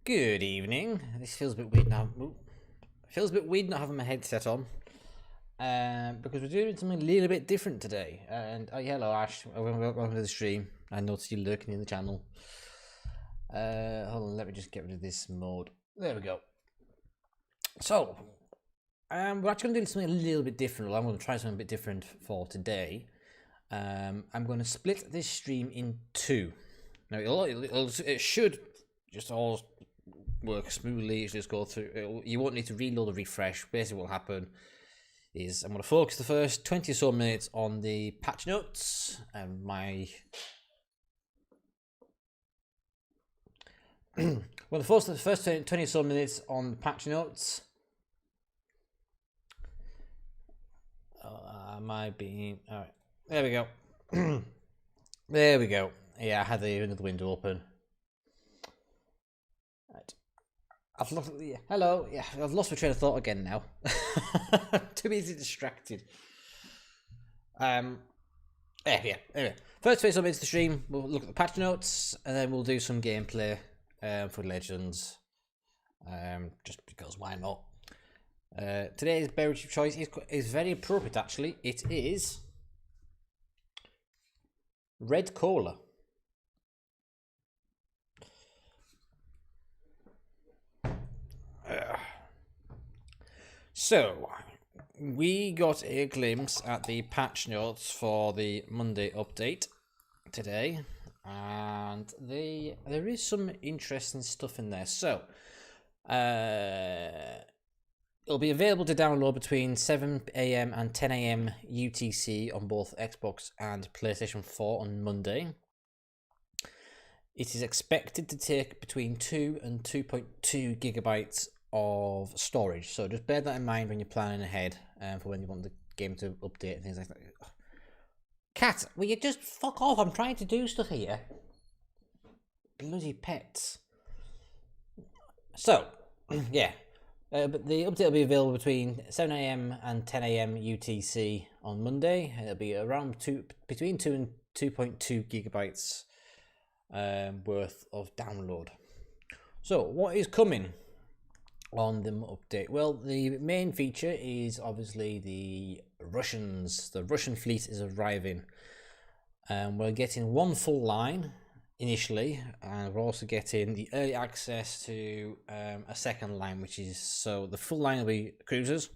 Good evening. This feels a bit weird now. Feels a bit weird not having my headset on. Because we're doing something a little bit different today. And hello Ash, welcome to the stream. I noticed you lurking in the channel. Hold on, let me just get rid of this mode. There we go. So, we're actually going to do something a little bit different. I'm going to try something a bit different for today. I'm going to split this stream in two. Now, it should just all work smoothly. It's just go through. You won't need to reload or refresh. Basically, what will happen is I'm going to focus the first 20 or so minutes on the patch notes and my. Well, the first 20 or so minutes on the patch notes. Am I being all right? There we go. There we go. Yeah, I had another window open. Right. I've lost. Yeah, hello. Yeah, I've lost my train of thought again now. Too easy distracted. Yeah. Anyway, first 20 minutes of the stream, we'll look at the patch notes, and then we'll do some gameplay for Legends. Just because why not? Today's beverage of choice is very appropriate. Actually, it is red cola. So, we got a glimpse at the patch notes for the Monday update today, and there is some interesting stuff in there. So, it'll be available to download between 7 AM and 10 AM UTC on both Xbox and PlayStation 4 on Monday. It is expected to take between 2 and 2.2 gigabytes of storage, so just bear that in mind when you're planning ahead for when you want the game to update and things like that. Cat, will you just fuck off? I'm trying to do stuff here. Bloody pets. So, yeah. But the update will be available between 7 AM and 10 AM UTC on Monday. It'll be around between 2 and 2.2 gigabytes worth of download. So, what is coming on the update? Well, the main feature is obviously the Russians. The Russian fleet is arriving. We're getting one full line initially, and we're also getting the early access to a second line, which is, so the full line will be cruisers,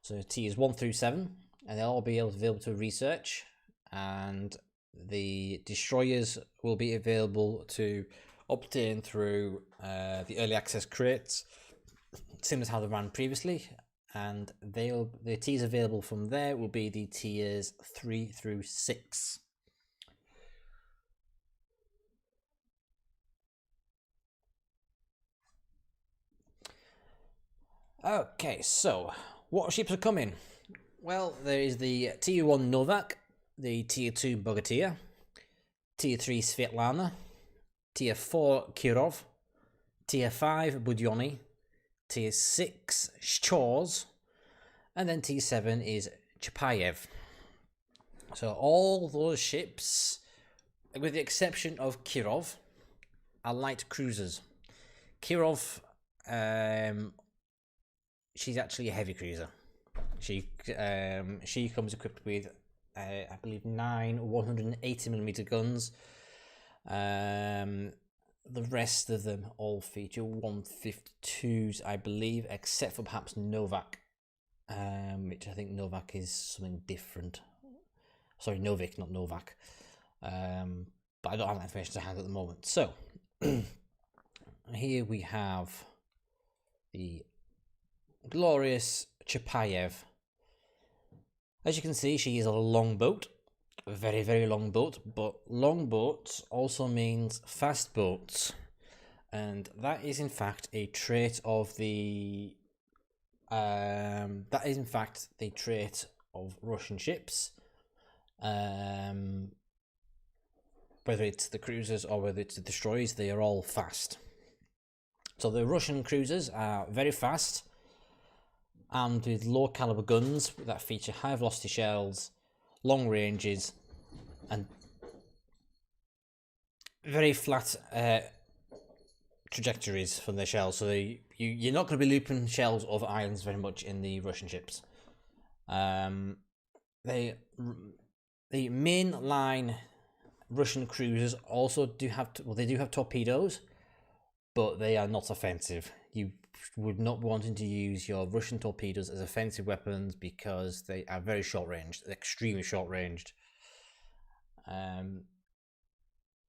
so tiers 1 through 7, and they'll all be able to research, and the destroyers will be available to obtain through the early access crates, similar to how they ran previously, and the tiers available from there will be the tiers 3 through 6. Okay, so what ships are coming? Well, there is the Tier 1 Novak, the Tier 2 Bogatyr, Tier 3 Svetlana, Tier 4 Kirov, Tier 5 Budyonny, Tier 6 Shchors, and then Tier 7 is Chapayev. So all those ships, with the exception of Kirov, are light cruisers. Kirov, she's actually a heavy cruiser. She comes equipped with, I believe, 9 180mm guns. The rest of them all feature 152s, I believe, except for perhaps Novak, which I think Novak is something different. Sorry, Novik, not Novak. But I don't have that information to hand at the moment. So, here we have the glorious Chapayev. As you can see, she is a longboat, a very, very long boat, but long boats also means fast boats, and that is in fact a trait of the Russian ships, whether it's the cruisers or whether it's the destroyers. They are all fast. So the Russian cruisers are very fast, armed with low caliber guns that feature high velocity shells, long ranges, and very flat trajectories from their shells, so you're not going to be looping shells over islands very much in the Russian ships. The mainline Russian cruisers also do have they do have torpedoes, but they are not offensive. You would not be wanting to use your Russian torpedoes as offensive weapons because they are very short ranged, extremely short ranged.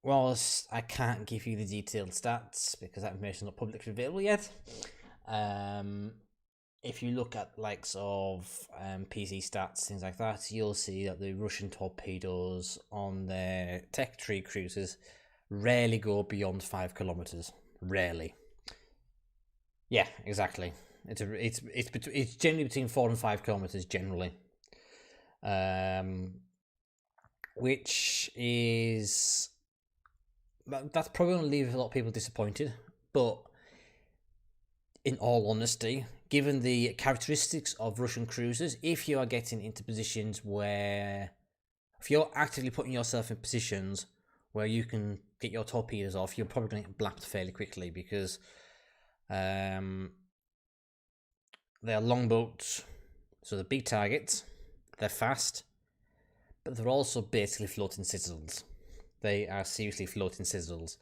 Whilst I can't give you the detailed stats because that information is not publicly available yet, if you look at likes of PC stats, things like that, you'll see that the Russian torpedoes on their Tech Tree cruisers rarely go beyond 5 kilometers. Rarely. Yeah, exactly. It's generally between 4 and 5 kilometers generally, which is that's probably going to leave a lot of people disappointed. But in all honesty, given the characteristics of Russian cruisers, if you are getting into positions where, if you're actively putting yourself in positions where you can get your torpedoes off, you're probably going to get blapped fairly quickly because they are longboats, so they're big targets, they're fast, but they're also basically floating citadels. They are seriously floating citadels.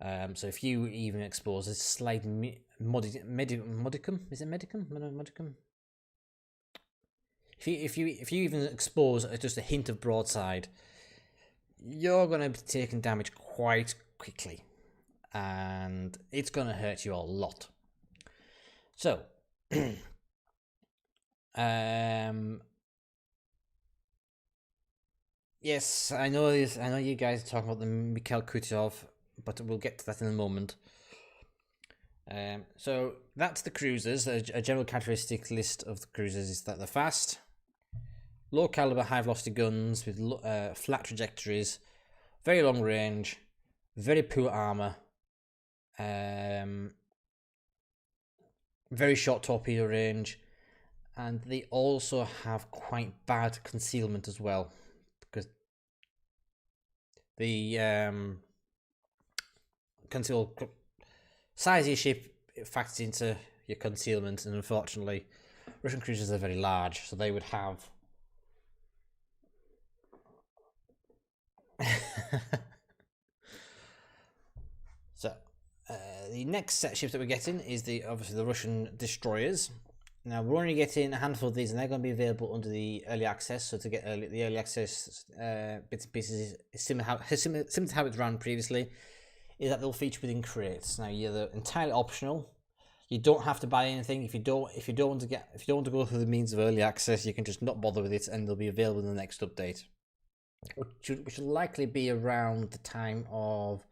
So if you even expose a slight modicum, is it medicum? Modicum? If you even expose just a hint of broadside, you're going to be taking damage quite quickly, and it's going to hurt you a lot. So, yes, I know you guys are talking about the Mikhail Kutuzov, but we'll get to that in a moment. So that's the cruisers. A general characteristic list of the cruisers is that they're fast, low caliber, high velocity guns with flat trajectories, very long range, very poor armor, very short torpedo range, and they also have quite bad concealment as well, because the size of your ship factors into your concealment, and unfortunately Russian cruisers are very large, so they would have so the next set of ships that we're getting is obviously the Russian destroyers. Now we're only getting a handful of these, and they're going to be available under the early access. So to get the early access bits and pieces is similar to how it's run previously, is that they'll feature within crates. Now they're entirely optional. You don't have to buy anything. If you don't want to go through the means of early access, you can just not bother with it, and they'll be available in the next update, which will likely be around the time of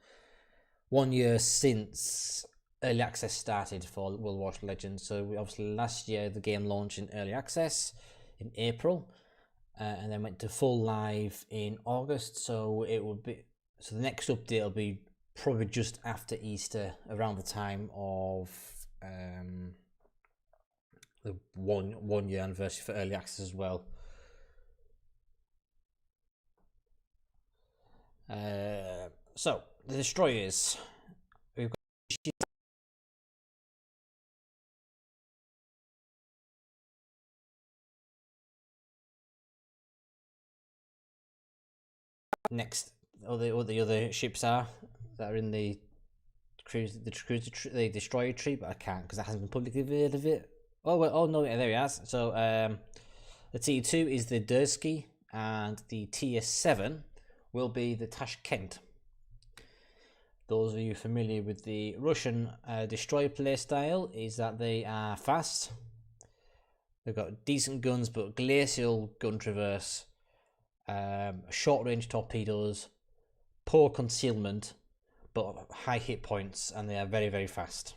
1 year since early access started for World War Legends. So obviously last year the game launched in early access in April, and then went to full live in August. So the next update will be probably just after Easter, around the time of the one year anniversary for early access as well. So the destroyers, we've got next. All the other ships that are in the destroyer tree, but I can't because that hasn't been publicly available. Oh well, oh no, there he has. So the T2 is the Dursky, and the Tier 7 will be the Tashkent. Those of you familiar with the Russian destroyer playstyle is that they are fast. They've got decent guns, but glacial gun traverse, short range torpedoes, poor concealment, but high hit points, and they are very, very fast.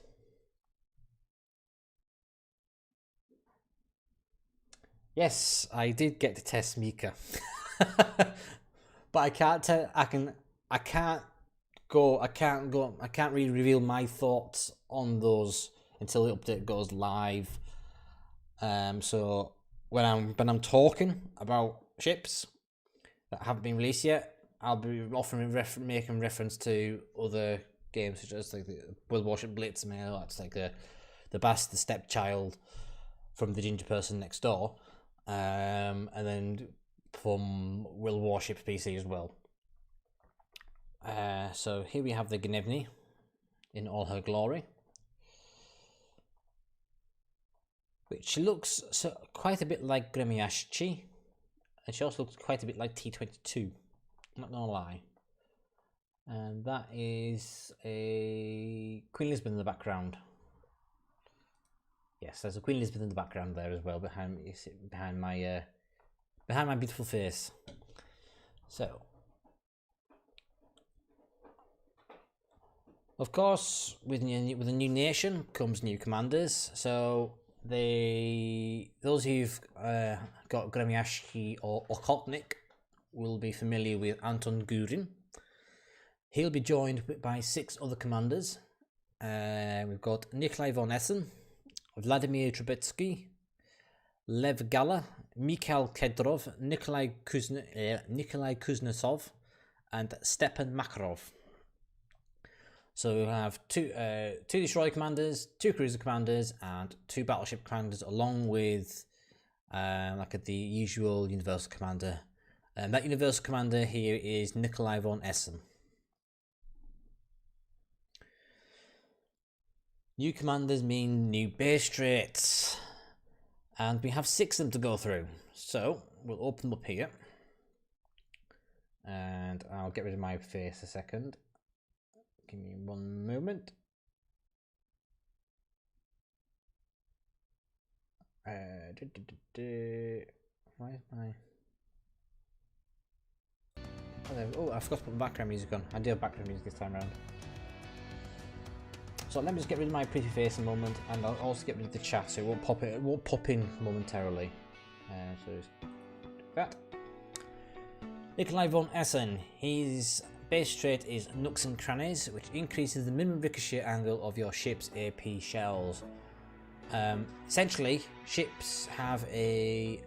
Yes, I did get to test Mika, but I can't really reveal my thoughts on those until the update goes live. So when I'm talking about ships that haven't been released yet, I'll be often making reference to other games such as like the World Warship Blitzmail. That's like the bastard stepchild from the ginger person next door, and then from World Warship PC as well. So here we have the Gnevny in all her glory, which looks quite a bit like Gremiashchi, and she also looks quite a bit like T22. I'm not gonna lie. And that is a Queen Elizabeth in the background. Yes, there's a Queen Elizabeth in the background there as well, behind my beautiful face. So, of course, with a new nation comes new commanders. So those who've got Gremiashki or Okhotnik will be familiar with Anton Gurin. He'll be joined by 6 other commanders. We've got Nikolai von Essen, Vladimir Trubetsky, Lev Gala, Mikhail Kedrov, Nikolai Kuznetsov, and Stepan Makarov. So we'll have two destroyer commanders, 2 cruiser commanders, and 2 battleship commanders, along with the usual universal commander. And that universal commander here is Nikolai von Essen. New commanders mean new base traits, and we have 6 of them to go through. So we'll open them up here, and I'll get rid of my face a second. Give me one moment. Why is my... Oh, I forgot to put the background music on. I do have background music this time around. So let me just get rid of my pretty face a moment, and I'll also get rid of the chat so it won't pop in momentarily. So just do that. Nikolai von Essen, his base trait is Nooks and Crannies, which increases the minimum ricochet angle of your ship's AP shells. Essentially, ships have a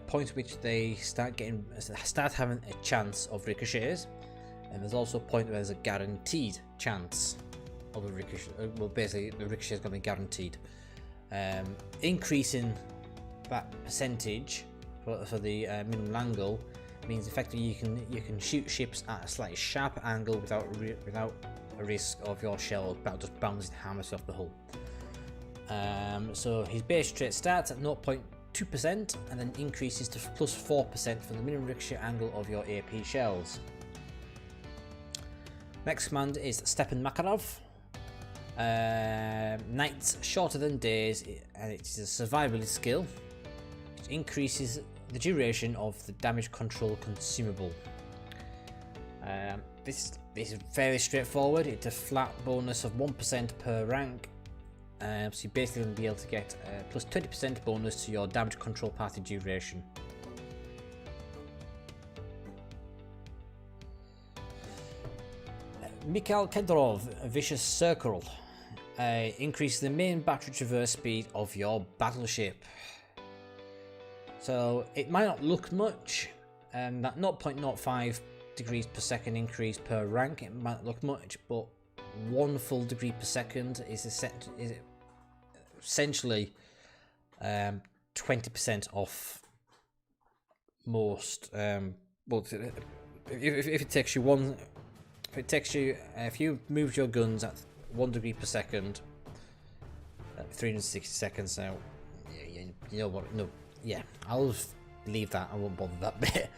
point at which they start having a chance of ricochets, and there's also a point where there's a guaranteed chance of a ricochet. Well, basically, the ricochet is going to be guaranteed. Increasing that percentage for the minimum angle means effectively you can shoot ships at a slightly sharp angle without a risk of your shell just bouncing harmlessly off the hull. So his base trait starts at 0.2% and then increases to plus 4% for the minimum ricochet angle of your AP shells. Next command is Stepan Makarov. Nights shorter than days, and it's a survivability skill which increases the duration of the damage control consumable. This is very straightforward. It's a flat bonus of 1% per rank. So you're basically going to be able to get plus 20% bonus to your damage control party duration. Mikhail Kedrov, Vicious Circle, increases the main battery traverse speed of your battleship. So it might not look much, that 0.05 degrees per second increase per rank, it might not look much, but 1 full degree per second is essentially 20% off most. Well, if it takes you if you moved your guns at 1 degree per second, 360 seconds now, you know what? No, yeah, I'll leave that. I won't bother that bit.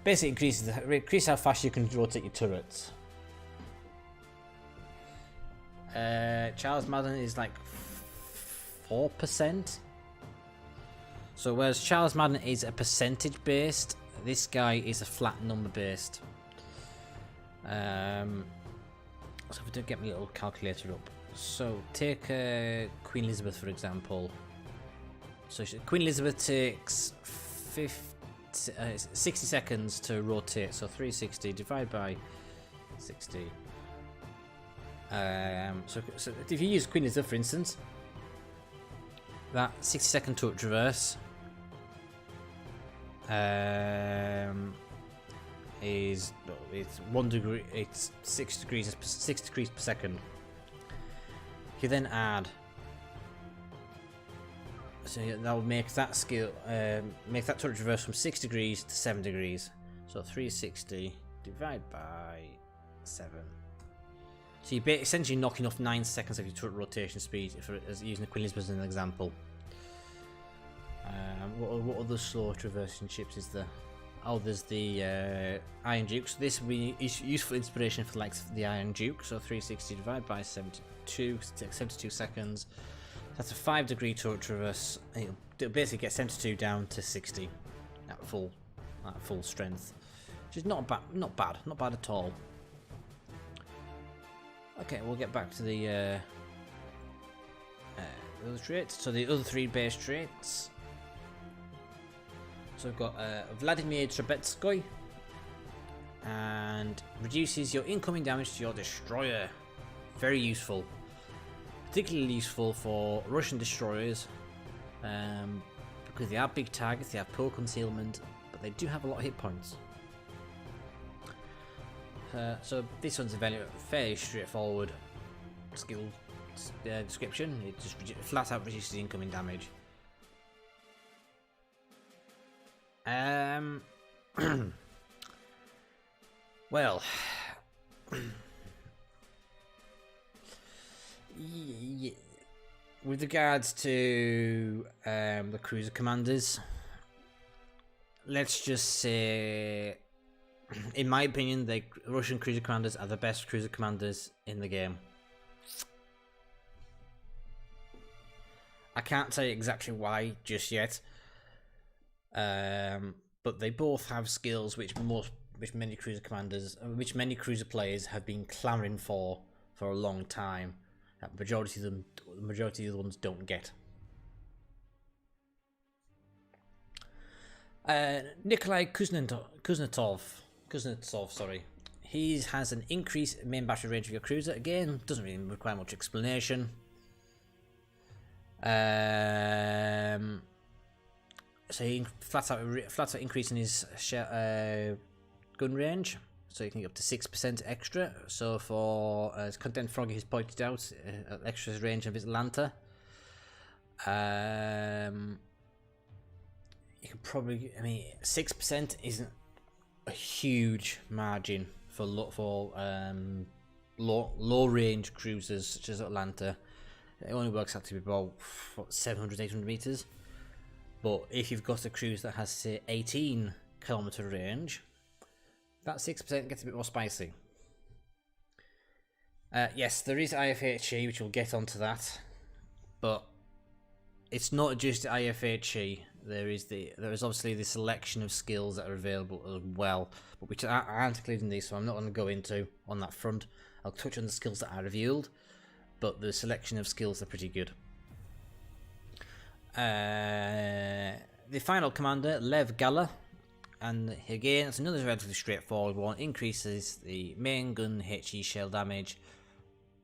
Basically, increase how fast you can rotate your turrets. Charles Madden is like 4%. So whereas Charles Madden is a percentage based, this guy is a flat number based. So if I don't get my little calculator up, so take Queen Elizabeth for example. So Queen Elizabeth takes 60 seconds to rotate, so 360 divided by 60. So if you use Queen Elizabeth for instance, that 60-second turret traverse is it's 1 degree. It's 6 degrees per second. If you then add, so that would make that skill make that turret traverse from 6 degrees to 7 degrees. So 360 divided by 7. So you're essentially knocking off 9 seconds of your turret rotation speed, as using the Queen Elizabeth as an example. What other slow traversing ships is there? Oh, there's the Iron Duke. So this will be useful inspiration for like the Iron Duke. So 360 divided by 72 seconds. That's a 5 degree turret traverse. It'll basically get 72 down to 60 at full strength, which is not bad at all. Okay, we'll get back to the other traits. So the other 3 base traits. So we've got Vladimir Trebetskoy, and reduces your incoming damage to your destroyer. Very useful, particularly useful for Russian destroyers, because they are big targets, they have poor concealment, but they do have a lot of hit points. So this one's a fairly straightforward skill description. It just flat out reduces incoming damage. Well, yeah. With regards to the cruiser commanders, let's just say, in my opinion, the Russian cruiser commanders are the best cruiser commanders in the game. I can't tell you exactly why just yet. But they both have skills which many cruiser players have been clamoring for a long time. That the majority of the ones don't get. Nikolai Kuznetsov, sorry. He has an increased main battery range of your cruiser. Again, doesn't really require much explanation. So he flat out increasing his gun range, so you can get up to 6% extra. So for as Content Froggy has pointed out, extra range of his Lanta. You can probably, 6% isn't a huge margin for low range cruisers such as Atlanta. It only works out to be about 700-800 meters. But if you've got a cruise that has, say, 18 kilometer range, that 6% gets a bit more spicy. Yes, there is IFHE, which we'll get onto that, but it's not just IFHE. There is obviously the selection of skills that are available as well, but which aren't included in these, so I'm not going to go into on that front. I'll touch on the skills that are revealed, but the selection of skills are pretty good. The final commander, Lev Gala, and again it's another relatively straightforward one. Increases the main gun HE shell damage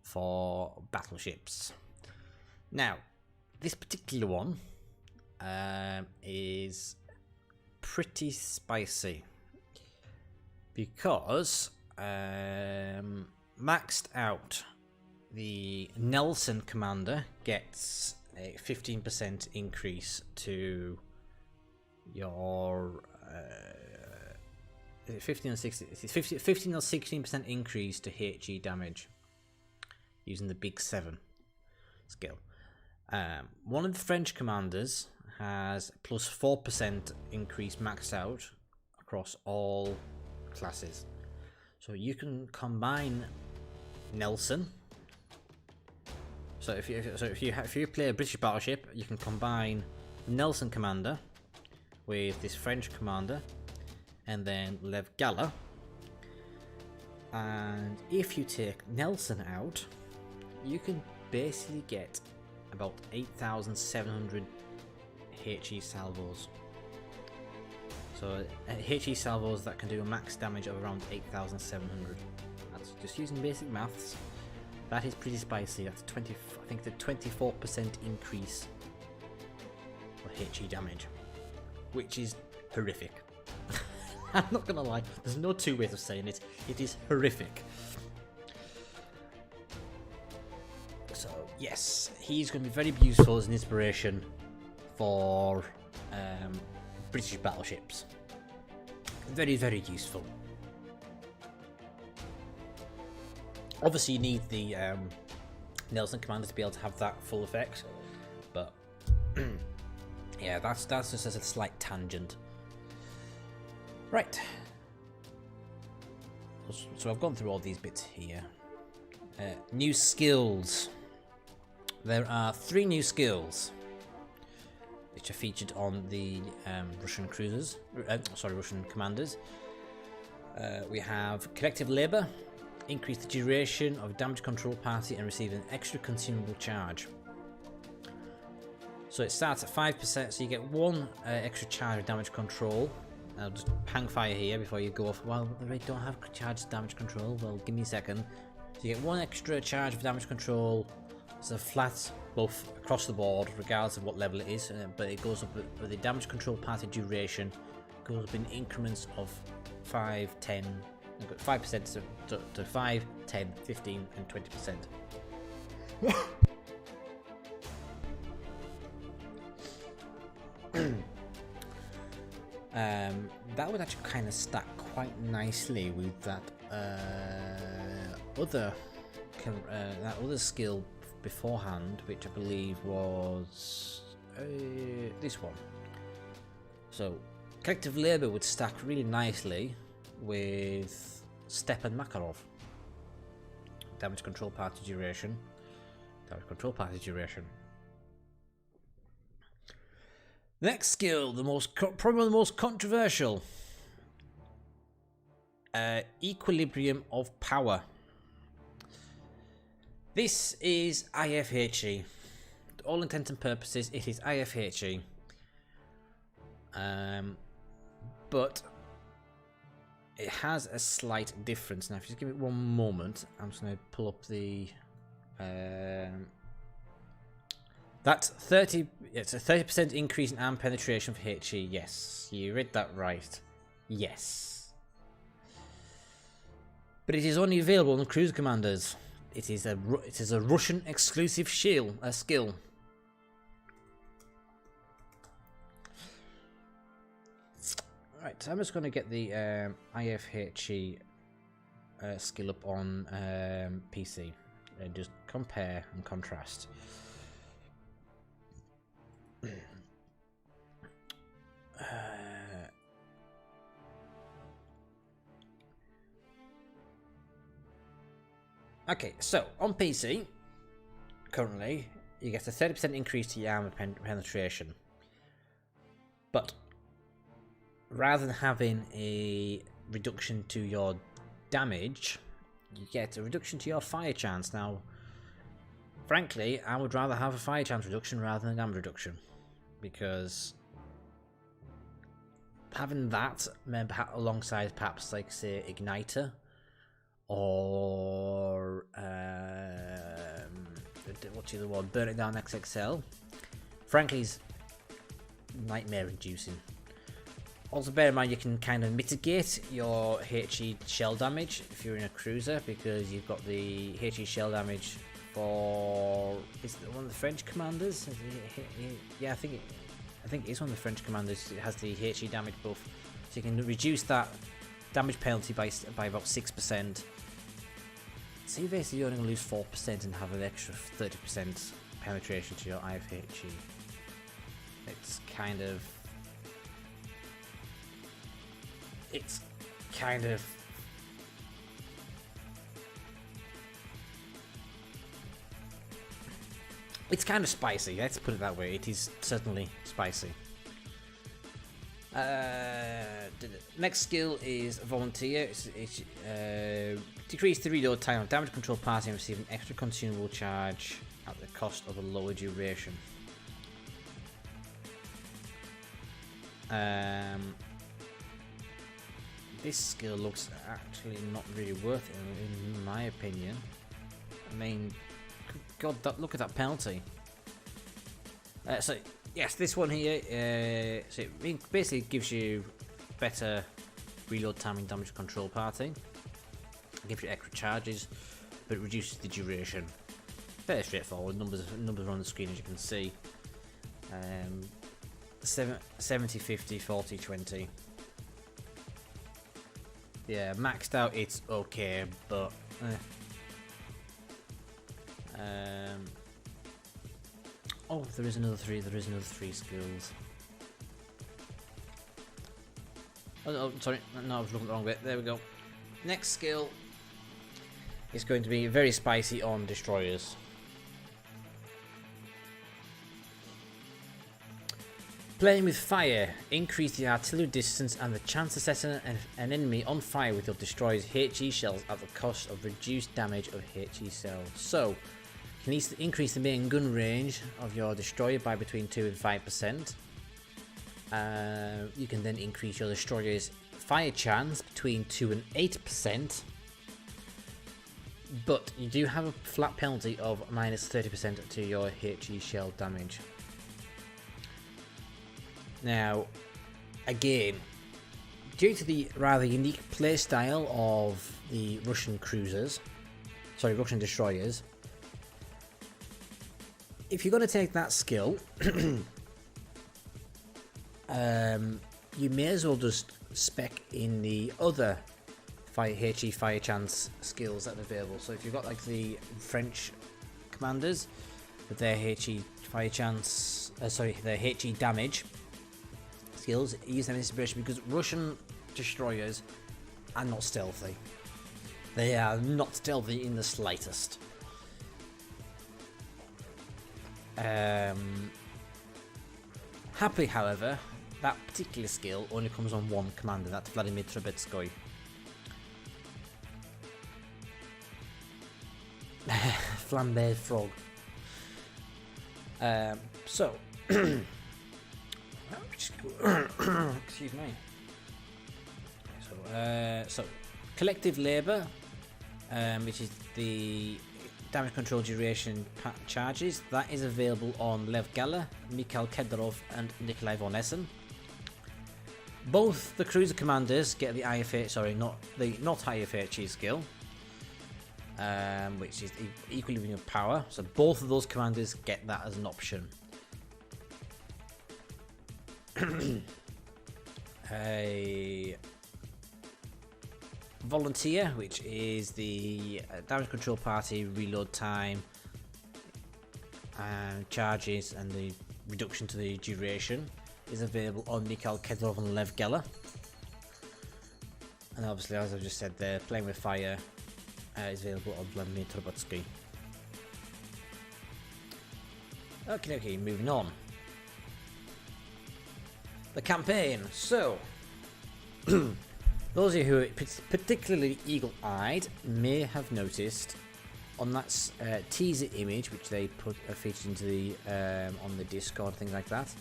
for battleships. Now, this particular one is pretty spicy because maxed out, the Nelson commander gets a 15% increase to your 15 or 16% increase to HE damage using the Big 7 skill. One of the French commanders has plus 4% increase maxed out across all classes. So you can combine Nelson. So if you play a British battleship, you can combine Nelson commander with this French commander, and then Lev Gala. And if you take Nelson out, you can basically get about 8,700 HE salvos. So HE salvos that can do a max damage of around 8,700. That's just using basic maths. That is pretty spicy. That's I think the 24% increase for HE damage, which is horrific. I'm not gonna lie, there's no two ways of saying it. It is horrific. So yes, he's going to be very useful as an inspiration for British battleships. Very, very useful. Obviously, you need the Nelson commander to be able to have that full effect, but yeah, that's just as a slight tangent. Right. So I've gone through all these bits here. New skills. There are 3 new skills which are featured on the Russian cruisers. Russian commanders. We have collective labour. Increase the duration of damage control party and receive an extra consumable charge. So it starts at 5%, so you get 1 extra charge of damage control. I'll just hang fire here before you go off. Well, they don't have charged damage control. Well, give me a second. So you get 1 extra charge of damage control. It's a flat buff across the board, regardless of what level it is. But it goes up with the damage control party duration. Goes up in increments of 5, 10, 5% to 5, 10, 15, and 20%. That would actually kind of stack quite nicely with that other skill beforehand, which I believe was this one. So collective labour would stack really nicely with Step and Makarov. Damage control party duration. Damage control party duration. Next skill, probably the most controversial. Equilibrium of power. This is IFHE. To all intents and purposes, it is IFHE. But it has a slight difference. Now, if you just give it one moment, I'm just going to pull up the. That's 30. It's a 30% increase in arm penetration for HE. Yes, you read that right. Yes, but it is only available on the cruiser commanders. It is a Russian exclusive skill. Right, so I'm just going to get the IFHE skill up on PC and just compare and contrast. Okay, so on PC, currently, you get a 30% increase to your armor penetration. But rather than having a reduction to your damage, you get a reduction to your fire chance. Now, frankly, I would rather have a fire chance reduction rather than a damage reduction, because having that alongside perhaps, like, say, Igniter or what's the other one, Burn It Down XXL, frankly, is nightmare inducing. Also, bear in mind you can kind of mitigate your HE shell damage if you're in a cruiser, because you've got the HE shell damage for, is it one of the French commanders? Yeah, I think it is one of the French commanders. It has the HE damage buff, so you can reduce that damage penalty by about 6%. So you basically only lose 4% and have an extra 30% penetration to your IFHE. It's kind of spicy, let's put it that way. It is certainly spicy. Next skill is Volunteer. It's decrease the reload time of damage control party and receive an extra consumable charge at the cost of a lower duration. This skill looks actually not really worth it, in my opinion. I mean, God, look at that penalty. So yes, this one here, so it basically gives you better reload time and damage control party. Gives you extra charges, but it reduces the duration. Fairly straightforward. Numbers are on the screen as you can see. 70, 50, 40, 20. Yeah, maxed out it's okay, but oh, there is another three skills. Oh, sorry, no, I was looking at the wrong bit. There we go. Next skill is going to be very spicy on destroyers. Playing with fire, increase the artillery distance and the chance of setting an enemy on fire with your destroyer's HE shells at the cost of reduced damage of HE cells. So, you can increase the main gun range of your destroyer by between 2 and 5%. You can then increase your destroyer's fire chance between 2 and 8%. But you do have a flat penalty of minus 30% to your HE shell damage. Now, again, due to the rather unique playstyle of the Russian destroyers, if you're going to take that skill, you may as well just spec in the other HE fire chance skills that are available. So if you've got like the French commanders with their HE fire chance, their HE damage skills, use them in inspiration, because Russian destroyers are not stealthy. They are not stealthy in the slightest. Happily, however, that particular skill only comes on one commander, that's Vladimir Trubetskoy. Flambéed frog. Excuse me. So collective labor, which is the damage control duration charges, that is available on Lev Gala, Mikhail Kedorov, and Nikolai von Essen. Both the cruiser commanders get the not IFHE skill, which is equilibrium of power. So both of those commanders get that as an option. A volunteer, which is the damage control party, reload time, and charges, and the reduction to the duration, is available on Mikhail Kedorov and Lev Gala. And obviously, as I've just said there, playing with fire is available on Vladimir Trubetsky. Okay, moving on. The campaign. So, those of you who are particularly eagle-eyed may have noticed on that teaser image, which they put featured into the on the Discord, things like that.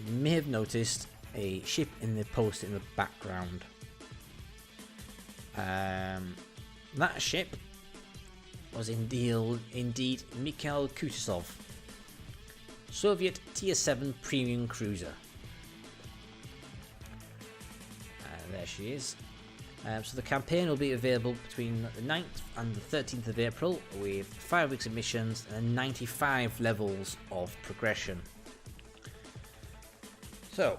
You may have noticed a ship in the post in the background. That ship was indeed Mikhail Kutuzov, Soviet Tier 7 premium cruiser. There she is. So the campaign will be available between the 9th and the 13th of April, with 5 weeks of missions and 95 levels of progression. So,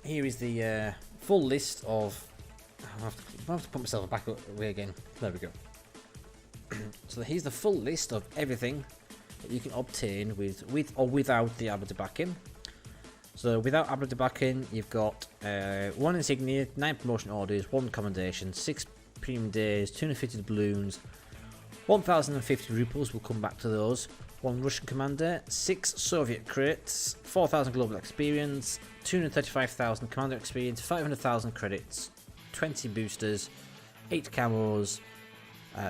here is the full list of... I'll have to put myself back away again. There we go. So here's the full list of everything that you can obtain with or without the Aberdabachin. So without Aberdabachin, you've got 1 insignia, 9 promotion orders, 1 commendation, 6 premium days, 250 doubloons, 1,050 rubles, we'll come back to those, 1 Russian commander, 6 Soviet credits, 4,000 global experience, 235,000 commander experience, 500,000 credits, 20 boosters, 8 camos,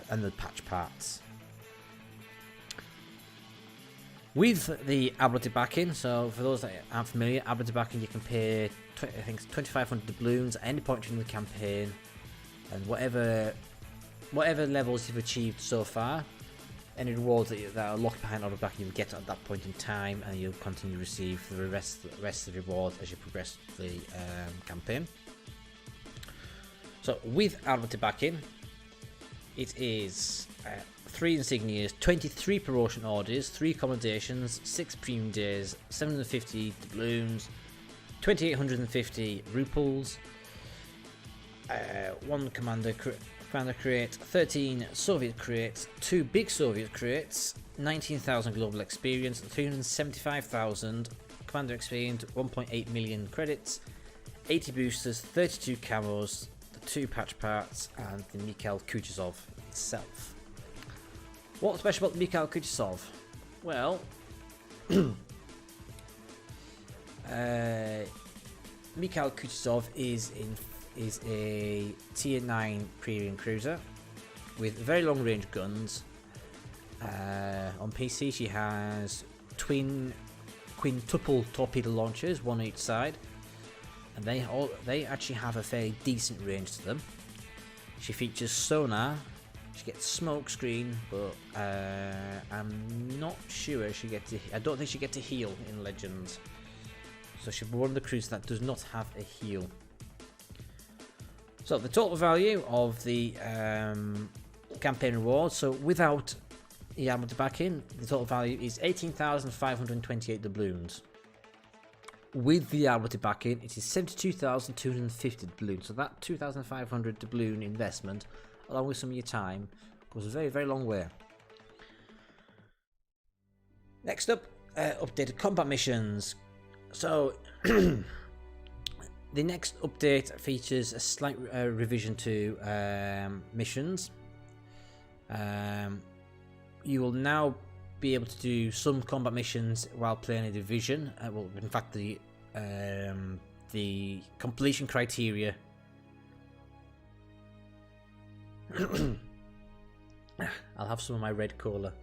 and the patch parts. With the Aberdabachin, so for those that aren't familiar, Aberdabachin, you can pay I think it's 2,500 doubloons at any point during the campaign, and whatever levels you've achieved so far, Any rewards that are locked behind auto back, you'll get at that point in time, and you'll continue to receive the rest of the rewards as you progress the campaign. So with auto backing, it is 3 insignias, 23 promotion orders, 3 accommodations, 6 premium days, 750 doubloons, 2850 ruples, 1 commander crate, 13 Soviet crates, 2 big Soviet crates, 19,000 global experience, 375,000 commander experience, 1.8 million credits, 80 boosters, 32 camos, the 2 patch parts, and the Mikhail Kuchezov itself. What's special about Mikhail Kuchezov? Well, Mikhail Kuchezov is a tier 9 premium cruiser with very long range guns. On PC she has quintuple torpedo launchers, 1 each side, and they actually have a fairly decent range to them. She features sonar, she gets smoke screen, but I'm not sure I don't think she gets a heal in Legends. So she'll be one of the cruisers that does not have a heal. So the total value of the campaign rewards, so without the armor to back in, the total value is 18,528 doubloons. With the armor to back in, it is 72,250 doubloons. So that 2,500 doubloon investment, along with some of your time, goes a very, very long way. Next up, updated combat missions. So the next update features a slight revision to missions. You will now be able to do some combat missions while playing a division. Well, in fact, the completion criteria. I'll have some of my red cola.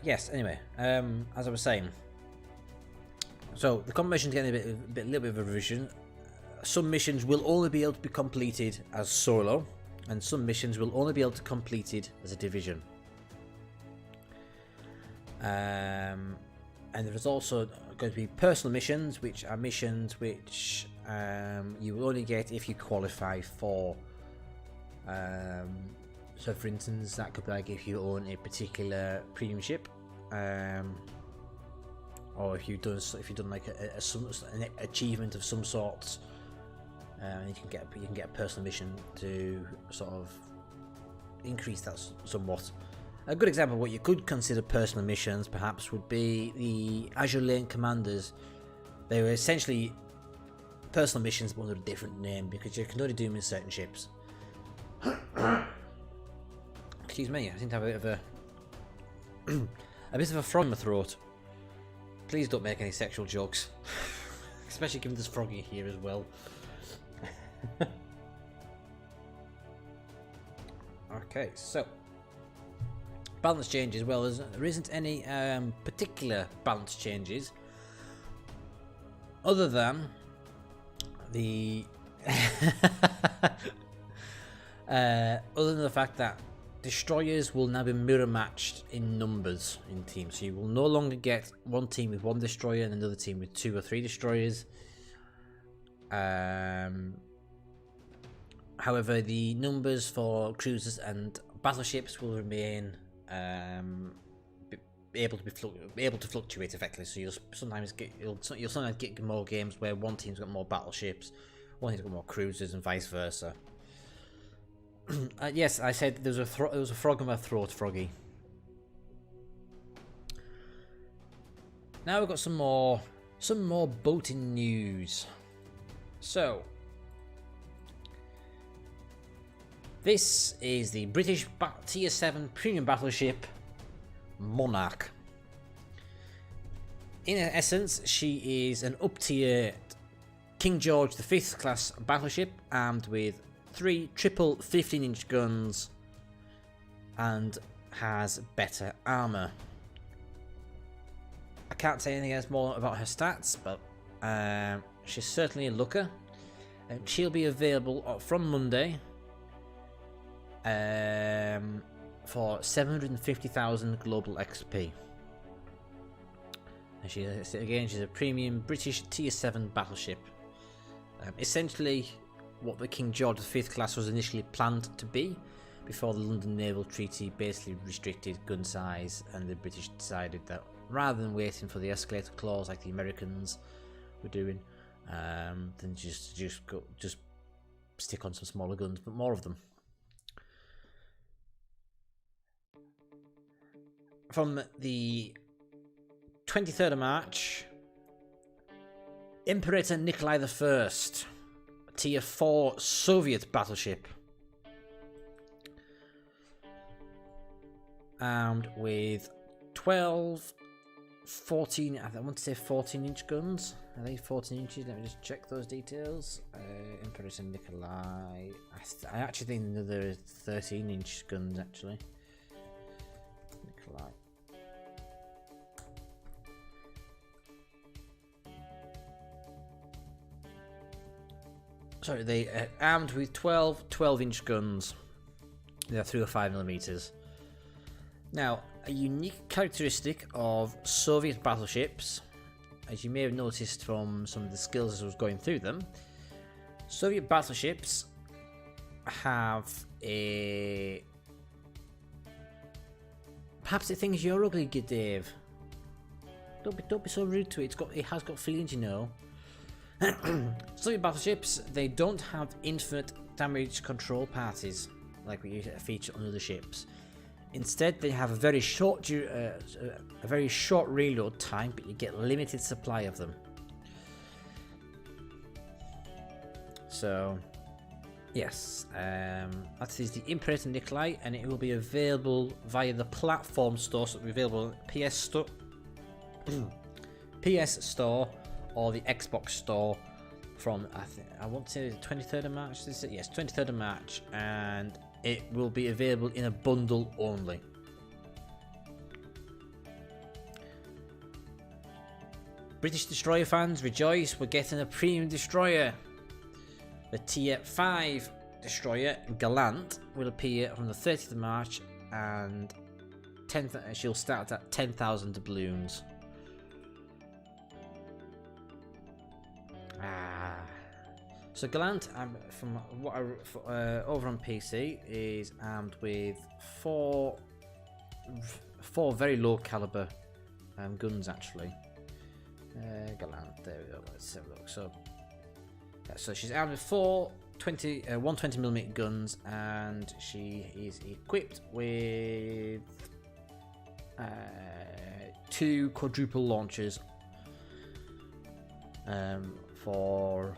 Yes, anyway, as I was saying, so the combat missions getting a little bit of a revision. Some missions will only be able to be completed as solo, and some missions will only be able to be completed as a division. And there is also going to be personal missions, which are missions which you will only get if you qualify for. So, for instance, that could be like if you own a particular premium ship, or if you've done like an achievement of some sort. You can get a personal mission to sort of increase that somewhat. A good example of what you could consider personal missions, perhaps, would be the Azure Lane Commanders. They were essentially personal missions, but under a different name because you can only do them in certain ships. Excuse me, I seem to have a bit of a frog in my throat. Please don't make any sexual jokes, especially given there's Froggy here as well. Okay, so balance changes. Well, there isn't any particular balance changes other than the fact that destroyers will now be mirror matched in numbers in teams. So you will no longer get one team with 1 destroyer and another team with 2 or 3 destroyers. However, the numbers for cruisers and battleships will remain able to fluctuate effectively. So you'll sometimes get more games where one team's got more battleships, one team's got more cruisers, and vice versa. Yes, I said there was a frog in my throat, Froggy. Now we've got some more boating news. So this is the British Tier 7 premium battleship Monarch. In essence, she is an up-tier King George V class battleship armed with 3 triple 15-inch guns and has better armour. I can't say anything else more about her stats, but she's certainly a looker. She'll be available from Monday for 750,000 global XP. And she's a premium British Tier 7 battleship. Essentially, what the King George V class was initially planned to be, before the London Naval Treaty basically restricted gun size, and the British decided that rather than waiting for the escalator clause like the Americans were doing, then just stick on some smaller guns, but more of them. From the 23rd of March, Imperator Nikolai I, Tier 4 Soviet battleship, armed with 12, 14, I want to say 14-inch guns. Are they 14 inches? Let me just check those details. Imperator Nikolai, I actually think they're 13-inch guns, actually. Nikolai. Sorry, they are armed with 12-inch guns. They're 305mm. Now, a unique characteristic of Soviet battleships, as you may have noticed from some of the skills as I was going through them, Soviet battleships have a... Perhaps it thinks you're ugly, Dave. Don't be so rude to it. It has got feelings, you know. Soviet battleships, they don't have infinite damage control parties like we feature on other ships. Instead, they have a very short reload time, but you get limited supply of them. So, yes, that is the Imperator Nikolai, and it will be available via the platform store. So it will be available on PS Store, PS Store, or the Xbox Store from I want to say the 23rd of March. Yes, 23rd of March, and it will be available in a bundle only. British destroyer fans, rejoice! We're getting a premium destroyer. The Tier 5 destroyer Gallant will appear from the 30th of March, and she'll start at 10,000 doubloons. So Gallant, from what over on PC, is armed with four very low caliber guns actually. Gallant, there we go. Let's have a look. So she's armed with 120mm guns, and she is equipped with 2 quadruple launchers for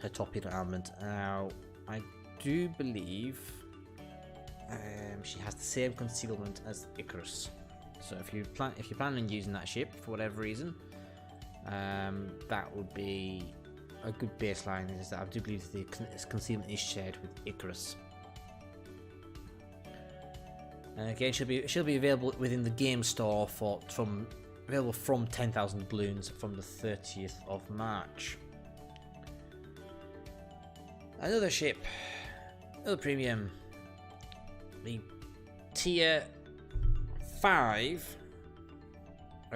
her torpedo armament. Now, I do believe she has the same concealment as Icarus. So if you plan on using that ship for whatever reason, that would be a good baseline. Is that I do believe the concealment is shared with Icarus. And again, she'll be available within the game store available from 10,000 doubloons from the 30th of March. Another ship, another premium, the Tier 5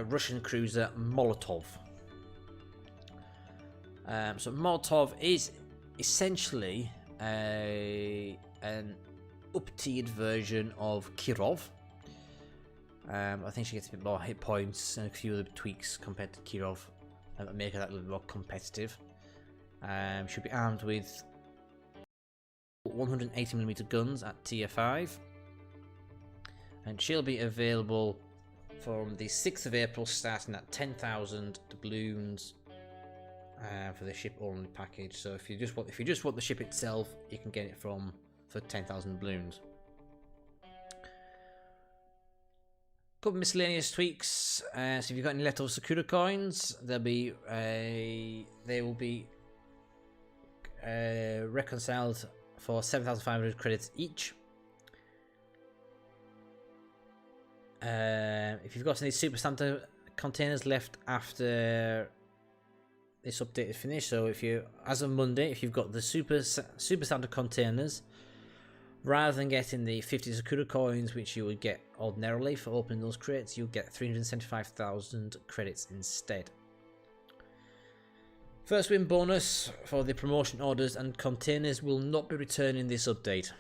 Russian cruiser Molotov. So Molotov is essentially an up-tiered version of Kirov. I think she gets a bit more hit points and a few other tweaks compared to Kirov that make her that a little more competitive. She'll be armed with 180mm guns at Tier 5, and she'll be available from the 6th of April, starting at 10,000 doubloons for the ship only package. So if you just want the ship itself, you can get it for 10,000 doubloons. Couple miscellaneous tweaks. So if you've got any leftover Sakura coins, they will be reconciled for 7,500 credits each. If you've got any Super Santa containers left after this update is finished. So if you, as of Monday, if you've got the super standard containers, rather than getting the 50 Sakura coins, which you would get ordinarily for opening those crates, you'll get 375,000 credits instead. First win bonus for the promotion orders and containers will not be returning this update.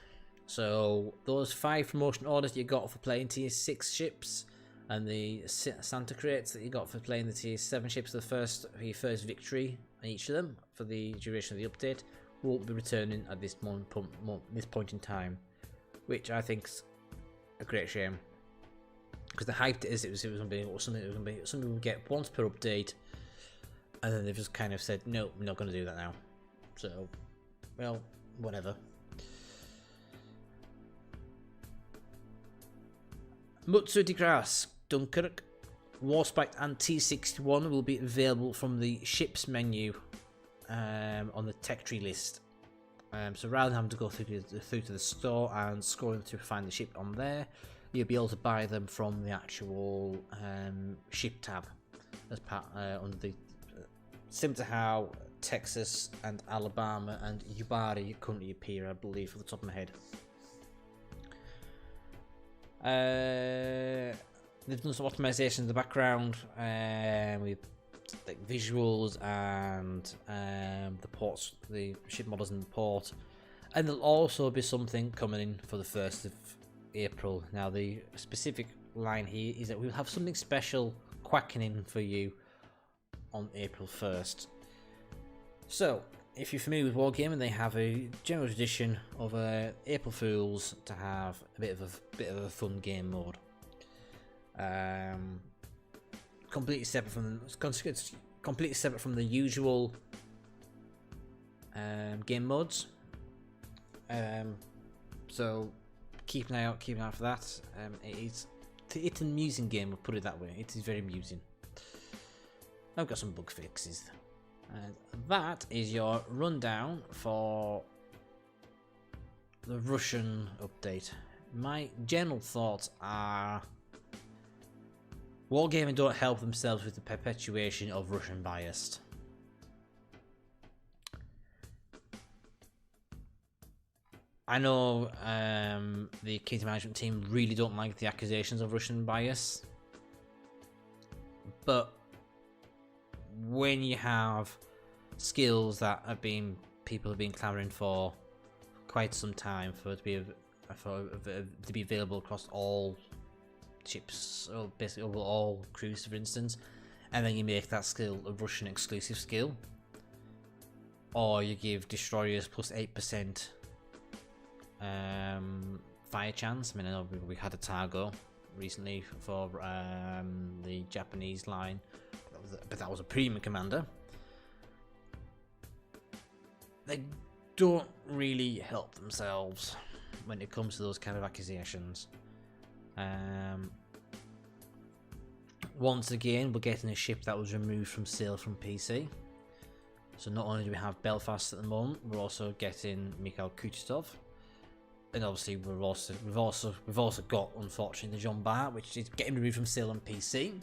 So those 5 promotion orders you got for playing tier 6 ships, and the Santa crates that you got for playing the tier 7 ships, for your first victory on each of them for the duration of the update, won't be returning at this point in time, which I think's a great shame. Because the hype is it was going to be something we get once per update, and then they've just kind of said no, we're not going to do that now. So, well, whatever. Mutsu de Grasse, Dunkirk, Warspite and T61 will be available from the ships menu on the tech tree list. So rather than having to go through to the store and scrolling to find the ship on there, you'll be able to buy them from the actual ship tab as part under the similar to how Texas and Alabama and Yubari currently appear, I believe, off the top of my head. They've done some optimization in the background with like visuals and the ports, the ship models in the port, and there'll also be something coming in for the 1st of April. Now the specific line here is that we'll have something special quacking in for you on April 1st. So if you're familiar with Wargaming, they have a general tradition of April Fools to have a bit of a fun game mode. Completely separate from the usual game modes. So keep an eye out for that. It's an amusing game, we'll put it that way. It is very amusing. I've got some bug fixes. And that is your rundown for the Russian update. My general thoughts are Wargaming don't help themselves with the perpetuation of Russian bias. I know the community management team really don't like the accusations of Russian bias, but when you have skills that people have been clamoring for quite some time to be available across all ships, or basically over all crews, for instance, and then you make that skill a Russian exclusive skill, or you give destroyers plus 8% fire chance. I mean, I know we had a Targo recently for the Japanese line, but that was a premium commander. They don't really help themselves when it comes to those kind of accusations. Once again, we're getting a ship that was removed from sale from PC. So not only do we have Belfast at the moment, we're also getting Mikhail Kucherov, and obviously we've also got, unfortunately, the Jean Bart, which is getting removed from sale on PC.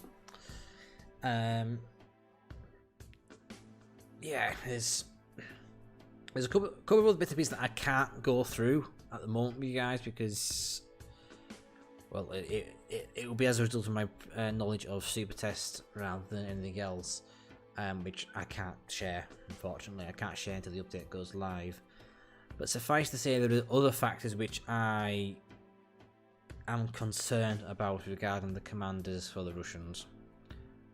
Yeah, there's a couple of other bits and pieces that I can't go through at the moment with you guys because, well, it will be as a result of my knowledge of Super Test rather than anything else, which I can't share, unfortunately. I can't share until the update goes live. But suffice to say, there are other factors which I am concerned about regarding the commanders for the Russians.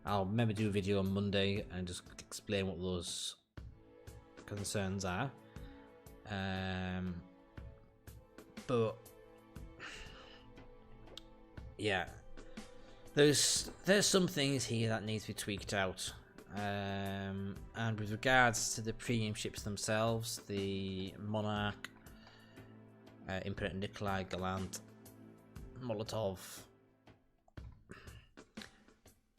I'll maybe do a video on Monday and just explain what those concerns are. But yeah, there's some things here that need to be tweaked out. And with regards to the premium ships themselves, the Monarch, Imperator Nikolai, Galant, Molotov,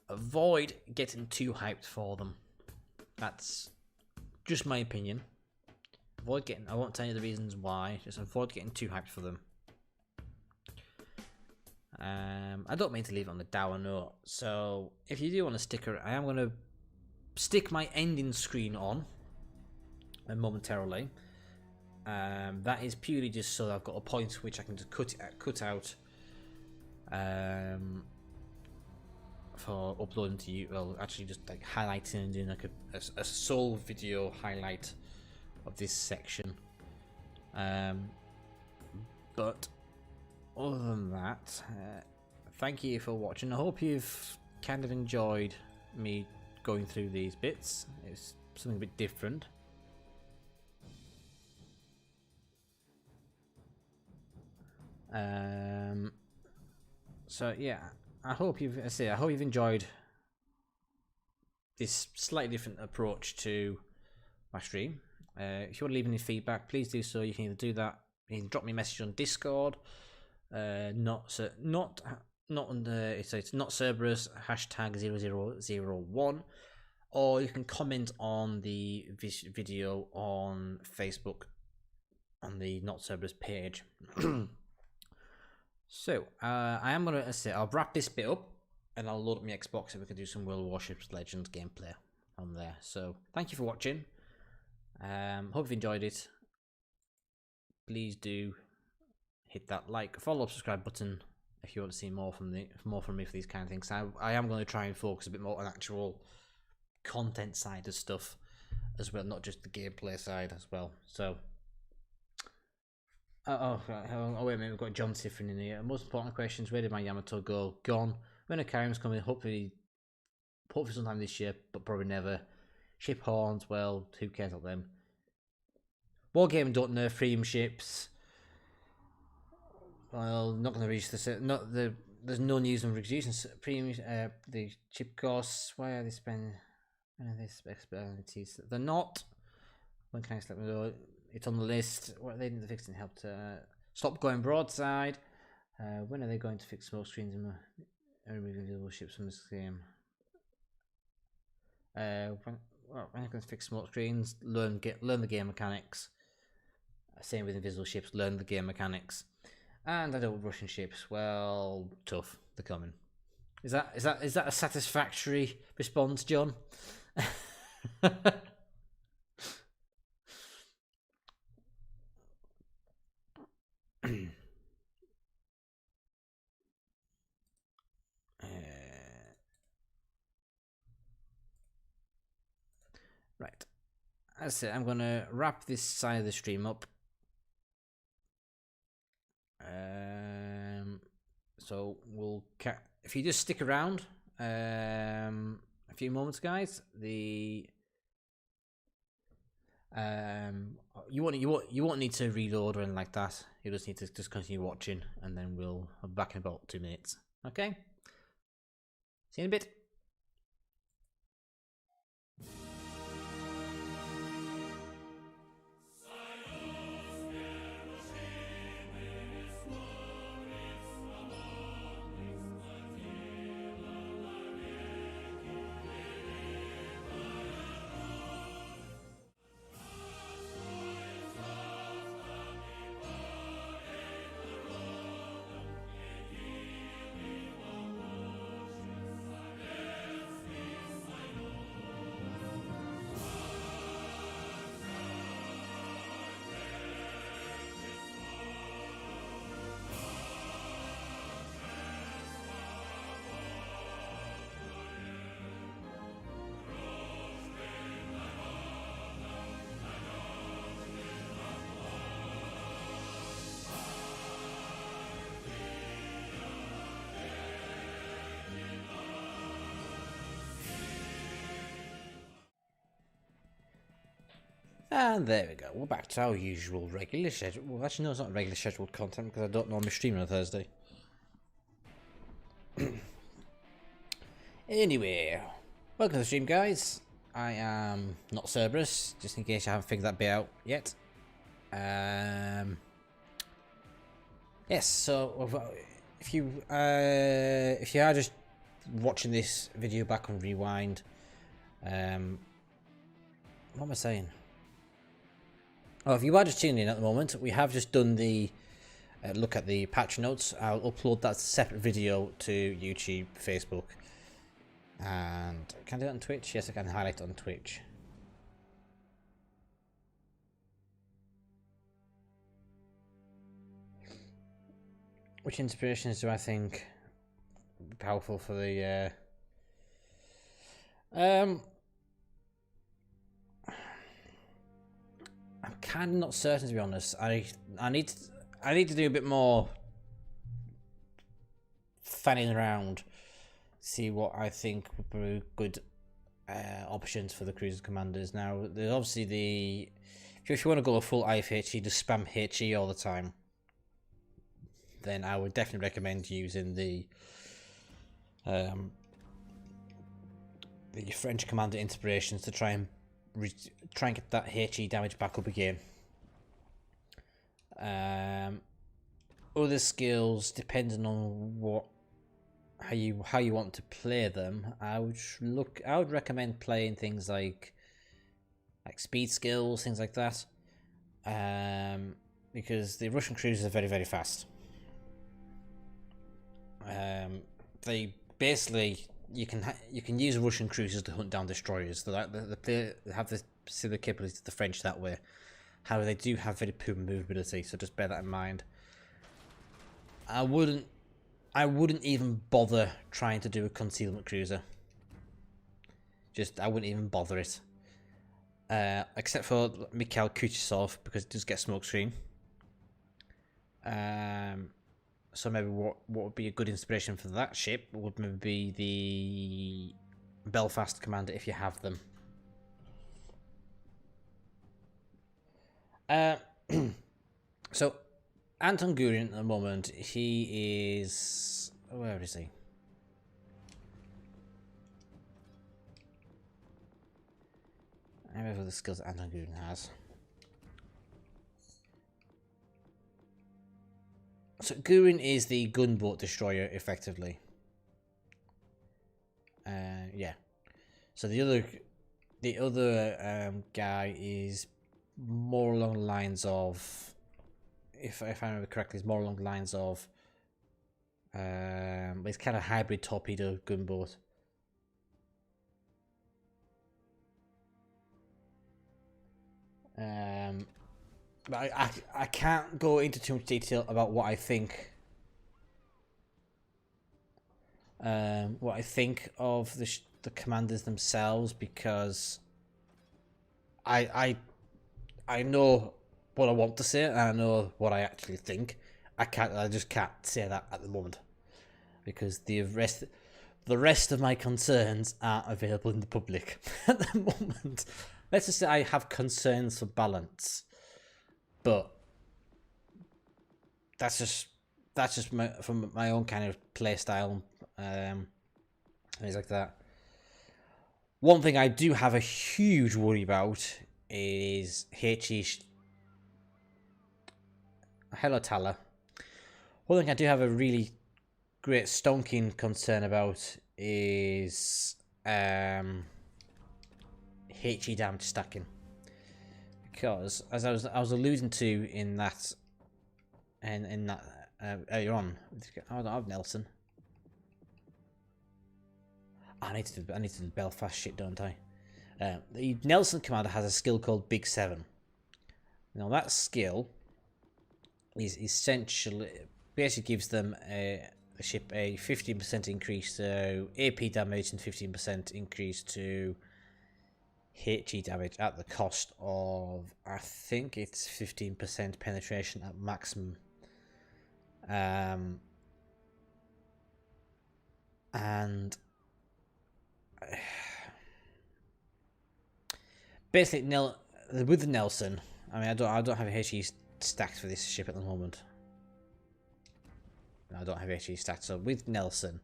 avoid getting too hyped for them. That's just my opinion. I won't tell you the reasons why, just avoid getting too hyped for them. I don't mean to leave it on the dour note, so if you do want to stick around, I am going to stick my ending screen on momentarily. That is purely just so I've got a point which I can just cut out for uploading to you. Well, actually, just like highlighting and doing like a sole video highlight of this section. But other than that, thank you for watching. I hope you've kind of enjoyed me going through these bits. It's something a bit different. So yeah, I hope you've enjoyed this slightly different approach to my stream. If you want to leave any feedback, please do so. You can either do that, you can drop me a message on Discord. It's Not Cerberus #0001, or you can comment on the video on Facebook on the Not Cerberus page. So I am gonna say I'll wrap this bit up and I'll load up my Xbox and we can do some World of Warships Legends gameplay on there. So thank you for watching. Hope you've enjoyed it. Please do hit that like, follow, subscribe button if you want to see more from me for these kind of things. I am going to try and focus a bit more on actual content side of stuff as well, not just the gameplay side as well. So oh wait a minute, we've got John Tiffin in here. Most important questions: where did my Yamato go? Gone. When are Karim's coming? Hopefully sometime this year, but probably never. Ship horns, well, who cares about them? Wargaming don't nerf premium ships. Well, not going to reach the there's no news on reducing premium the chip costs. Why are they spending? When are they expenses? They're not. When can I let me know? It's on the list. What are they fixing? Help to stop going broadside. When are they going to fix smoke screens and removing visible ships from this game? When are they going to fix smoke screens? Learn the game mechanics. Same with invisible ships. Learn the game mechanics. And I don't want Russian ships. Well, tough. They're coming. Is that a satisfactory response, John? Right. As I said, I'm gonna wrap this side of the stream up. So we'll if you just stick around a few moments, guys. You won't need to reload or anything like that. You just need to continue watching, and then we'll be back in about 2 minutes. Okay. See you in a bit. And there we go. We're back to our usual regular schedule. Well, actually, no, it's not regular scheduled content because I don't normally stream on a Thursday. Anyway, welcome to the stream, guys. I am Not Cerberus, just in case you haven't figured that bit out yet. Yes. So if you are just watching this video back on rewind, what am I saying? Oh, if you are just tuning in at the moment, we have just done the look at the patch notes. I'll upload that separate video to YouTube, Facebook, And can I do it on Twitch? Yes, I can highlight it on Twitch. Which inspirations do I think powerful for the I'm kind of not certain, to be honest. I need to do a bit more fanning around, see what I think would be good options for the cruiser commanders. Now, there's obviously the if you want to go full IFHE, just spam HE all the time, then I would definitely recommend using the French commander inspirations to try and get that HE damage back up again. Other skills, depending on how you want to play them, I would recommend playing things like speed skills, things like that, because the Russian cruisers are very, very fast. They basically you can use Russian cruisers to hunt down destroyers. They have the similar capability to the French that way. However, they do have very poor movability, so just bear that in mind. I wouldn't even bother trying to do a concealment cruiser. I wouldn't even bother it. Except for Mikhail Kuchesov, because it does get smokescreen. So maybe what would be a good inspiration for that ship would maybe be the Belfast commander, if you have them. So Anton Gurin at the moment, he is... where is he? I don't know what the skills that Anton Gurin has. So Gurin is the gunboat destroyer, effectively. Yeah. So the other guy is more along the lines of, if I remember correctly, is more along the lines of it's kind of hybrid torpedo gunboat. But I can't go into too much detail about what I think. What I think of the commanders themselves, because I know what I want to say and I know what I actually think. I just can't say that at the moment, because the rest of my concerns aren't available in the public at the moment. Let's just say I have concerns for balance, but that's just from my own kind of play style, things like that. One thing I do have a huge worry about is HE. Hello, Tala. One thing I do have a really great stonking concern about is HE damage stacking, because as I was alluding to in that earlier on, I don't have Nelson. I need to do the Belfast shit, don't I? The Nelson commander has a skill called Big 7. Now that skill is essentially basically gives them the ship a 15% increase to AP damage and 15% increase to HE damage at the cost of, I think it's 15% penetration at maximum. And basically, with the Nelson, I mean, I don't have a HE stacked for this ship at the moment. I don't have HE stacked, so with Nelson,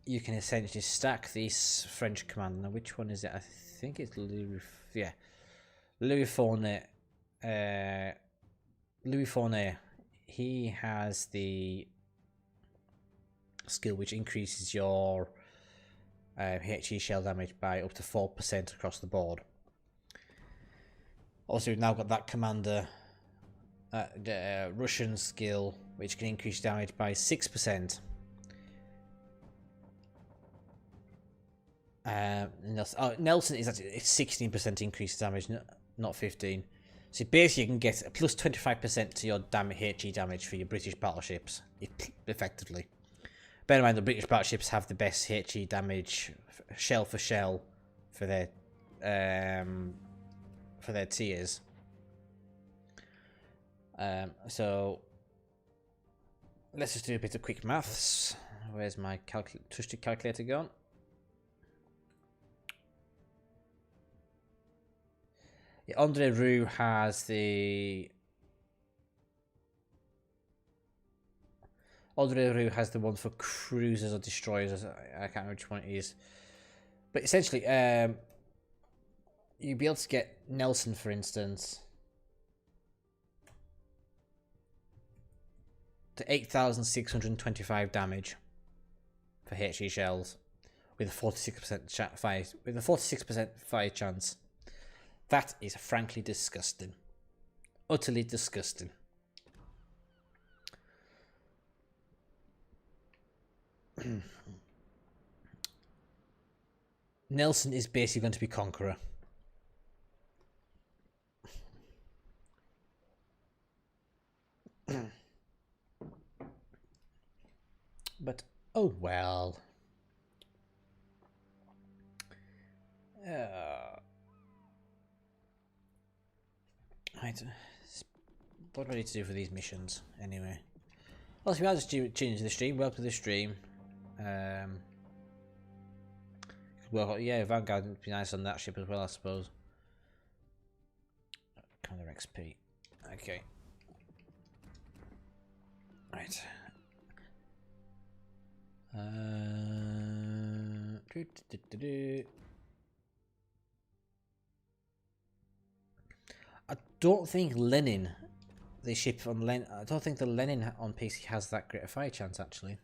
you can essentially stack this French commander. Now, which one is it? I think it's Louis Fournet. Louis Fournet. He has the skill which increases your HE shell damage by up to 4% across the board. Also, we've now got that commander, the Russian skill, which can increase damage by 6%. Nelson is actually 16% increase damage, not 15. So basically, you can get a plus 25% to your HE damage for your British battleships, effectively. Bear in mind, the British battleships have the best HE damage, shell for shell, for their tiers. So let's just do a bit of quick maths. Where's my trusty calculator gone? Yeah, Andre Roux has the one for cruisers or destroyers. I can't remember which one it is. But essentially, you'd be able to get Nelson, for instance, to 8,625 damage for HE shells with a 46% fire chance. That is frankly disgusting. Utterly disgusting. Nelson is basically going to be Conqueror. But, oh well. Right. What do I need to do for these missions, anyway? Well, so we are just tuning into the stream. Welcome to the stream. Well, yeah, Vanguard would be nice on that ship as well, I suppose. Commander XP. Okay. Right. I don't think Lenin, the ship on Lenin, I don't think the Lenin on PC has that great a fire chance, actually.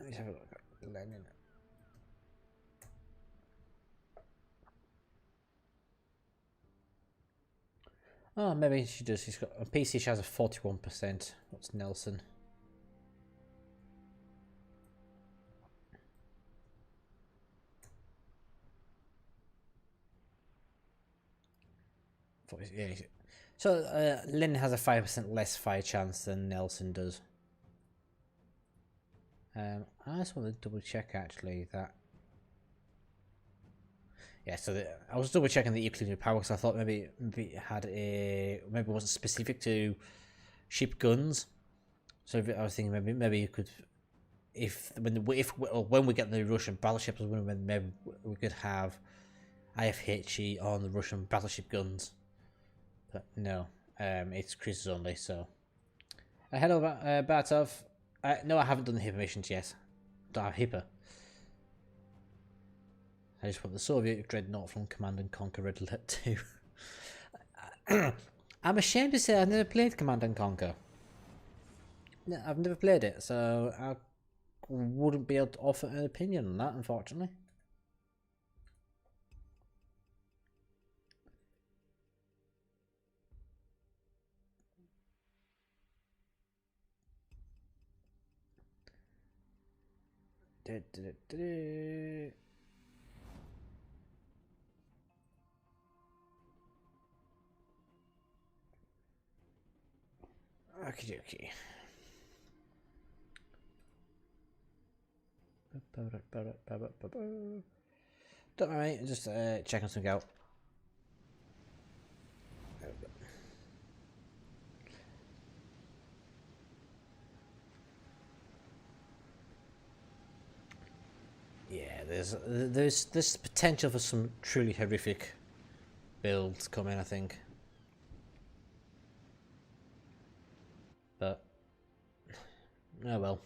Let's have a look at Lenin. Oh, maybe she does. She's got on PC. She has a 41%. What's Nelson? Yeah. So Lynn has a 5% less fire chance than Nelson does. I just want to double check actually that. Yeah, so I was double checking the Euclidean power because I thought maybe it had maybe it wasn't specific to ship guns. So I was thinking maybe you could, when we get the Russian battleships, maybe we could have IFHE on the Russian battleship guns. But no, it's cruisers only. So hello, Bartov. No, I haven't done the HIPAA missions yet. Don't have HIPAA. I just want the Soviet Dreadnought from Command and Conquer Red Alert 2. I'm ashamed to say I've never played Command and Conquer. No, I've never played it, so I wouldn't be able to offer an opinion on that, unfortunately. Okie dokie. Don't worry, just checking something out. Yeah, there's potential for some truly horrific builds coming, I think. But oh well.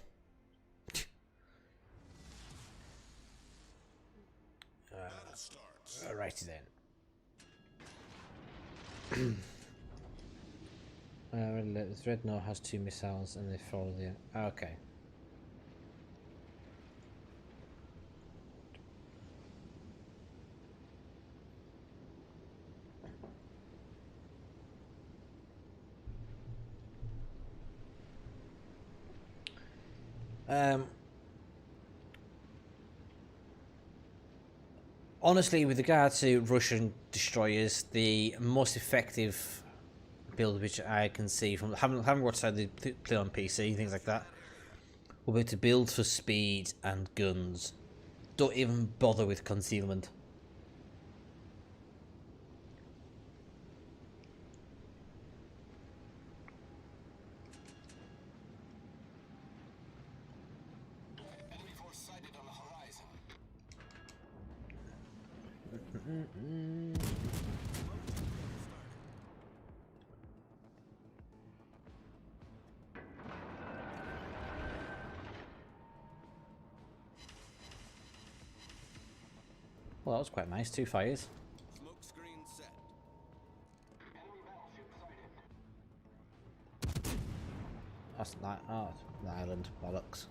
Alrighty then. The Dreadnought has 2 missiles and they follow the. Okay. Honestly, with regard to Russian destroyers, the most effective build which I can see from having watched how they play on PC, things like that, will be to build for speed and guns. Don't even bother with concealment. Enemy force sighted on the horizon. Well, that was quite nice. 2 fires. Smoke screen set. Enemy battleship sighted. That's not. Oh, the island. Bollocks.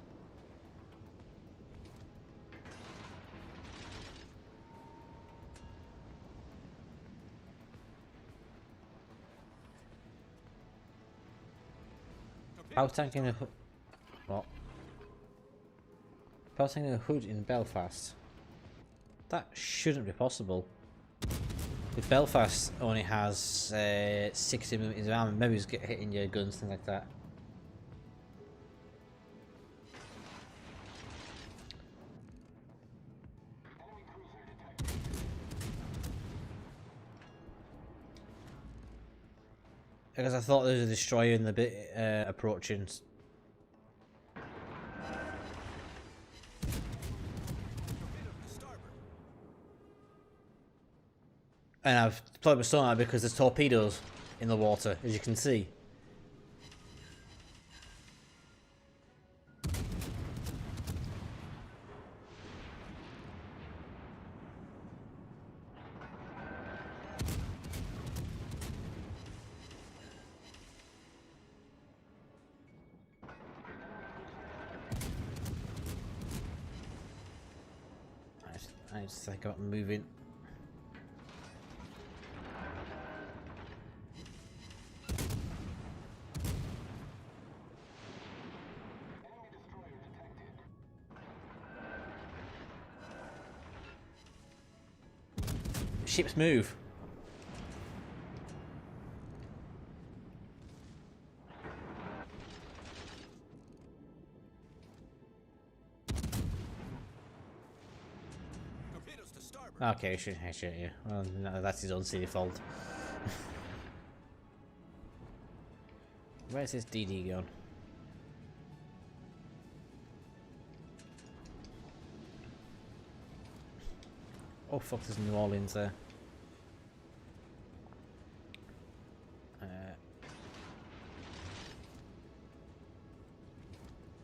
Power tank in a hood. What? Power tank in a hood in Belfast. That shouldn't be possible. If Belfast only has 60mm of ammo, maybe it's get hitting your guns, things like that. Enemy cruiser detected. Because I thought there was a destroyer in the bit approaching. And I've deployed my sonar because there's torpedoes in the water, as you can see. I just think about moving. Enemy destroyer detected. Ships move. Torpedoes to starboard. Okay, shit, yeah. Well, no, that's his own silly fault. Where's this DD gone? Oh fuck, there's New Orleans there.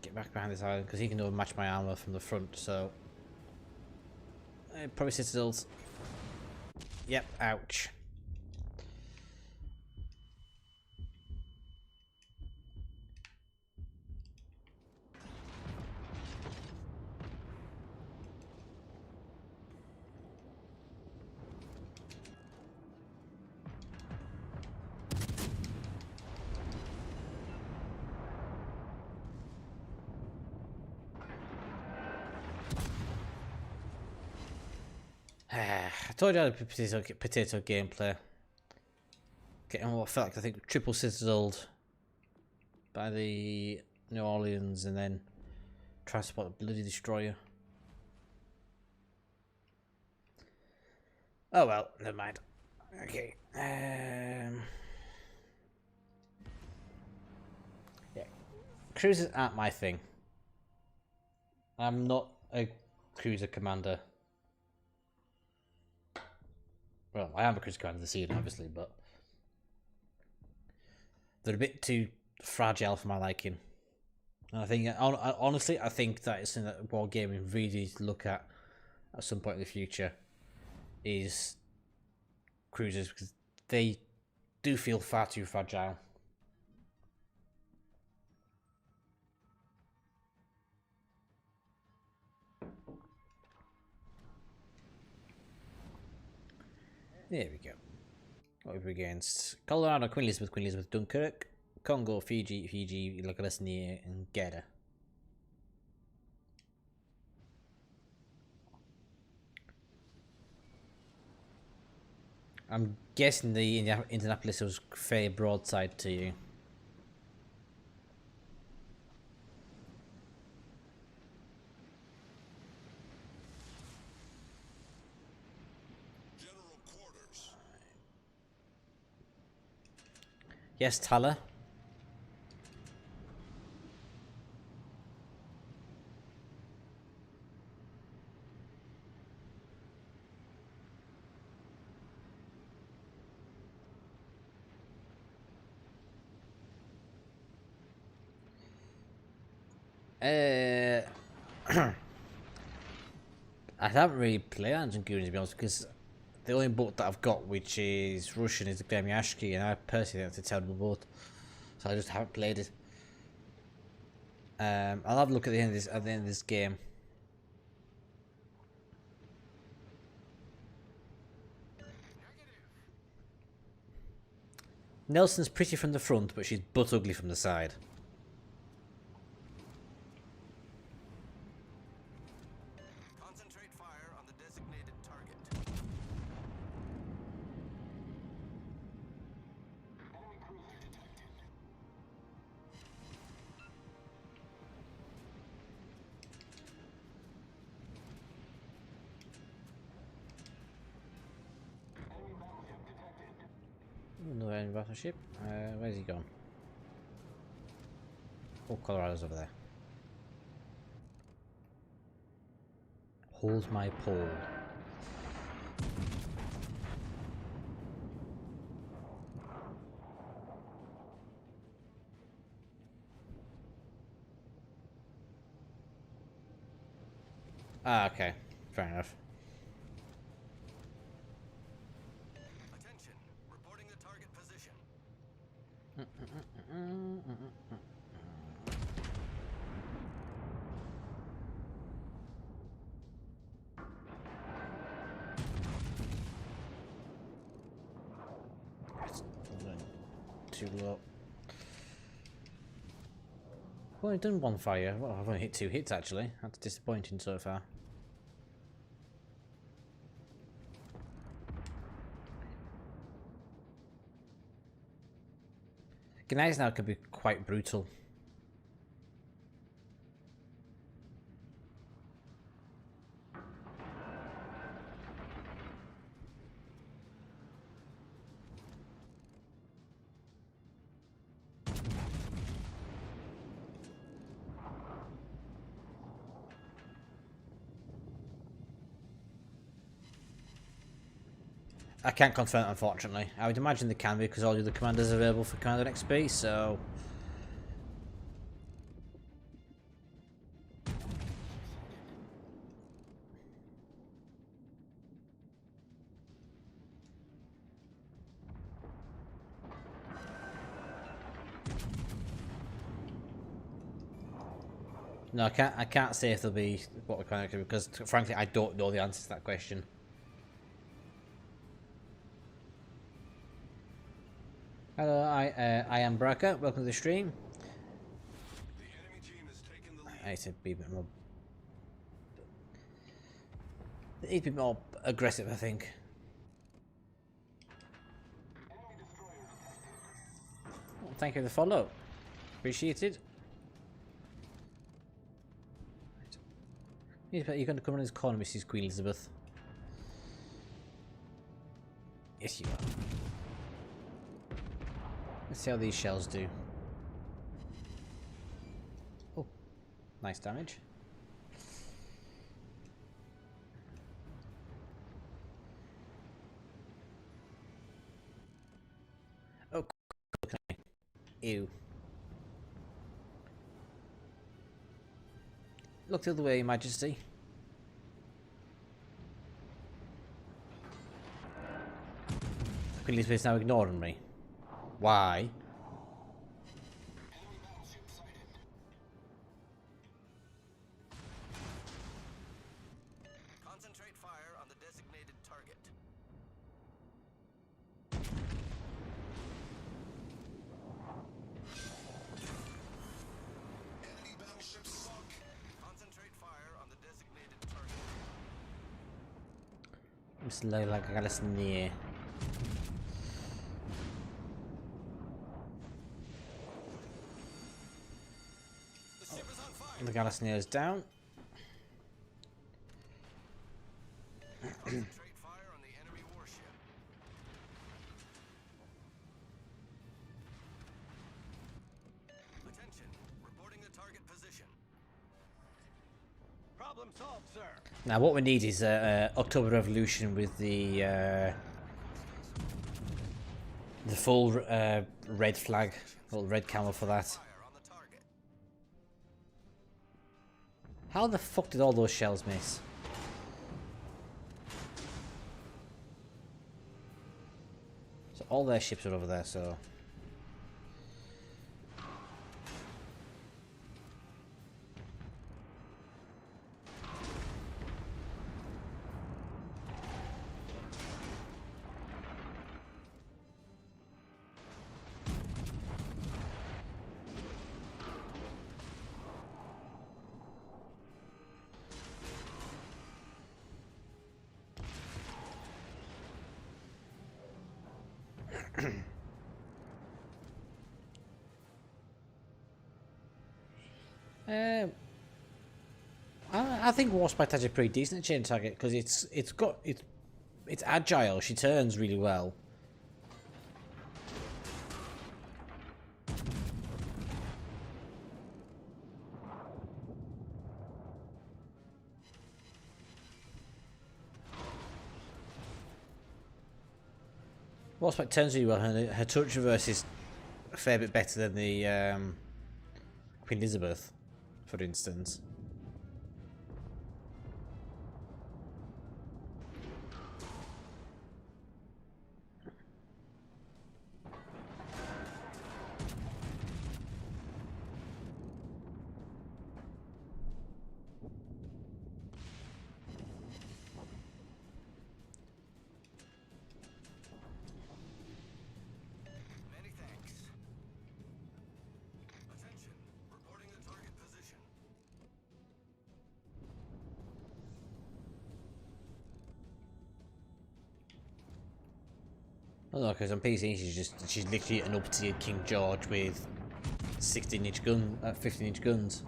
Get back behind this island because he can match my armor from the front. So probably citadels. Yep. Ouch. I told you I had a potato gameplay. Getting what felt like I think triple citadeled by the New Orleans and then transport a bloody destroyer. Oh well, never mind. Okay. Yeah, cruisers aren't my thing. I'm not a cruiser commander. Well, I am a cruiser commander this season, obviously, but they're a bit too fragile for my liking. And I think, honestly, I think that is something that wargaming really needs to look at some point in the future. Is cruisers, because they do feel far too fragile. There we go. What have we against? Colorado, Queen Elizabeth, Dunkirk, Congo, Fiji, Legasnia, and Gedda. I'm guessing the Indianapolis was fairly broadside to you. General quarters. Yes, Tyler. I haven't really played Dungeons and Goons, to be honest, because the only book that I've got, which is Russian, is the Gremyashki, and I personally think it's a terrible book, so I just haven't played it. I'll have a look at the end of this game. Nelson's pretty from the front, but she's butt ugly from the side. Concentrate fire on the designated target. Enemy cruiser detected. Enemy battleship detected. Another enemy battleship. Where's he gone? Oh, Colorado's over there. Hold my pole. Ah, okay. Fair enough. Attention. Reporting the target position. Too low. I've only done one fire. Well, I've only hit 2 hits actually. That's disappointing so far. Grenades now could be quite brutal. I can't confirm, unfortunately. I would imagine they can be because all the other commanders are available for Commander XP, so... No, I can't say if there'll be what we're kind of because frankly I don't know the answer to that question. Hello, I am Bracker. Welcome to the stream. The enemy team has taken the lead. I need to be a bit more. Need to be more aggressive, I think. Enemy destroyer detected. Well, thank you for the follow. Appreciated. You're going to come around this corner, Mrs. Queen Elizabeth. Yes, you are. Let's see how these shells do. Oh, nice damage. Oh, okay. Ew. Look the other way, Your Majesty. Queen Elizabeth's now ignoring me. Why? Enemy battleship sighted. Concentrate fire on the designated target. Enemy battleship sunk. Concentrate fire on the designated target. It's low like I got a near. The Gallisneer's down. Concentrate fire on the enemy warship. Attention, reporting the target position. Problem solved, sir. Now what we need is October Revolution with the full red flag, little red camel for that. Fire on the target. How the fuck did all those shells miss? So all their ships are over there, so... I think Warspite has a pretty decent chain target because it's agile. She turns really well. Warspite turns really well. Her touch reverse is a fair bit better than the Queen Elizabeth, for instance. Many thanks. Attention, reporting the target position. Oh no, because on PC she's literally an up-tiered King George with 16-inch gun, 15-inch guns.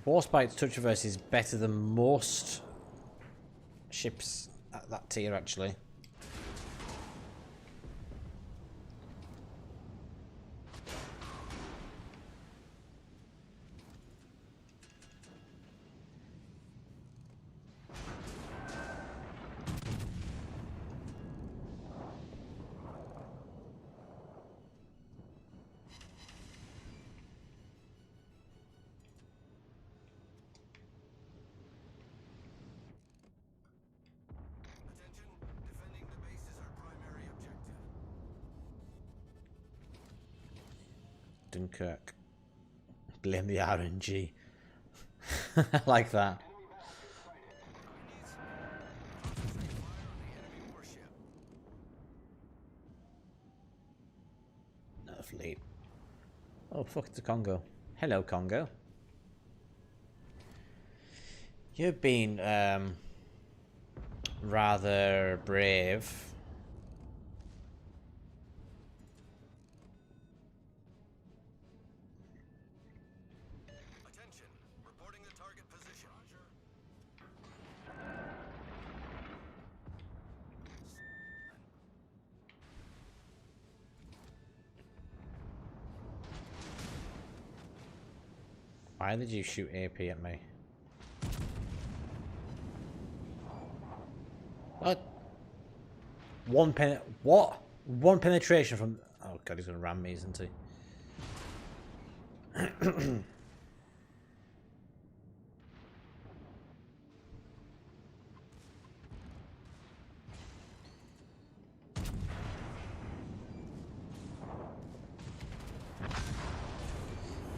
Warspite's touch reverse is better than most ships at that tier, actually. Attention, defending the base is our primary objective. Dunkirk. Blame the RNG. I like that. Concentrate fire on the enemy warship. No fleet. Oh fuck, it's a Congo. Hello, Congo. You've been rather brave. Attention, reporting the target position. Why did you shoot AP at me? What? What? One penetration from... Oh god, he's gonna ram me, isn't he? I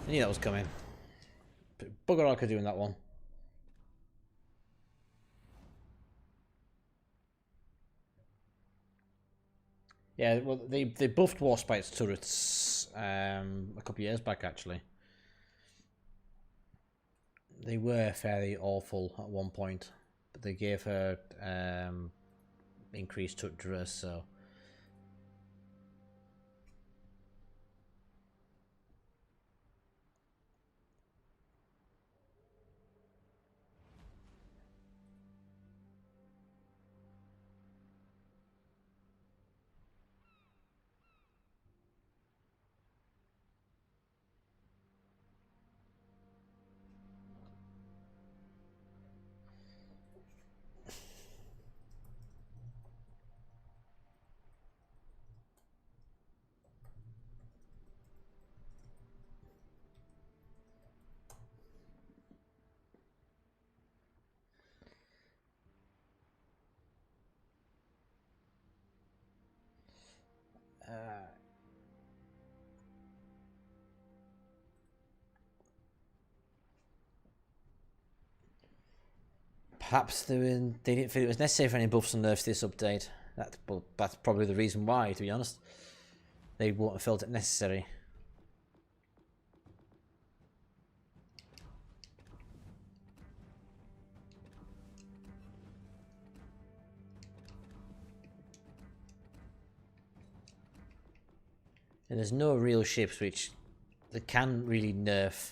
knew that was coming. Bugger all I could do in that one. Yeah, well, they buffed Warspite's turrets a couple of years back, actually. They were fairly awful at one point, but they gave her increased touch reverse, so Perhaps they didn't feel it was necessary for any buffs and nerfs this update. That's probably the reason why, to be honest. They wouldn't have felt it necessary. And there's no real ships which they can really nerf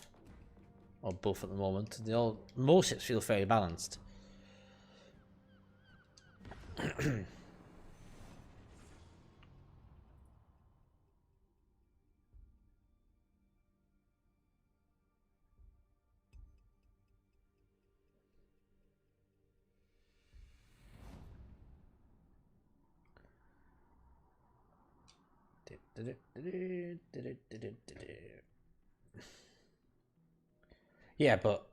or buff at the moment. Most ships feel fairly balanced. Yeah, but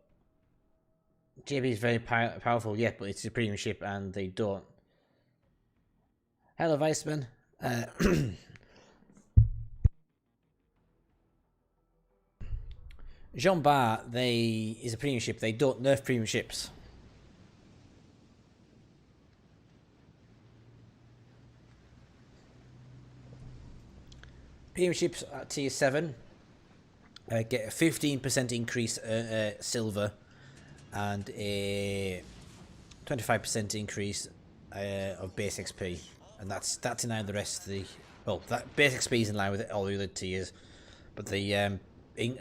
JB is very powerful, yeah, but it's a premium ship and they don't. Hello, Viceman. Jean Bar, is a premium ship. They don't nerf premium ships. Premium ships at tier 7 get a 15% increase silver and a 25% increase of base XP, and that's in line with the rest of the. Well, that base XP is in line with all the other tiers, but the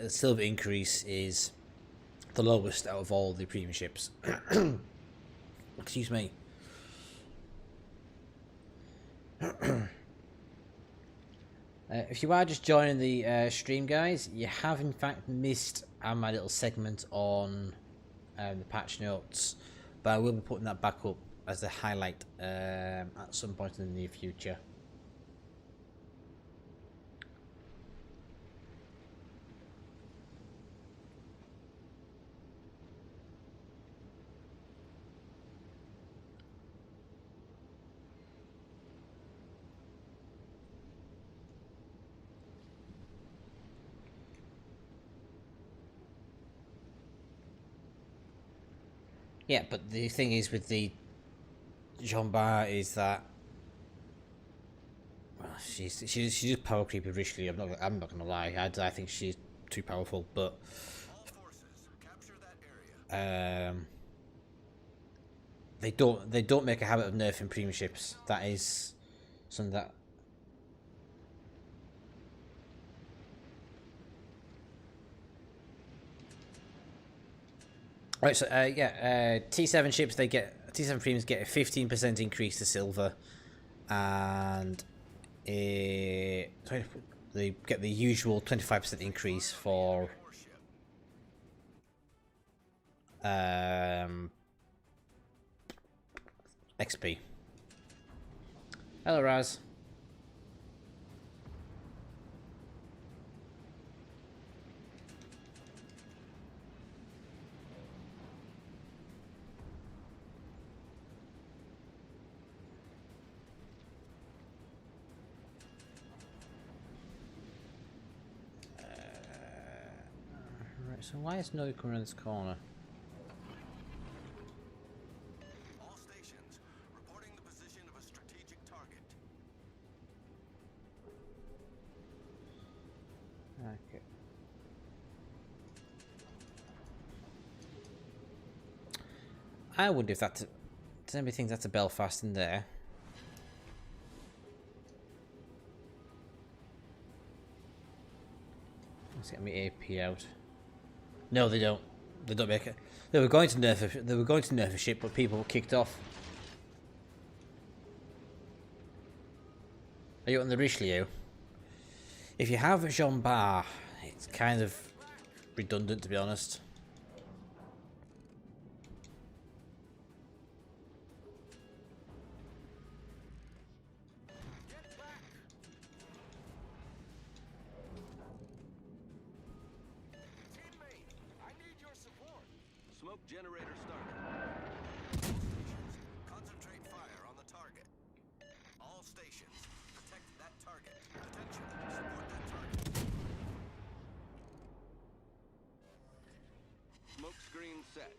silver increase is the lowest out of all the premium ships. Excuse me. If you are just joining the stream, guys, you have in fact missed my little segment on the patch notes, but I will be putting that back up as a highlight at some point in the near future. Yeah, but the thing is with the Jean Bar is that she's just power creepy richly. I'm not gonna lie. I think she's too powerful, but they don't make a habit of nerfing premium ships. That is something that. Right, so T7 ships T7 premiums get a 15% increase to silver, and they get the usual 25% increase for XP. Hello, Raz. So why is nobody coming around this corner? All stations reporting the position of a strategic target. Okay. I wonder if does anybody think that's a Belfast in there? Let's get me AP out. No, they don't. They don't make it. They were going to nerf a ship, but people were kicked off. Are you on the Richelieu? If you have a Jean Bar, it's kind of redundant, to be honest. Smoke generator started. Concentrate fire on the target. All stations, protect that target. Attention, support that target. Smoke screen set.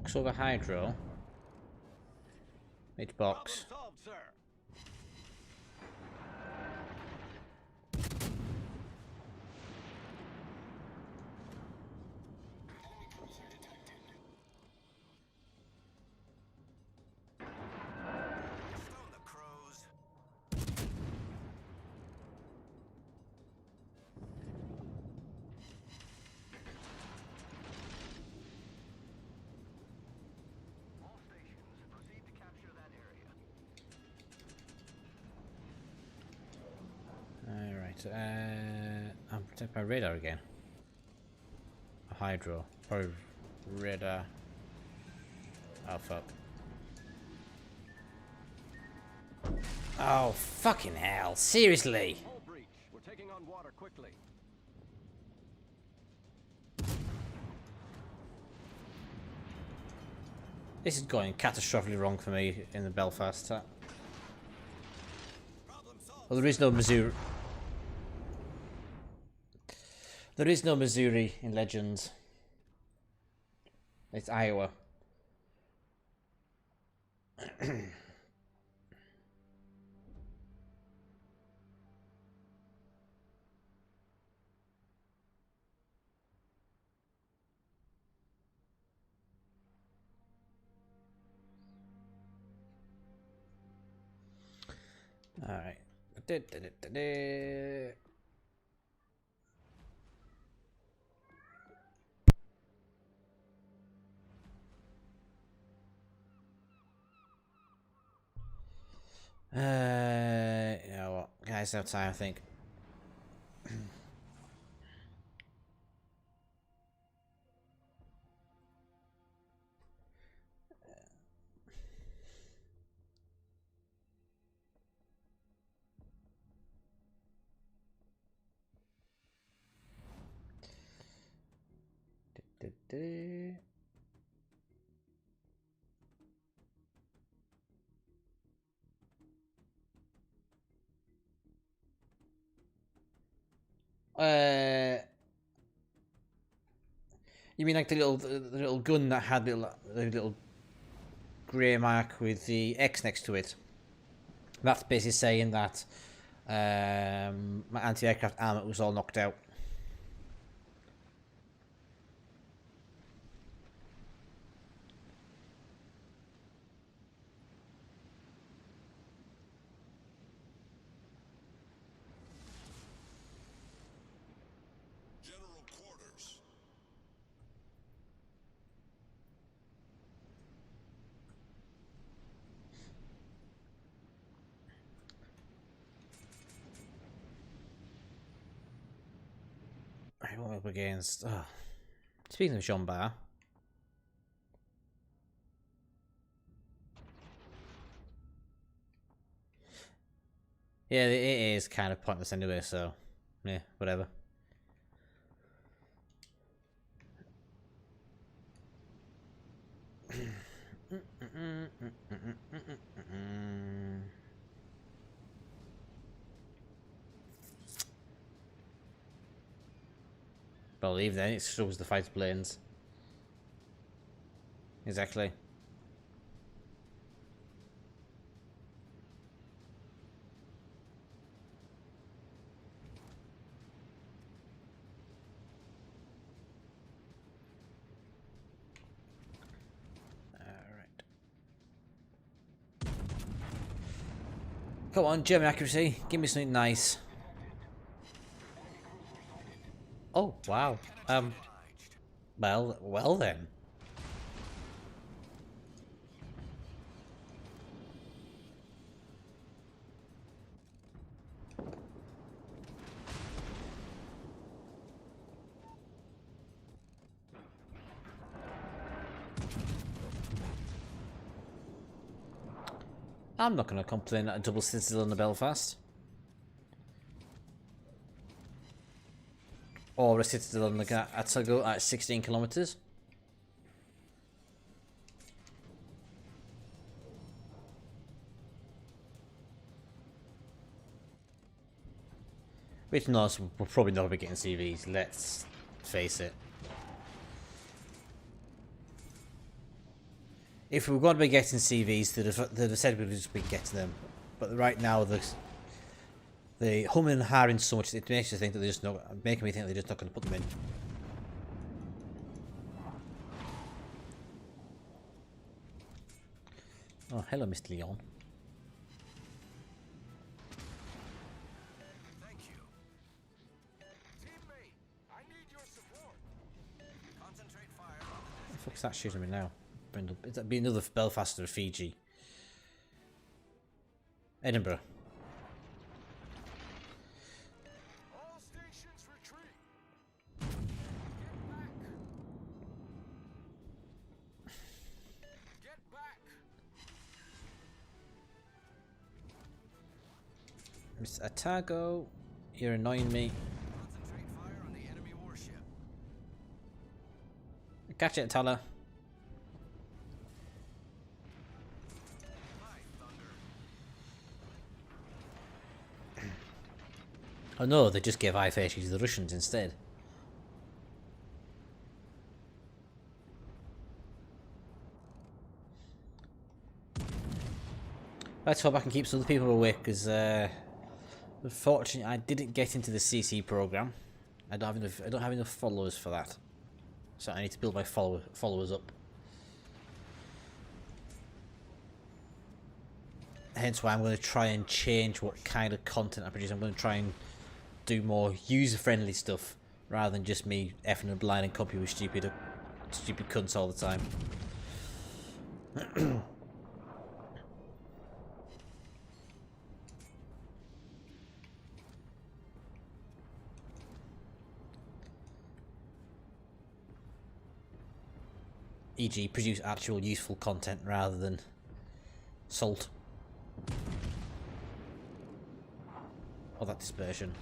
box over hydro. Which box? Problem solved, sir. Stone the crows. All stations, proceed to capture that area. Alright, I'm protected by radar again. Hydro. Or radar. Oh fuck. Oh fucking hell, seriously! Hull breach. We're taking on water quickly. This is going catastrophically wrong for me in the Belfast. Problem solved. Well, there is no Missouri. There is no Missouri in Legends. It's Iowa. All right. You know what? Guys, have time, I think. You mean like the little gun that had the little grey mark with the X next to it? That's basically saying that my anti-aircraft armor was all knocked out. General quarters. Right, what am I up against? Oh. Speaking of Jean Bar. Yeah, it is kind of pointless anyway, so yeah, whatever. Believe then it shows the fighter planes. Exactly. Alright. Come on, German accuracy. Give me something nice. Oh, wow. Well then. I'm not going to complain at a double citadel in the Belfast. Or a citadel in the Atsugo at 16 kilometers. Which knows we'll probably never be getting CVs, let's face it. If we were going to be getting CVs, they'd have said we'd just be getting them. But right now, the humming and harring so much, it makes you think that they're just not, making me think they're just not going to put them in. Oh, hello, Mr. Leon. Thank you. Teammate, I need your support. Concentrate fire on the What the fuck's that shooting me now? It'd be another Belfast or Fiji. Edinburgh. all stations retreat. Get back. Miss Atago, you're annoying me. Concentrate fire on the enemy warship. Catch it, Tyler. Hi, Thunder. Oh no, they just gave IFA to the Russians instead. Let's hope I can keep some other people awake, because unfortunately I didn't get into the CC program. I don't have enough followers for that, so I need to build my followers up. Hence why I'm going to try and change what kind of content I produce. I'm going to try and do more user-friendly stuff rather than just me effing and blind and copy with stupid cunts all the time. E.g., produce actual useful content rather than salt. Or that dispersion.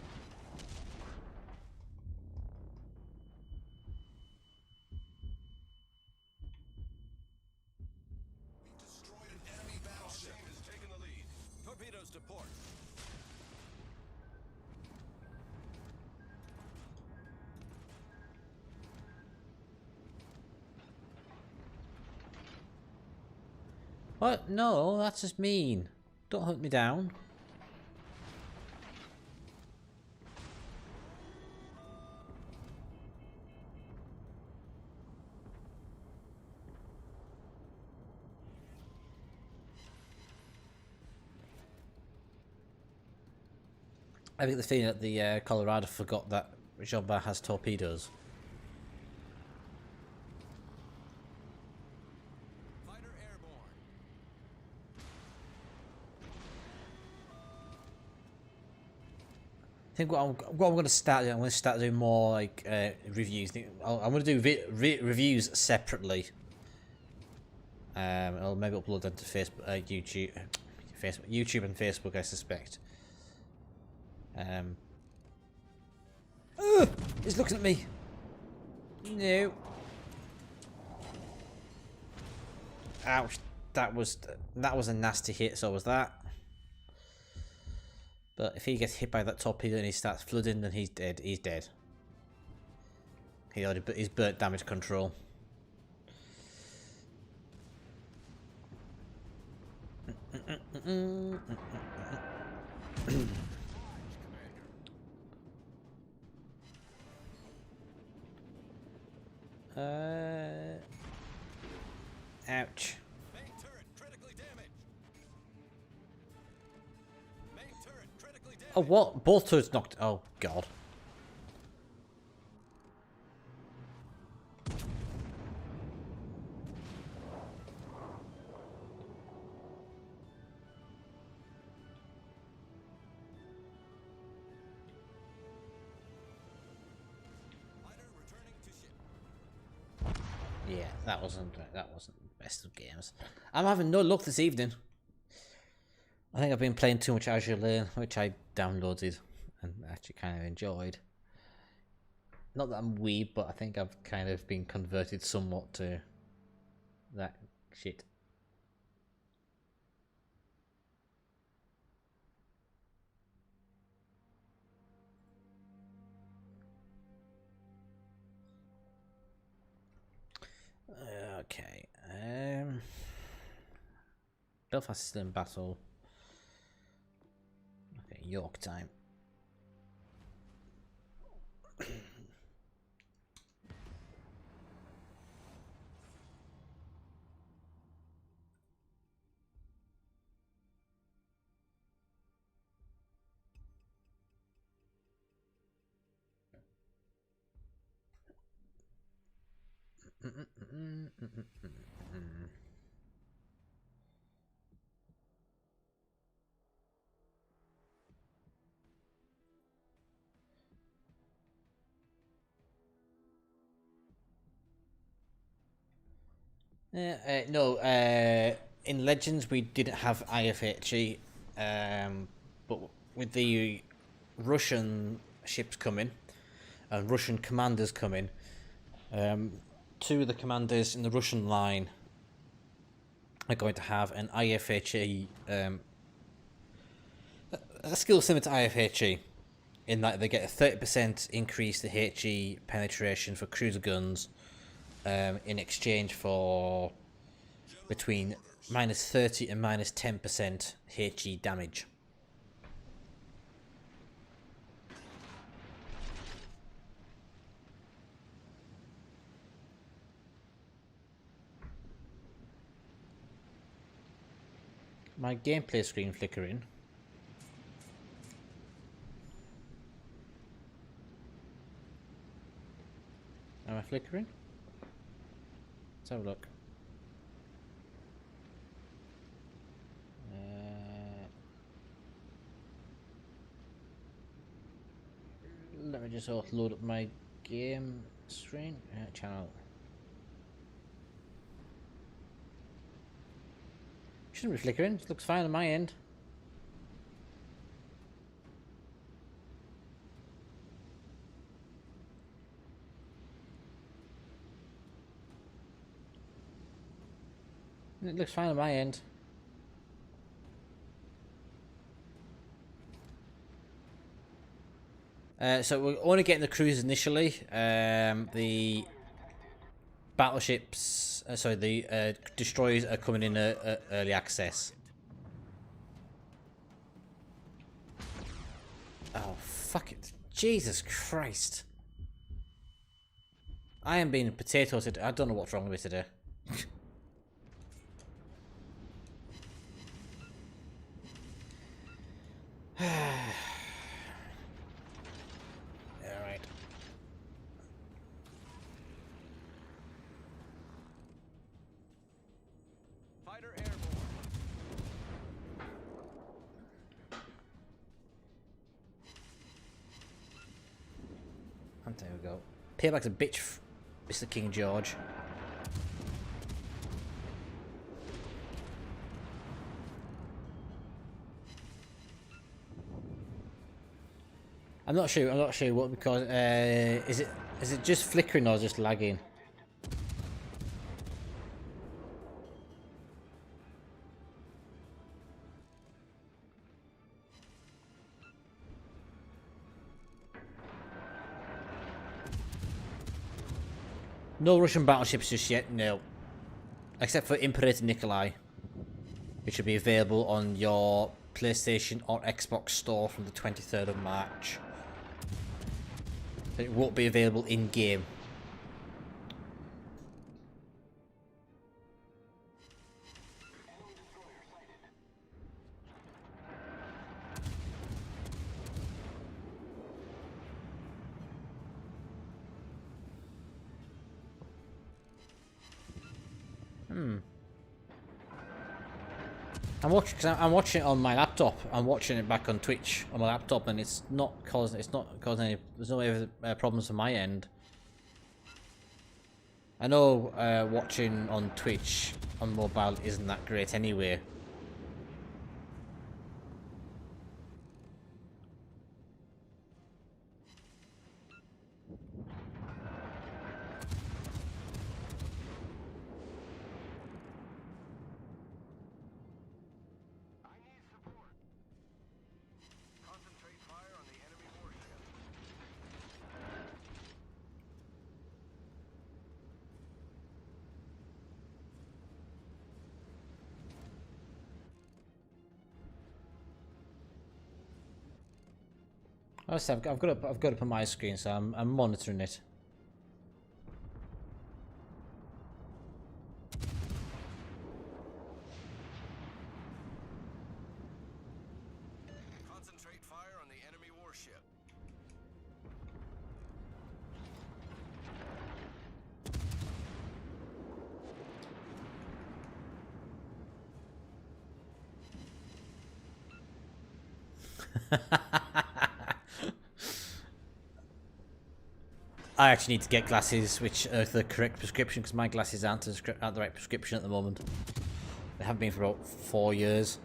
Destroyed an enemy battleship. Has taken the lead. Torpedoes to port. What? No, that's just mean. Don't hunt me down. I think the feeling that the Colorado forgot that Jean-Bar has torpedoes. Fighter airborne. I think what I'm going to start doing, I'm going to start doing more like reviews. I'm going to do reviews separately. I'll maybe upload them to Facebook, YouTube and Facebook, I suspect. He's looking at me. No. Ouch! That was a nasty hit. So was that. But if he gets hit by that torpedo and he starts flooding, then he's dead. He's dead. He's burnt damage control. Ouch. Main turret critically damaged. Main turret critically damaged. Oh, what? Both turrets knocked. Oh, God. Fighter returning to ship. Yeah, that wasn't the best of games. I'm having no luck this evening. I think I've been playing too much Azure Lane, which I downloaded and actually kind of enjoyed. Not that I'm weeb, but I think I've kind of been converted somewhat to that shit. Okay. Belfast is still in battle. Okay, York time. No, in Legends we didn't have IFHE, but with the Russian ships coming and Russian commanders coming, two of the commanders in the Russian line are going to have an IFHE, a skill similar to IFHE, in that they get a 30% increase to HE penetration for cruiser guns, in exchange for between -30 and -10% HE damage. My gameplay screen flickering. Am I flickering? Let's have a look. Let me just load up my game screen. Channel. Shouldn't be flickering. It looks fine on my end. It looks fine on my end. So we're only getting the cruisers initially. The battleships, the destroyers are coming in early access. Oh, fuck it. Jesus Christ. I am being potato today. I don't know what's wrong with me today. Alright. Fighter airborne. And there we go. Payback's a bitch, Mr. King George. I'm not sure what, because is it just flickering or just lagging? No Russian battleships just yet, no. Except for Imperator Nikolai, which will be available on your PlayStation or Xbox store from the 23rd of March. But it won't be available in-game. I'm watching it on my laptop. I'm watching it back on Twitch on my laptop, and it's not causing any. There's no problems from my end. I know watching on Twitch on mobile isn't that great anyway. Concentrate fire on the enemy warship. Honestly, I've got it on my screen, so I'm monitoring it. Concentrate fire on the enemy warship. I actually need to get glasses which are the correct prescription because my glasses aren't the right prescription at the moment. They haven't been for about 4 years.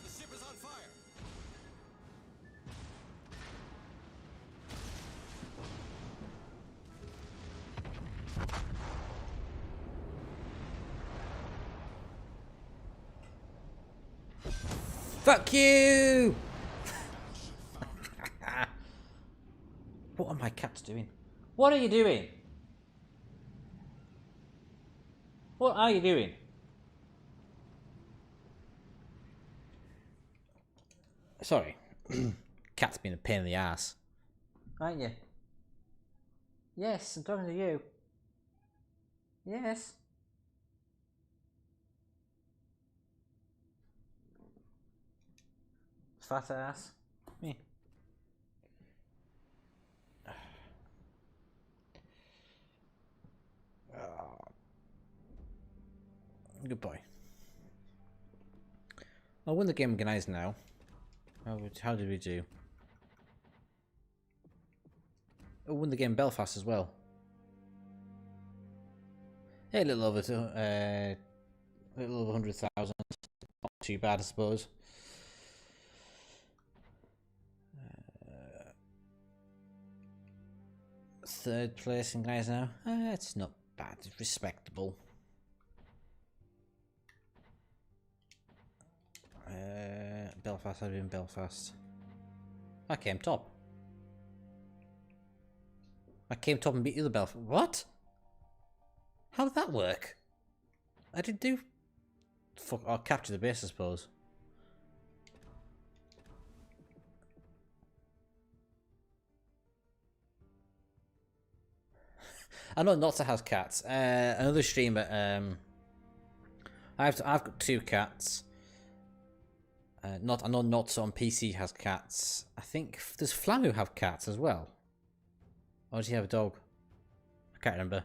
The ship is on fire. Fuck you! What are my cats doing? What are you doing? What are you doing? Sorry. Cat's been a pain in the ass. Aren't you? Yes, I'm talking to you. Yes. Fat ass. Me. Good boy. I'll win the game organized now. How did we do? I'll win the game Belfast as well. Hey, a little over 100,000. Not too bad, I suppose. Third place in guys now. It's not bad. It's respectable. Belfast. I've been Belfast. I came top. I came top and beat the other Belfast. What? How did that work? I didn't do. Fuck. I'll capture the base, I suppose. I know Not has cats. Another streamer. I've got 2 cats. I know Not on PC has cats. I think does Flamu have cats as well, or does he have a dog? I can't remember.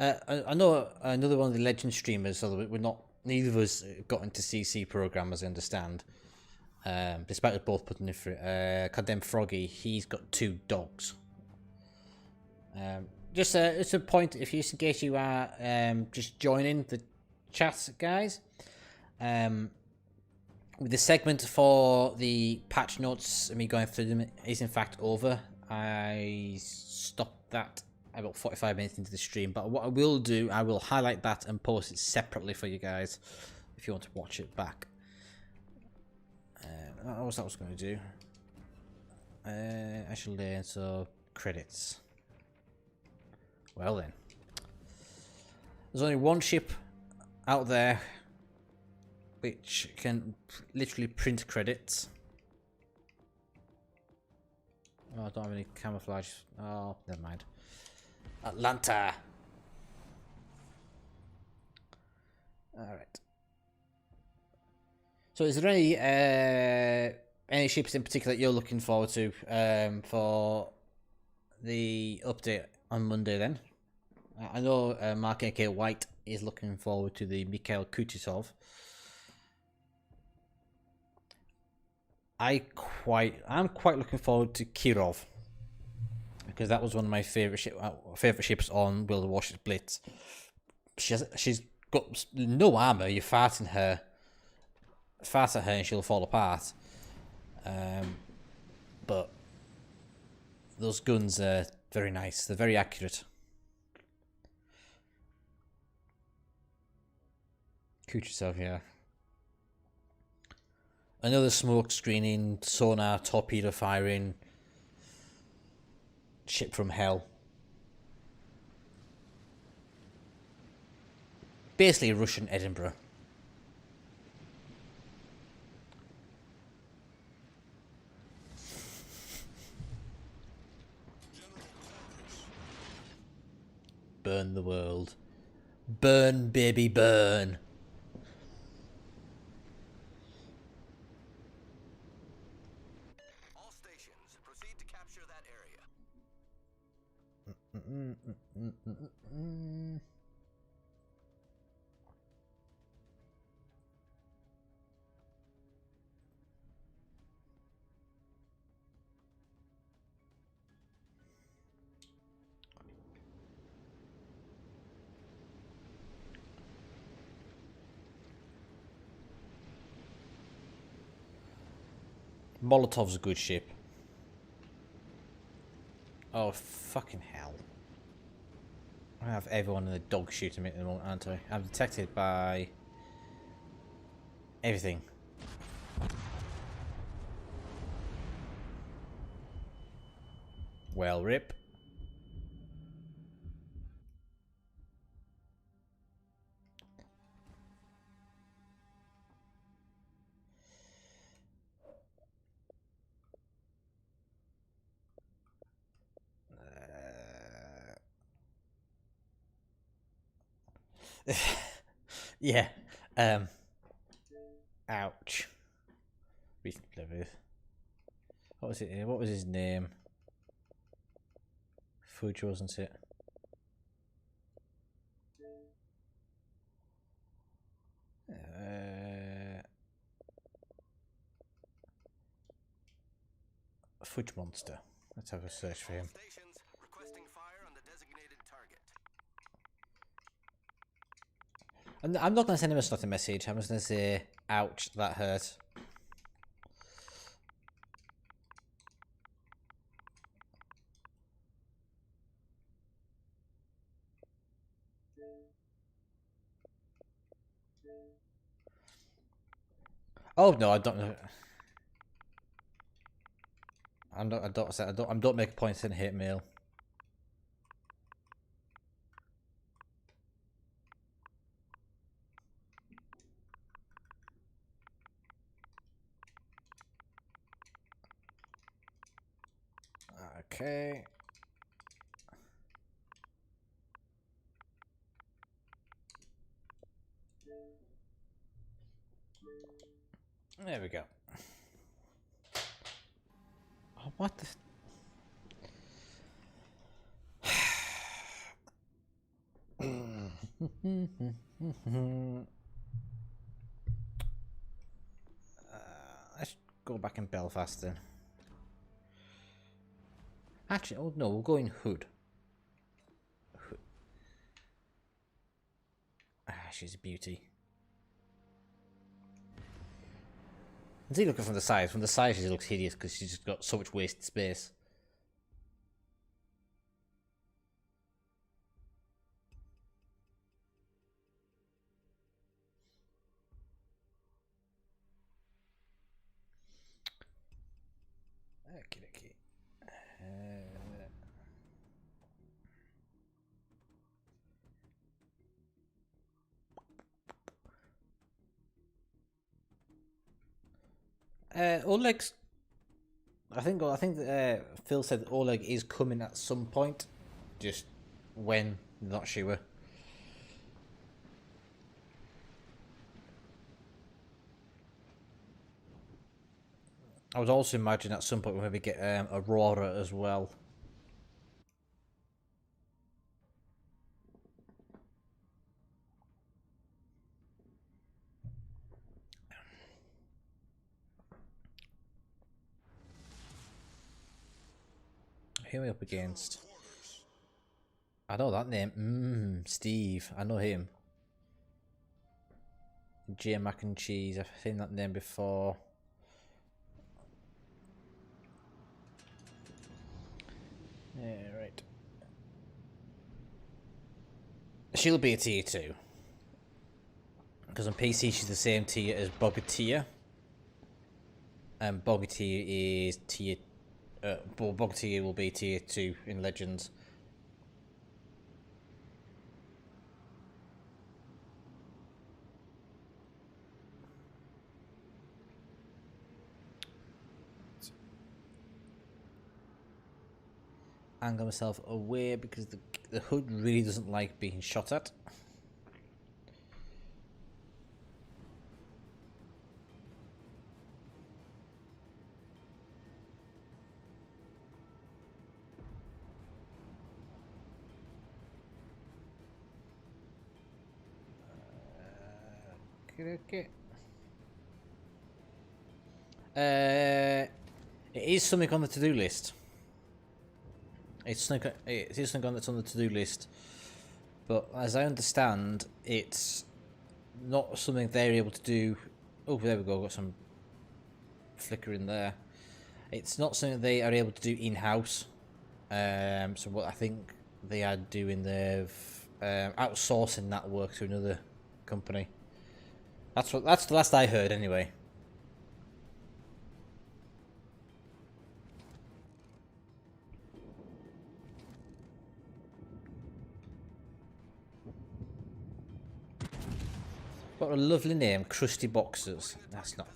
I know another one of the legend streamers. So we're not. Neither of us got into CC program, as I understand. Despite us both putting it through. Condemned Froggy. He's got 2 dogs. Just a point, if you, in case you are just joining the chat, guys. The segment for the patch notes and me going through them is in fact over. I stopped that about 45 minutes into the stream, but what I will do, I will highlight that and post it separately for you guys if you want to watch it back. What was that going to do? I should learn, so credits. Well then, there's only one ship out there which can literally print credits. Oh, I don't have any camouflage. Oh, never mind. Atlanta. Alright. So is there any ships in particular that you're looking forward to for the update on Monday then? I know Mark A.K. White is looking forward to the Mikhail Kutusov. I'm quite looking forward to Kirov, because that was one of my favorite ships on World of Warships Blitz. She's got no armor. You fart at her, and she'll fall apart. But those guns are very nice. They're very accurate. Kutusov, yeah. Another smoke screening, sonar, torpedo firing ship from hell. Basically Russian Edinburgh. Burn the world. Burn, baby, burn. All stations, proceed to capture that area. Molotov's a good ship. Oh, fucking hell. I have everyone in the dog shooting me at the moment, aren't I? I'm detected by everything. Well, rip. Yeah. Ouch. Recently. What was it? What was his name? Fuji, wasn't it? Fudge Monster. Let's have a search for him. Stations, requesting fire on the designated target. I'm not going to send him a snotty message. I'm just going to say, ouch, that hurt. Oh no, I don't know. I don't make a point in hate mail. Okay. There we go. Oh, what the? Let's go back in Belfast then. Actually, oh no, we'll go in Hood. Ah, she's a beauty. See, looking from the side. From the side, she looks hideous because she's just got so much wasted space. Okay, okay. Oleg's. I think Phil said Oleg is coming at some point. Just when, not sure. I would also imagine at some point we'll maybe get Aurora as well. Who am I up against? I know that name. Steve. I know him. J Mac and Cheese. I've seen that name before. Yeah, right. She'll be a tier 2. Because on PC she's the same tier as Bogatia. And Bogatia is tier... Bogatia will be tier 2 in Legends. Angle myself away because the hood really doesn't like being shot at. Okay. It is something on the to-do list. It is something that's on the to-do list, but as I understand, it's not something they're able to do. Oh, there we go. Got some flicker in there. It's not something they are able to do in-house. So what I think they are doing, they've outsourcing that work to another company. That's the last I heard, anyway. Got a lovely name, Crusty Boxers. That's not.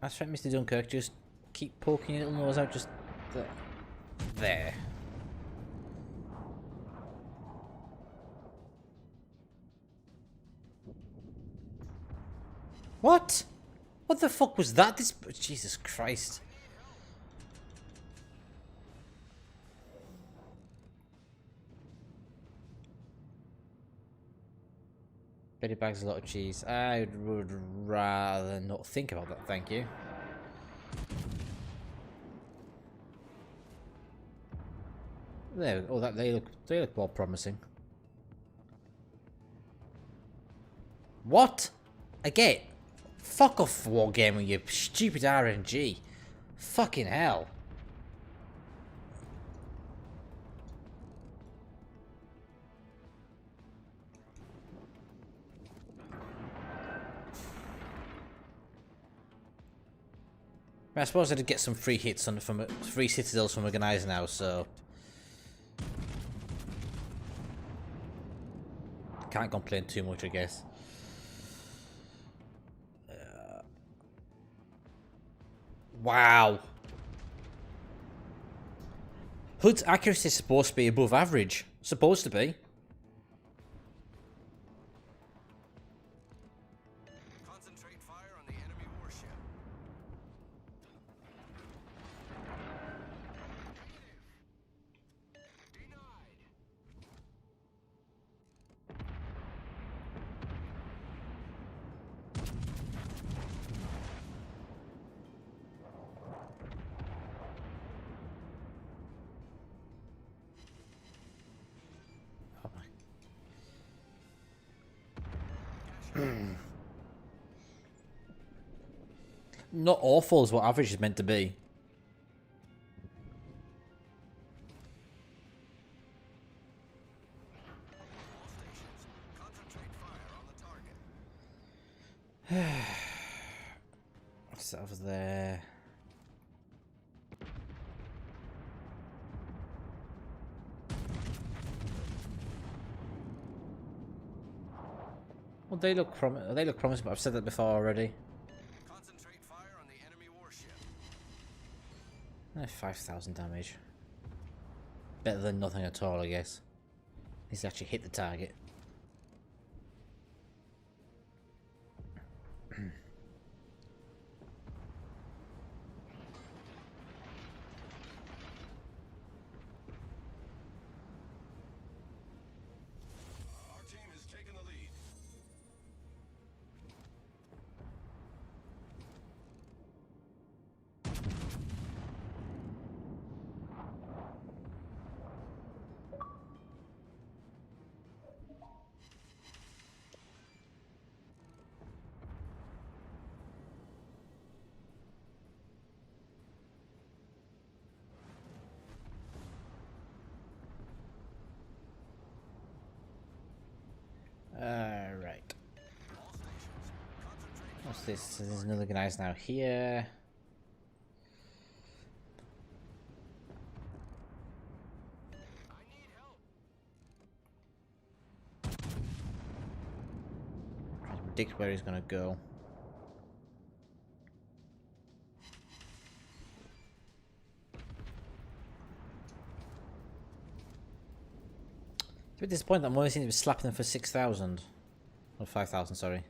That's right, Mr. Dunkirk. Just keep poking your little nose out. Just there. What? What the fuck was that? This Jesus Christ. Betty bags a lot of cheese. I would rather not think about that, thank you. There. Oh, that they look more promising. What? Again? Fuck off, Wargaming, you stupid RNG. Fucking hell. I suppose I did get some free hits on from free citadels from Organizer now, so can't complain too much, I guess. Wow. Hood's accuracy is supposed to be above average. Supposed to be. Concentrate fire on the enemy warship. Denied. Oh my. Not awful is what average is meant to be. All stations, concentrate fire on the target. What's that over there? Well, they look promising, but I've said that before already. Concentrate fire on the enemy warship. 5,000 damage. Better than nothing at all, I guess. He's actually hit the target. Right. All stations, concentrate What's this? So there's another guy's now here. I need help. Trying to predict where he's gonna go. It's a bit disappointing. I'm only seeing it was slapping them for 6,000 or 5,000. Sorry.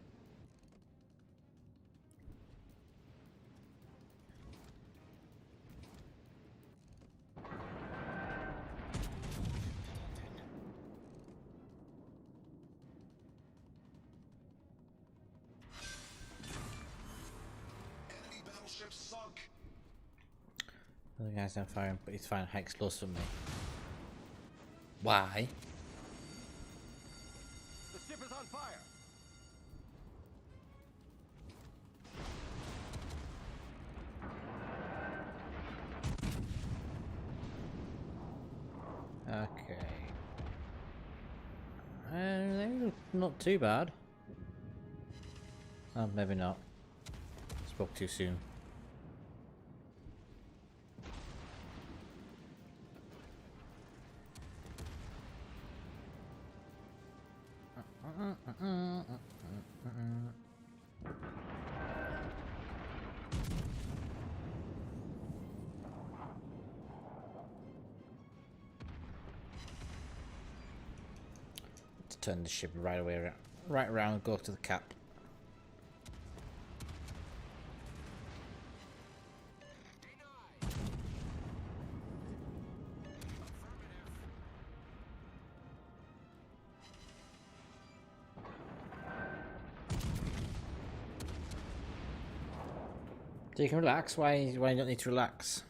Enemy battleship sunk. The guy's now firing, but he's firing high explosive from me. Why? The ship is on fire. Okay. They look not too bad. Oh, maybe not. Spoke too soon. Let's turn the ship right away, right around, and go to the cap. Denied. Affirmative. So you can relax. Why you don't need to relax?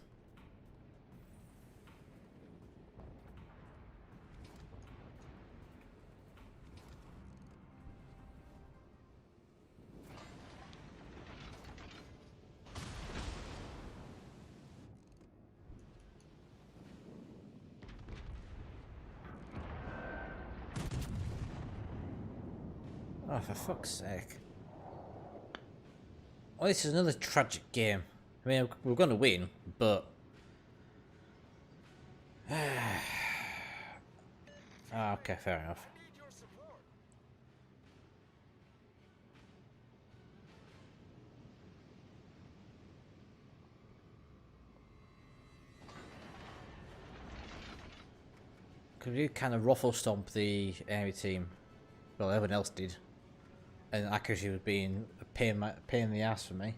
Oh, for fuck's sake. Oh, this is another tragic game. I mean, we're going to win, but... Ah, okay, fair enough. I need your support. Because we kind of ruffle stomp the enemy team. Well, everyone else did. And accuracy was being a pain in the ass for me.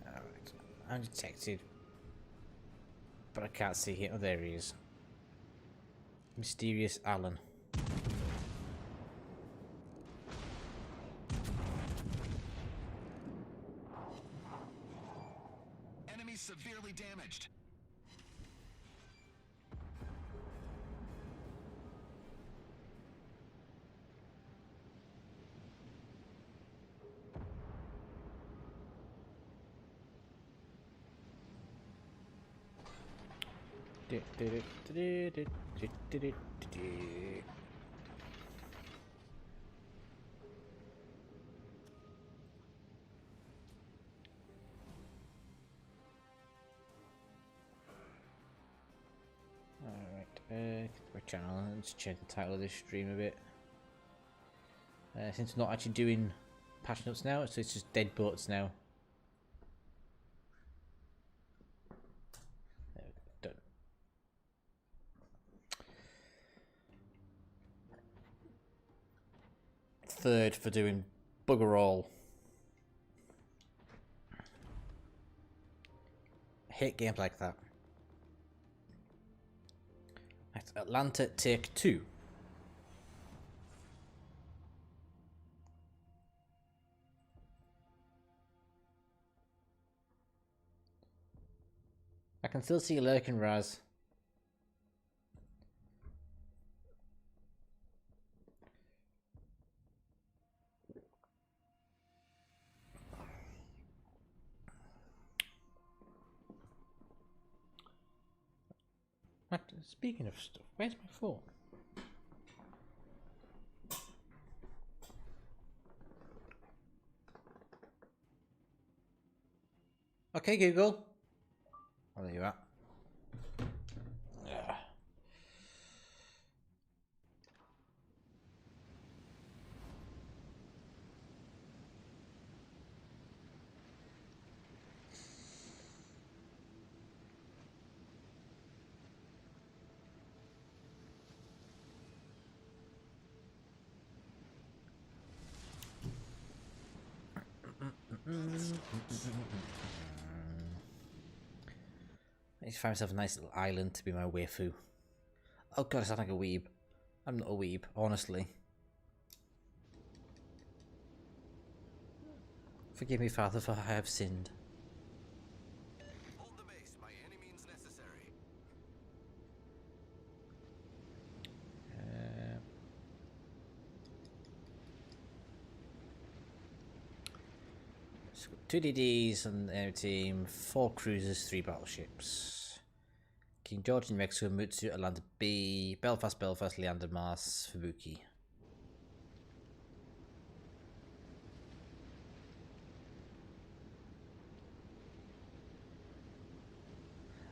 Alright, I'm detected. But I can't see him. Oh, there he is. Mysterious Alan. Enemy severely damaged. Alright, my channel. Let's change the title of this stream a bit. Since we're not actually doing Patchnotes now, so it's just dead boats now. There we go, done. Third for doing bugger all. I hate games like that. Right, Atlanta take 2. I can still see you lurking, Raz. Speaking of stuff, where's my phone? Okay, Google. Oh, there you are. Yeah. I need to find myself a nice little island to be my waifu. Oh god, I sound like a weeb. I'm not a weeb, honestly. Forgive me, Father, for I have sinned. Hold the base by any means necessary. So 2 DDs on the team, 4 cruisers, 3 battleships. King George in Mexico, Mutsu, Atlanta B, Belfast, Leander, Mars, Fubuki.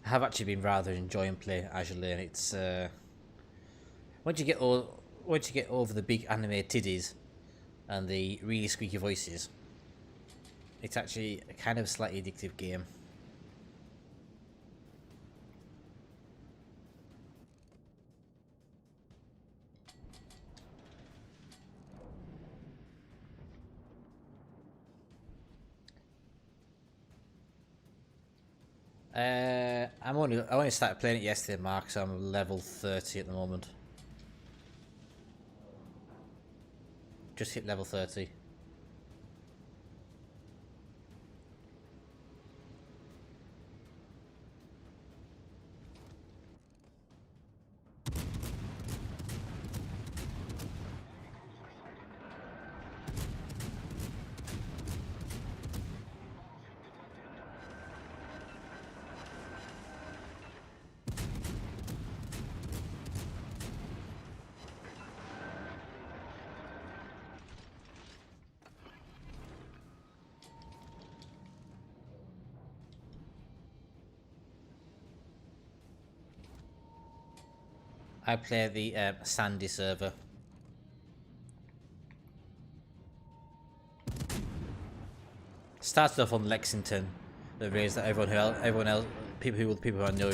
I have actually been rather enjoying playing Azure Lane. It's once you get over the big anime titties and the really squeaky voices, it's actually a kind of slightly addictive game. I only started playing it yesterday, Mark, so I'm level 30 at the moment. Just hit level 30. I play the Sandy server. Started off on Lexington, the raised that everyone else, people who I know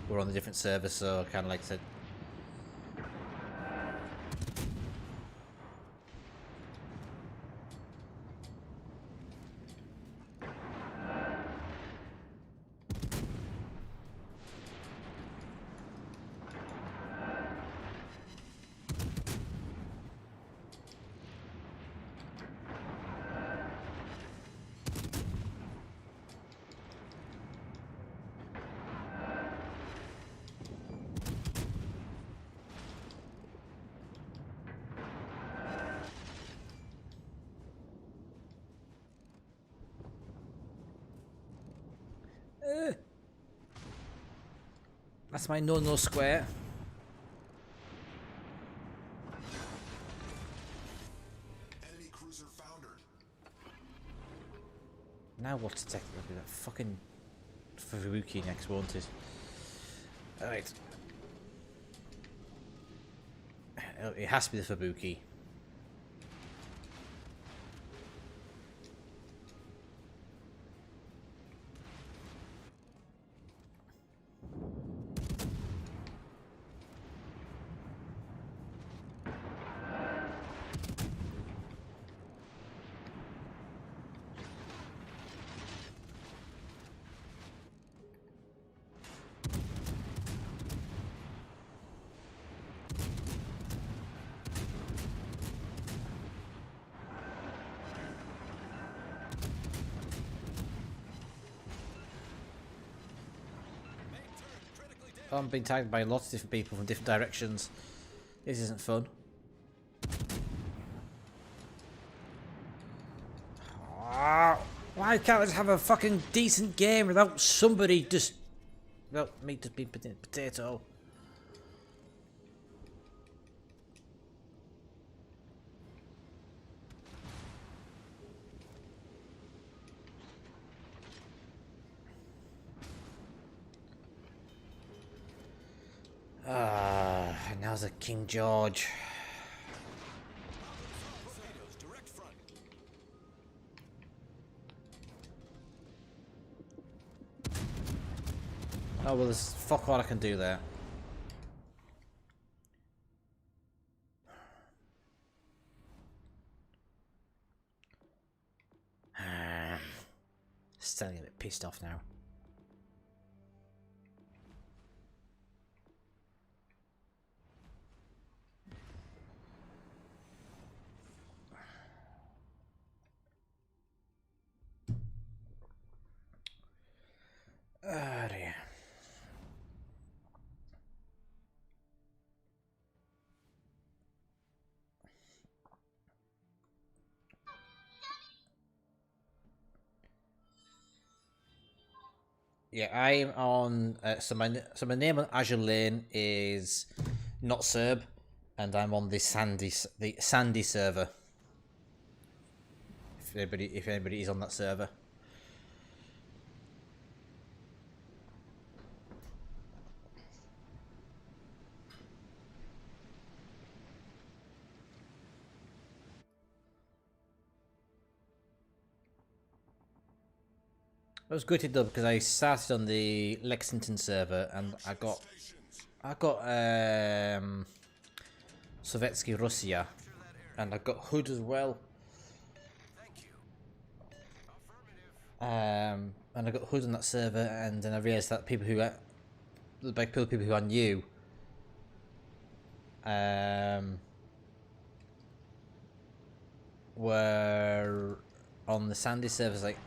were on the different servers, so I kind of like said. That's my no square. Enemy cruiser foundered. Now what's that fucking Fubuki next, won't it? Alright. It has to be the Fubuki. I'm being tagged by lots of different people from different directions. This isn't fun. Why can't I just have a fucking decent game without somebody just... Without me just being potato? And now's the King George. Torpedoes, direct front. Oh well, there's fuck all I can do there. Starting a bit pissed off now. Oh dear. Yeah, I'm on. So my name on Azure Lane is Not Cerb, and I'm on the Sandy server. If anybody is on that server. I was gutted though because I started on the Lexington server and I got Sovietsky Russia, and I got Hood as well. Thank you. Affirmative. And I got Hood on that server, and then I realised that people who I knew, were on the Sandy servers. Like,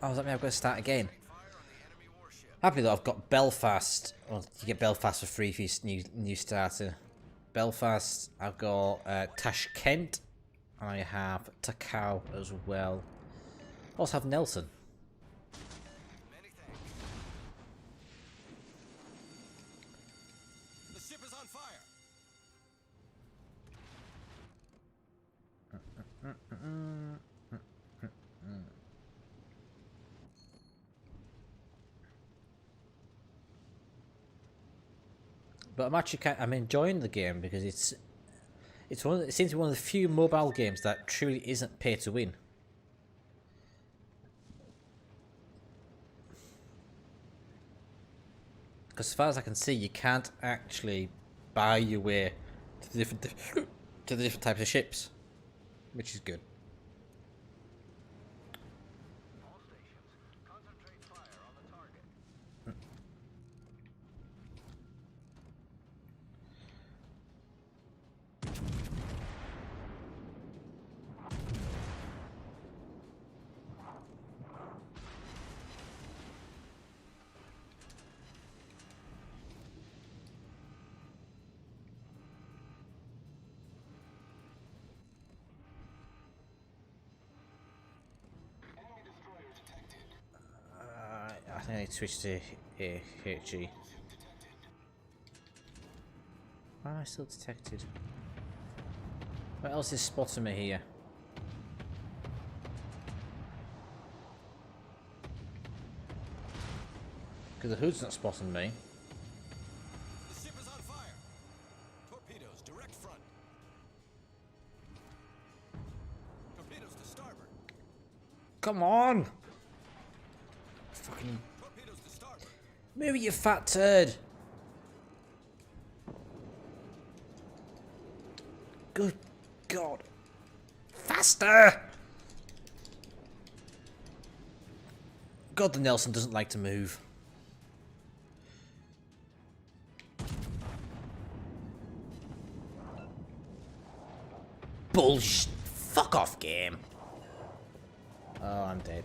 oh, does that mean I've got to start again? Fire on the enemy warship. Happy that I've got Belfast. Well, you get Belfast for free if you new starter. Belfast. I've got Tashkent. I have Takao as well. I also have Nelson. Many thanks. The ship is on fire. But I'm enjoying the game because it seems to be one of the few mobile games that truly isn't pay to win. Because as far as I can see, you can't actually buy your way to the different types of ships, which is good. All stations, concentrate fire on the target. I think I need to switch to HE. Why am I still detected? What else is spotting me here? Because the Hood's not spotting me. The ship is on fire. Torpedoes, direct front. Torpedoes to starboard. Come on! Fucking Torpedoes to starboard. move it, you fat turd! Good God! Faster! God, the Nelson doesn't like to move. Bullshit! Fuck off, game. Oh, I'm dead.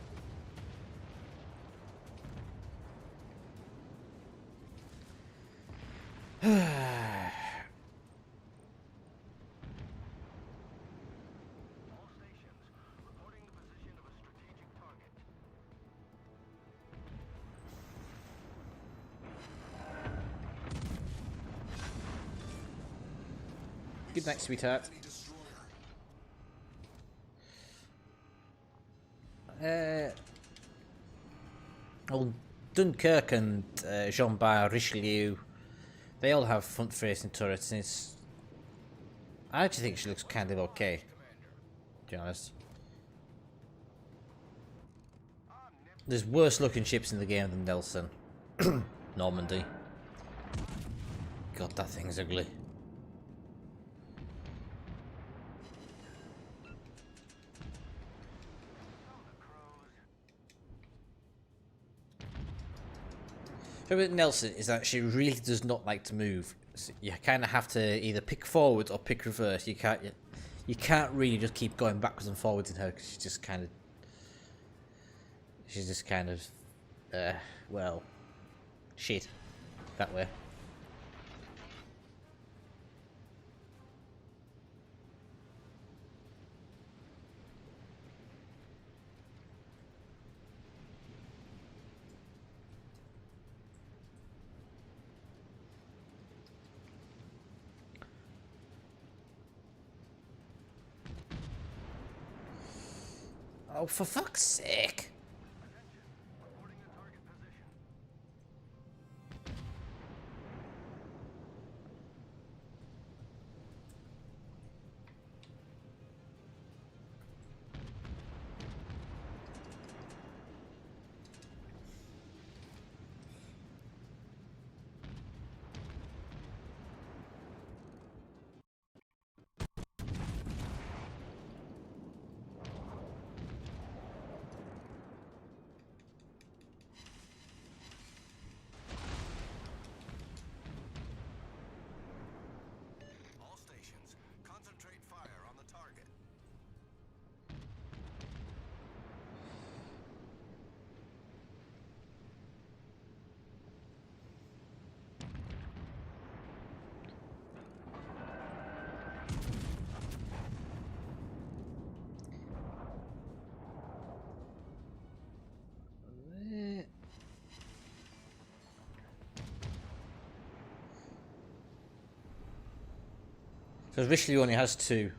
Good night, sweetheart. Well, Dunkirk and Jean-Bart, Richelieu, they all have front-facing turrets, and I actually think she looks kind of okay, to be honest. There's worse-looking ships in the game than Nelson. Normandy. God, that thing's ugly. The trouble with Nelson is that she really does not like to move. So you kind of have to either pick forward or pick reverse. You can't really just keep going backwards and forwards in her because she's just kind of, well, shit that way. Oh, for fuck's sake. All stations, concentrate fire on the target. Because Richelieu only has 2.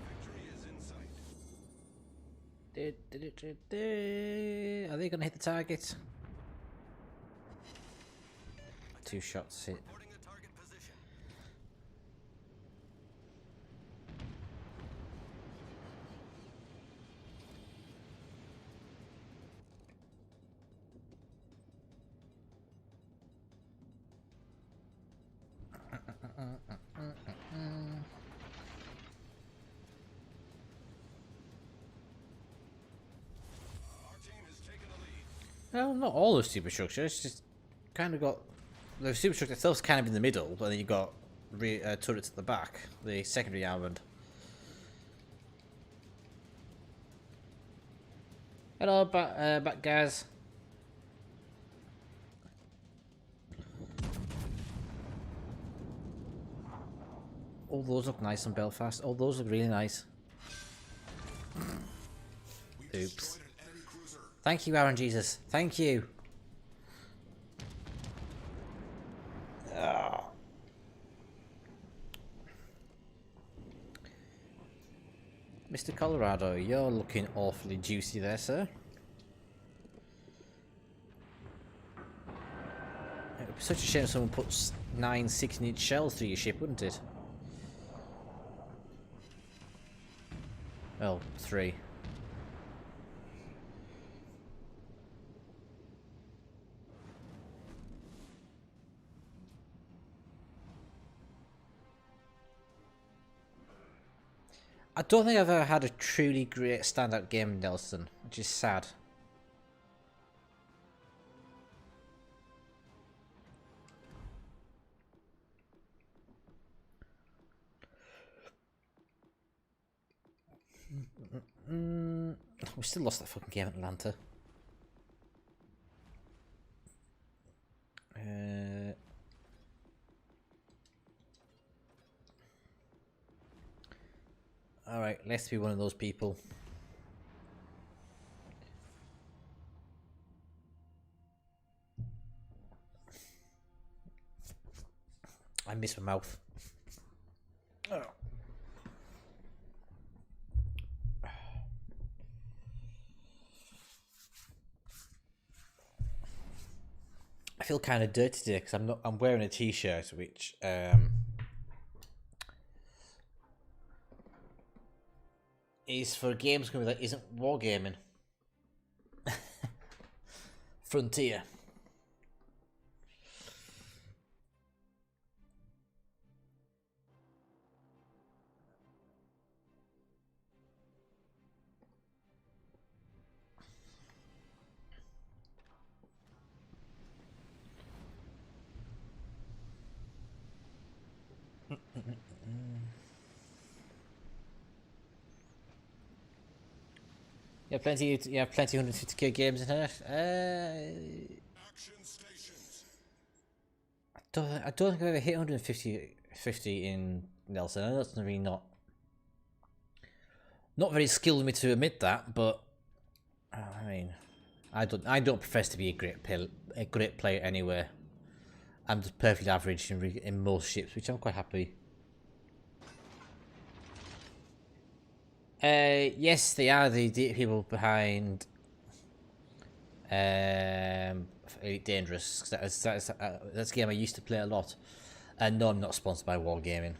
Victory is in sight. Are they going to hit the target? 2 shots hit. Reporting the target position. Our team has taken the lead. Well, not all the superstructure. It's just kind of got the superstructure itself's kind of in the middle, but then you've got turrets at the back, the secondary armament. Hello, back guys. All those look nice on Belfast. All those look really nice. Oops. Thank you, Aaron Jesus. Thank you. Mr. Colorado, you're looking awfully juicy there, sir. It would be such a shame if someone puts 9 16-inch shells through your ship, wouldn't it? Well, 3. I don't think I've ever had a truly great standout game in Nelson, which is sad. We still lost that fucking game at Atlanta. Alright, let's be one of those people. I miss my mouth. Oh. I feel kind of dirty today because I'm wearing a t-shirt which is for games company that isn't wargaming. Frontier. Yeah, plenty. Yeah, plenty 150k games in here. Action stations. I don't think I've ever hit 150 in Nelson. I know that's really not very skilled of me to admit that, but I mean, I don't profess to be a great player anywhere. I'm just perfectly average in most ships, which I'm quite happy. Yes, they are the people behind Elite Dangerous. That's a game I used to play a lot. And no, I'm not sponsored by Wargaming.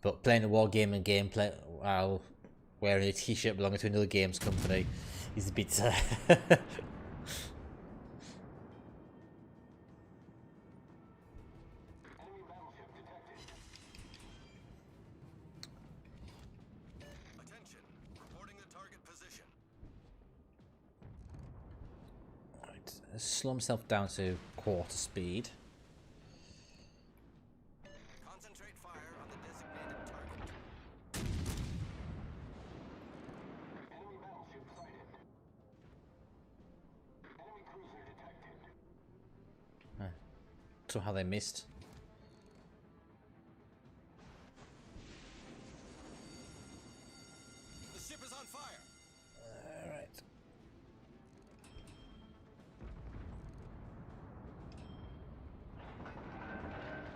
But playing a Wargaming game while wearing a t-shirt belonging to another games company is a bit... Attention. Reporting the target position. Right, slow himself down to quarter speed. Concentrate fire on the designated target. Enemy battleship sighted. Enemy cruiser detected. Somehow they missed. The ship is on fire. Alright.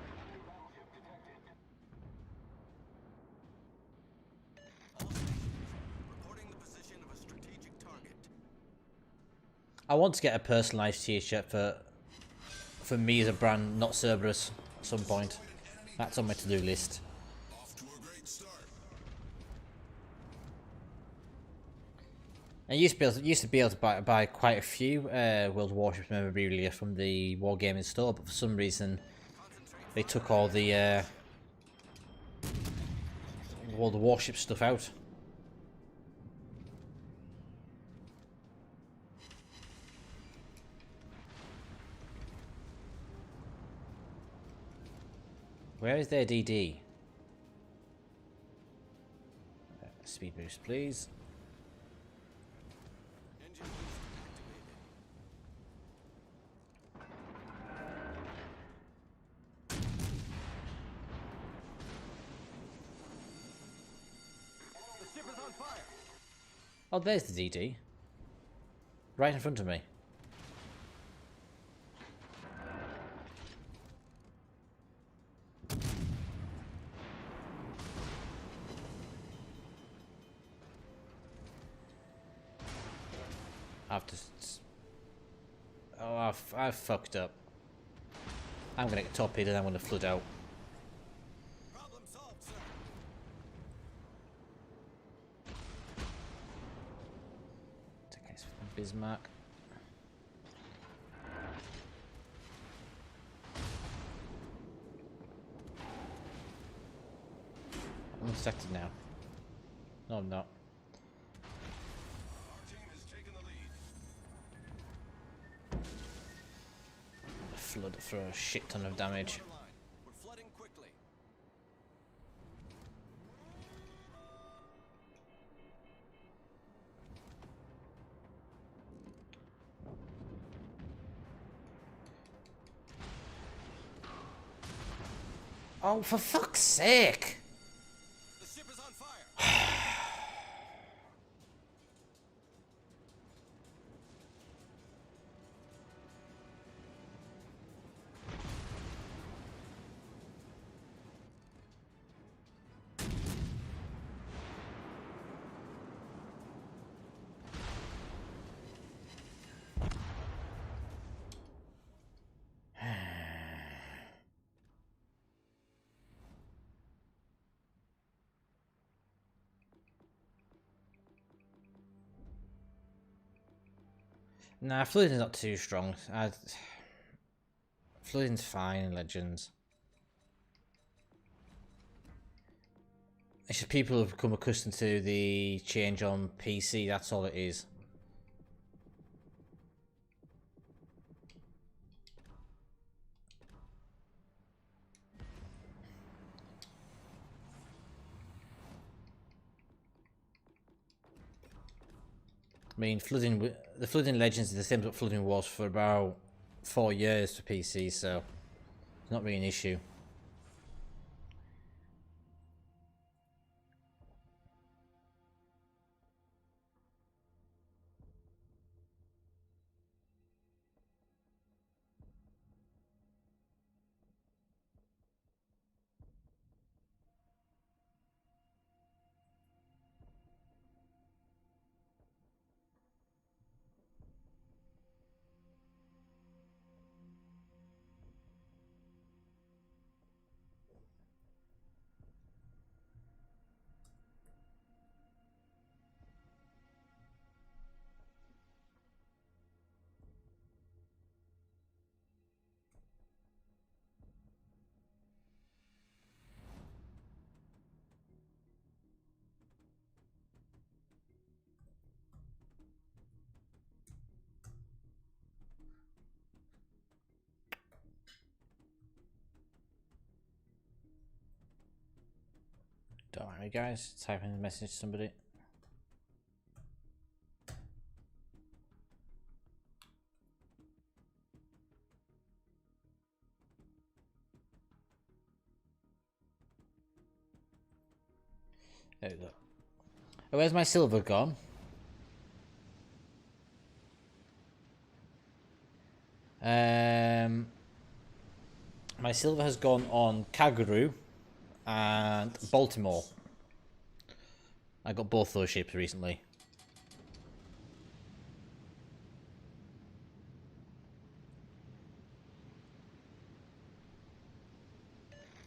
Enemy battleship detected. All stations. Reporting the position of a strategic target. I want to get a personalised t-shirt for me as a brand, Not Cerberus, at some point. That's on my to-do list. Off to a great start. I used to be able to buy quite a few World Warships memorabilia from the Wargaming store, but for some reason they took all the Warship stuff out. Where is their DD? Speed boost, please. Engine boost activated. The ship is on fire. Oh, there's the DD. Right in front of me. Oh, I've fucked up. I'm gonna get torpedoed and I'm gonna flood out. Problem solved, sir. Take case from Bismarck. I'm distracted now. No, I'm not. Our team has taken the lead. Flood for a shit ton of damage. Line. We're flooding quickly. Oh, for fuck's sake! The ship is on Nah, Flooding's not too strong. Flooding's fine in Legends. It's just people have become accustomed to the change on PC, that's all it is. I mean, the Flooding Legends is the same as what Flooding was for about 4 years for PC, so it's not really an issue. Don't worry, guys. Typing a message to somebody. There we go. Oh, where's my silver gone? My silver has gone on Kaguru and Baltimore. I got both those ships recently.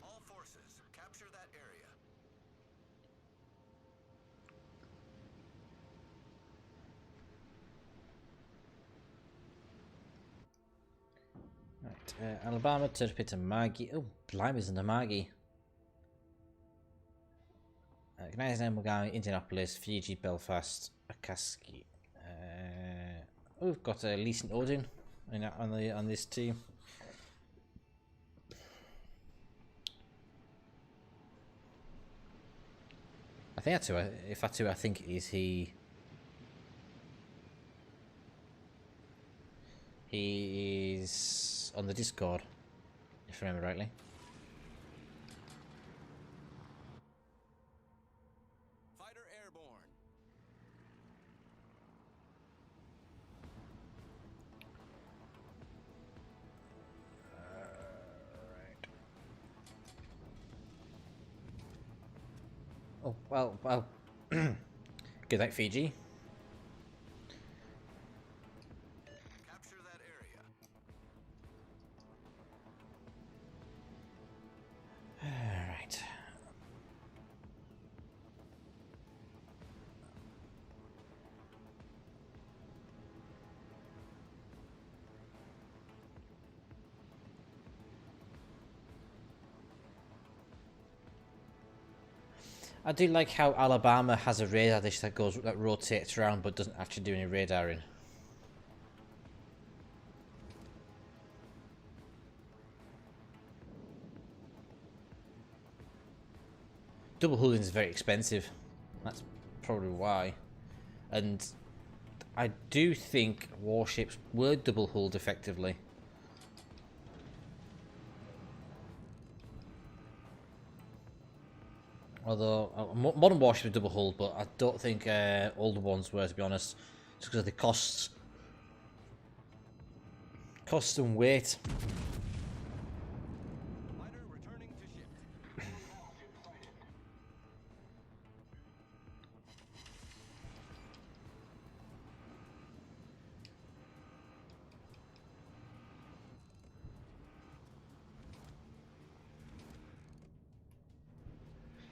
All forces, capture that area. Right, Alabama, Turpin to Maggie. Oh, Blimey's in the Maggie. Gnays and Mogami, Indianapolis, Fiji, Belfast, Akaski. Oh, we've got a Lee St. Odin on this team. I think that's who. If that's who I think it is, he is on the Discord, if I remember rightly. Fighter airborne. Oh, well. Good night, Fiji. Capture that area. Alright. I do like how Alabama has a radar dish that rotates around but doesn't actually do any radaring. Double hulled is very expensive. That's probably why. And I do think warships were double hulled effectively. Although modern warships are double hulled, but I don't think older ones were, to be honest, just because of the costs and weight. Fighter returning to ship.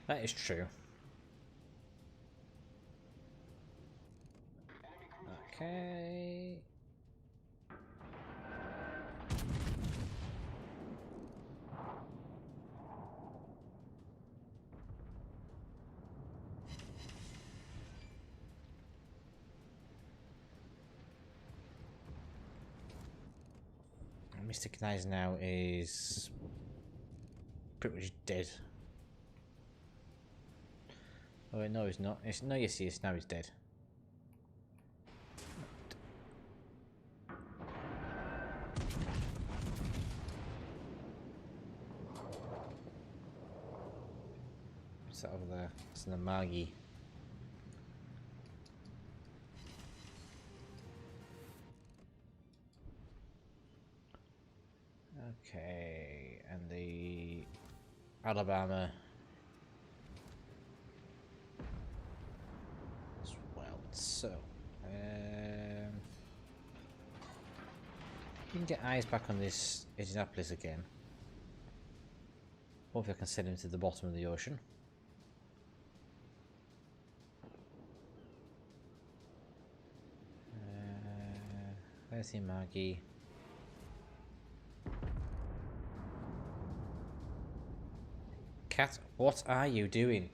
That is true. Okay. Mr. Knives now is pretty much dead. Oh wait, no, he's not. No, yes, he is. Now he's dead. What's that over there? It's an Amagi. Okay, and the Alabama as well. So, you can get eyes back on this Indianapolis again. Hopefully I can send him to the bottom of the ocean. Where's the Amagi? Cat, what are you doing?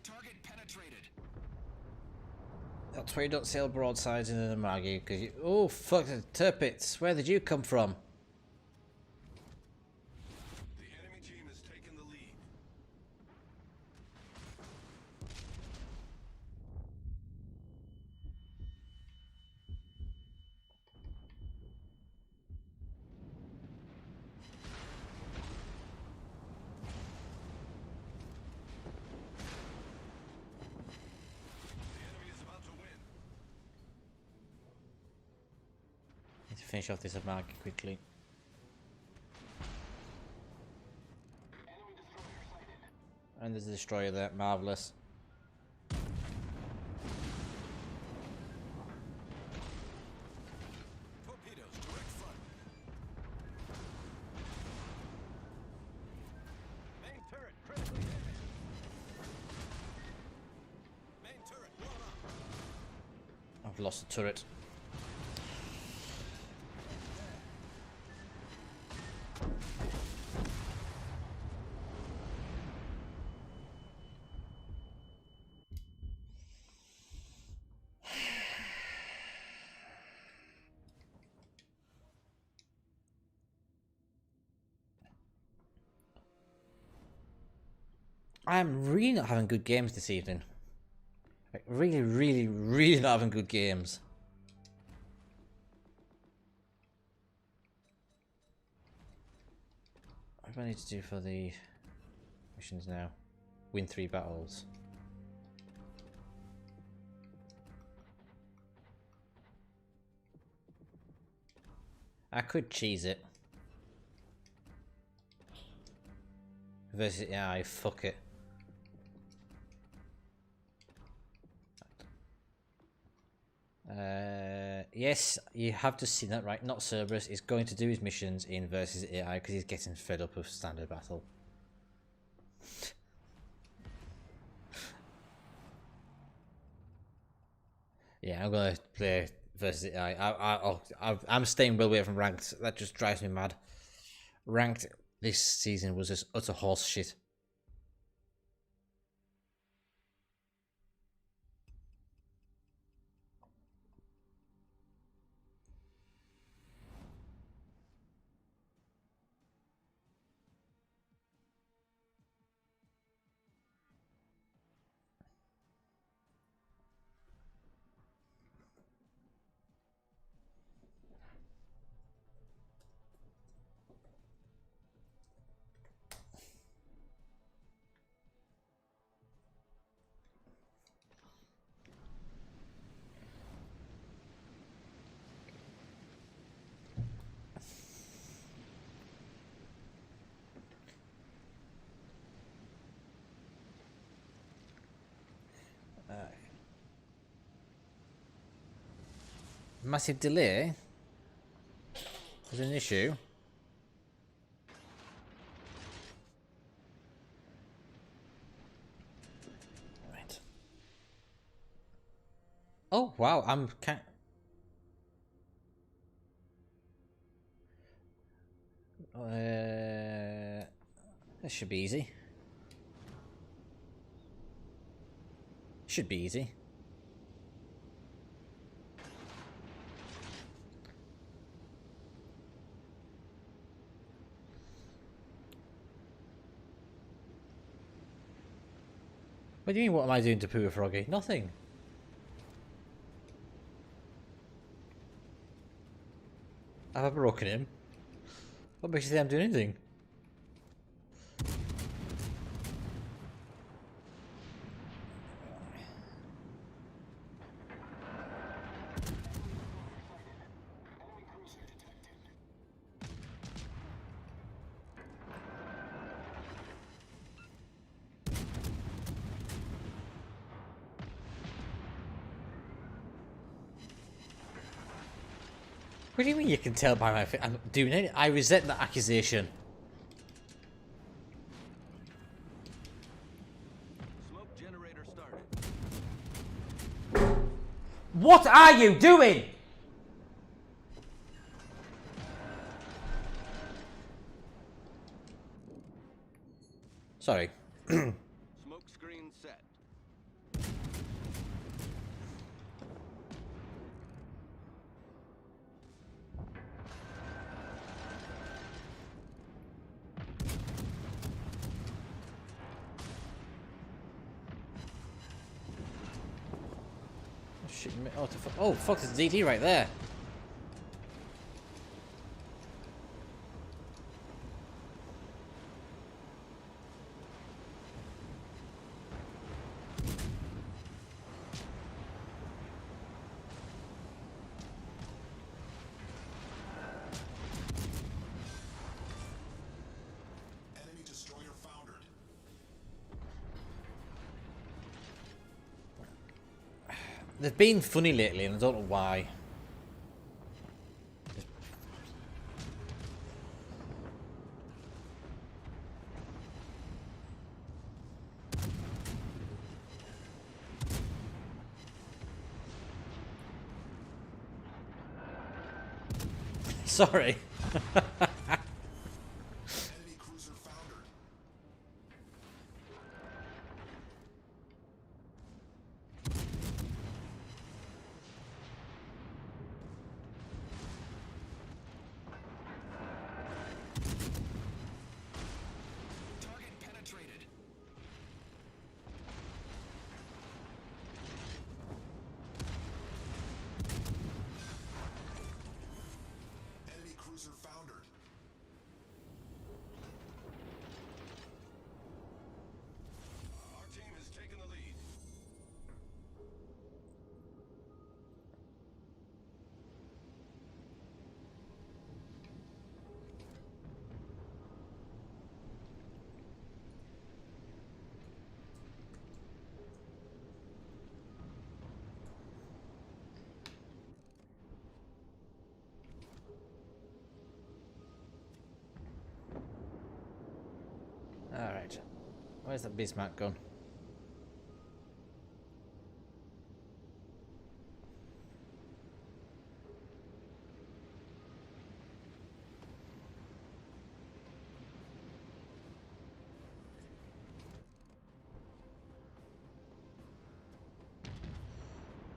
Target penetrated. That's why you don't sail broadsides in an Amagi, because you... Oh, fuck, the Turpits! Where did you come from? The enemy team has taken the lead. The enemy is about to win. Need to finish off this Amagi quickly. Enemy destroyer sighted. And there's a destroyer there, marvellous. Torpedoes, direct front. Main turret critically hit. Main turret blown up. I've lost the turret. I'm really not having good games this evening. Like, really, really, really not having good games. What do I need to do for the missions now? Win 3 battles. I could cheese it. Versus AI, fuck it. Yes, you have to see that, right? Not Cerberus is going to do his missions in versus AI because he's getting fed up of standard battle. Yeah, I'm gonna play versus AI. I'm staying well away from ranked. That just drives me mad. Ranked this season was just utter horse shit. Massive delay? Is an issue? Right. Oh wow, I'm This should be easy. Should be easy. What do you mean, what am I doing to Pooh Froggy? Nothing. Have I broken him? What makes you think I'm doing anything? What do you mean you can tell by my face? I'm doing it. I resent that accusation. Smoke generator started. What are you doing? Sorry. Smoke screen set. Shit, oh, fuck, there's DD right there. Enemy destroyer foundered. They've been funny lately, and I don't know why. Sorry. Enemy cruiser foundered. Target penetrated. Enemy cruiser foundered. Our team has taken the lead. Alright. Where's that Bismarck gone?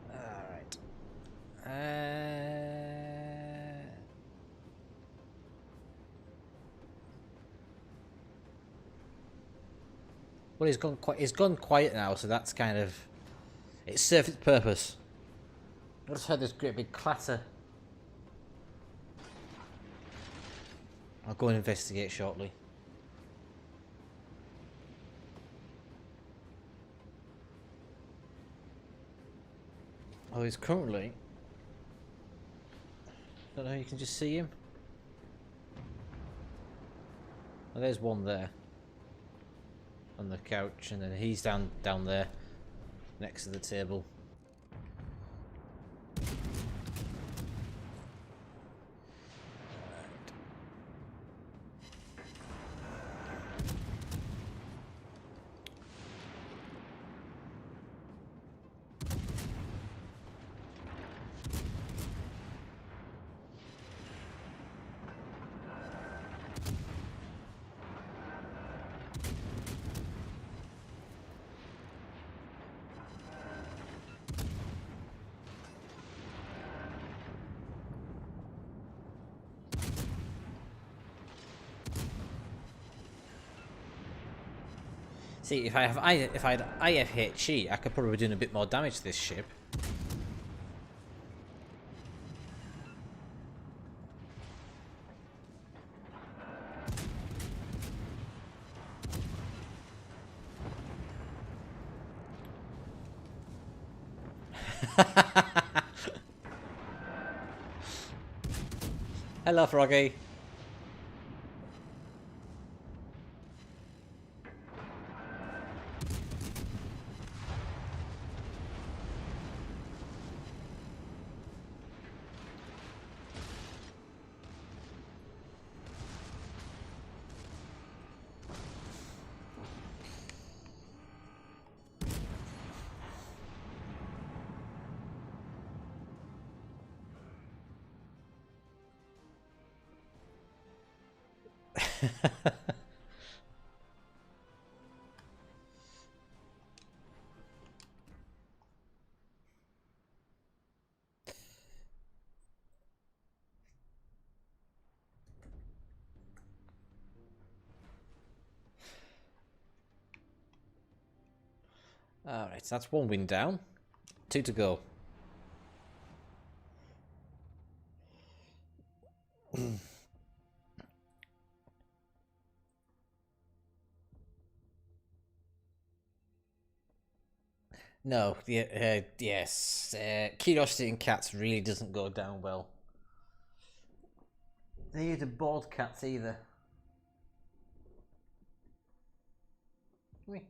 Alright. Well, he's gone quiet now, so that's kind of, it served its purpose. I just heard this great big clatter. I'll go and investigate shortly. Oh, he's currently, don't know, you can just see him. Oh, there's one there on the couch, and then he's down there next to the table. See, if I had IFHE, I could probably be doing a bit more damage to this ship. Hello, Froggy. Alright, so that's one win down. 2 to go. No, yes. Curiosity in cats really doesn't go down well. Neither do bored cats either. Come here.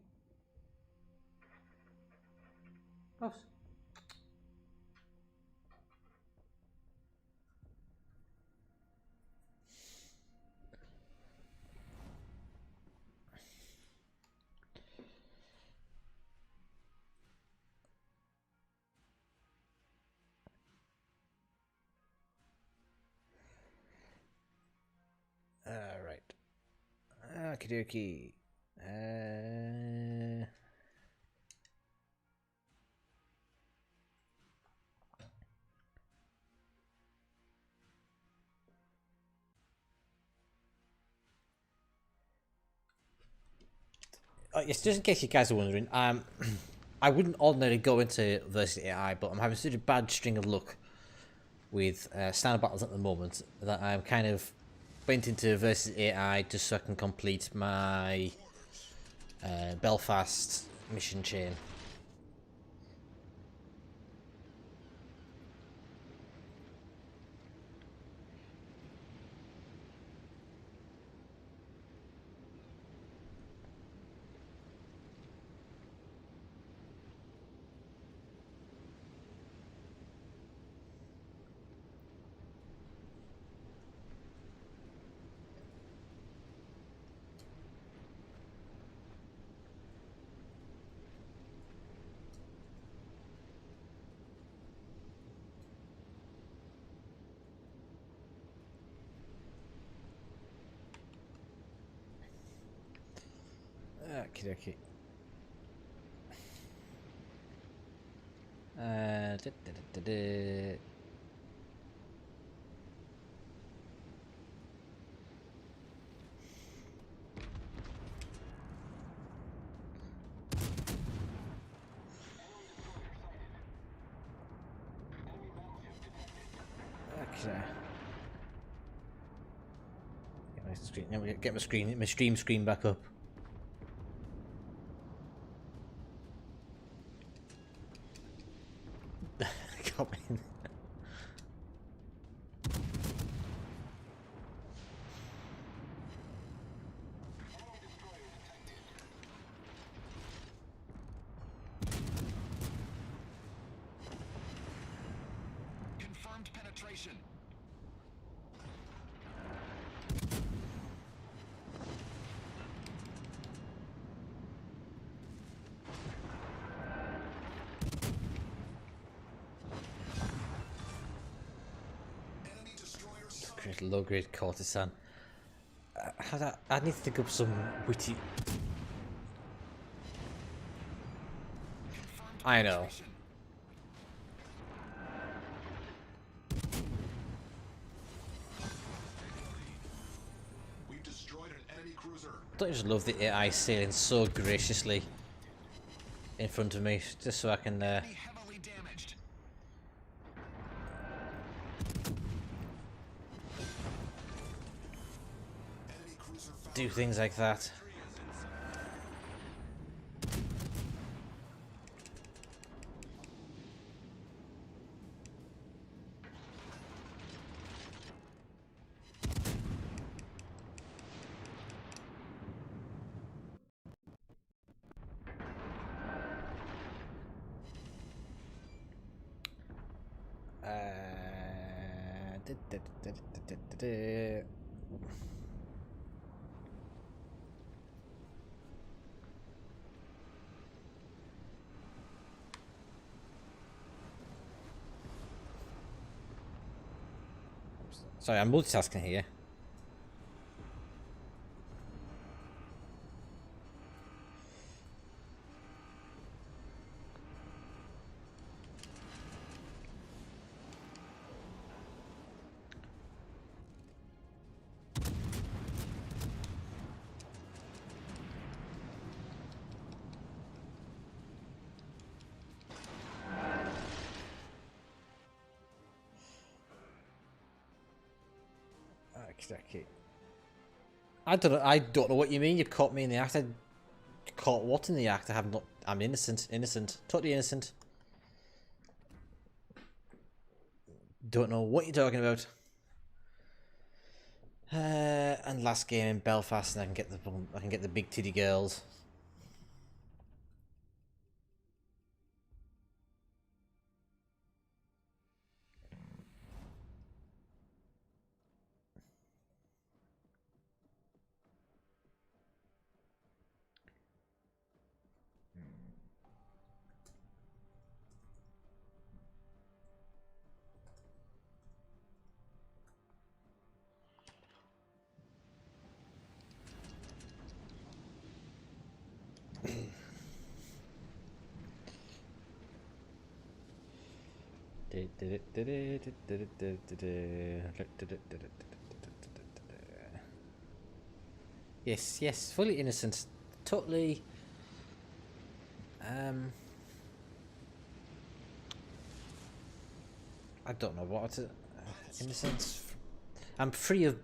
Close. Alright. Okie dokie. Yes, just in case you guys are wondering, I wouldn't ordinarily go into versus AI, but I'm having such a bad string of luck with standard battles at the moment that I'm kind of went into versus AI just so I can complete my Belfast mission chain. Okie dokie. Okay. Get my stream screen back up. Coming. Confirmed penetration. Low grade courtesan. I need to think up some witty I know. We've destroyed an enemy cruiser. Don't you just love the AI sailing so graciously in front of me, just so I can Enemy heavily damaged. Enemy cruiser found. do things like that. Sorry, I'm multitasking here. Okay. I don't know what you mean. You caught me in the act. I caught what in the act? I have not. I'm innocent. Innocent. Totally innocent. Don't know what you're talking about. And last game in Belfast, and I can get the big titty girls. Yes, yes, fully innocent. Totally. I don't know what to. Innocence. I'm free of.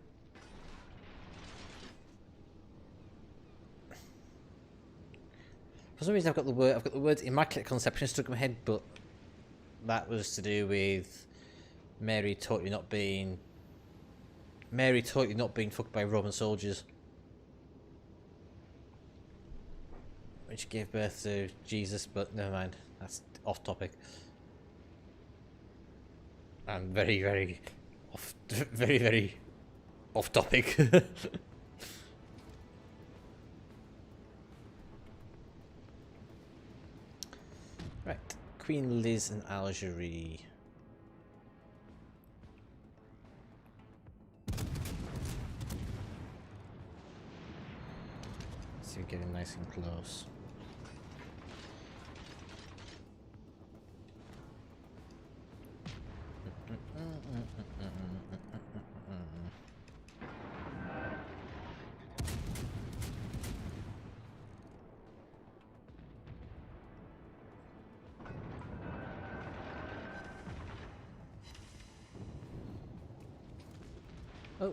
For some reason, I've got the words immaculate conception stuck in my head, but that was to do with Mary totally not being fucked by Roman soldiers, which gave birth to Jesus. But never mind, that's off topic. And very, very off, very, very off topic. Right, Queen Liz and Algerie. So you're getting nice and close.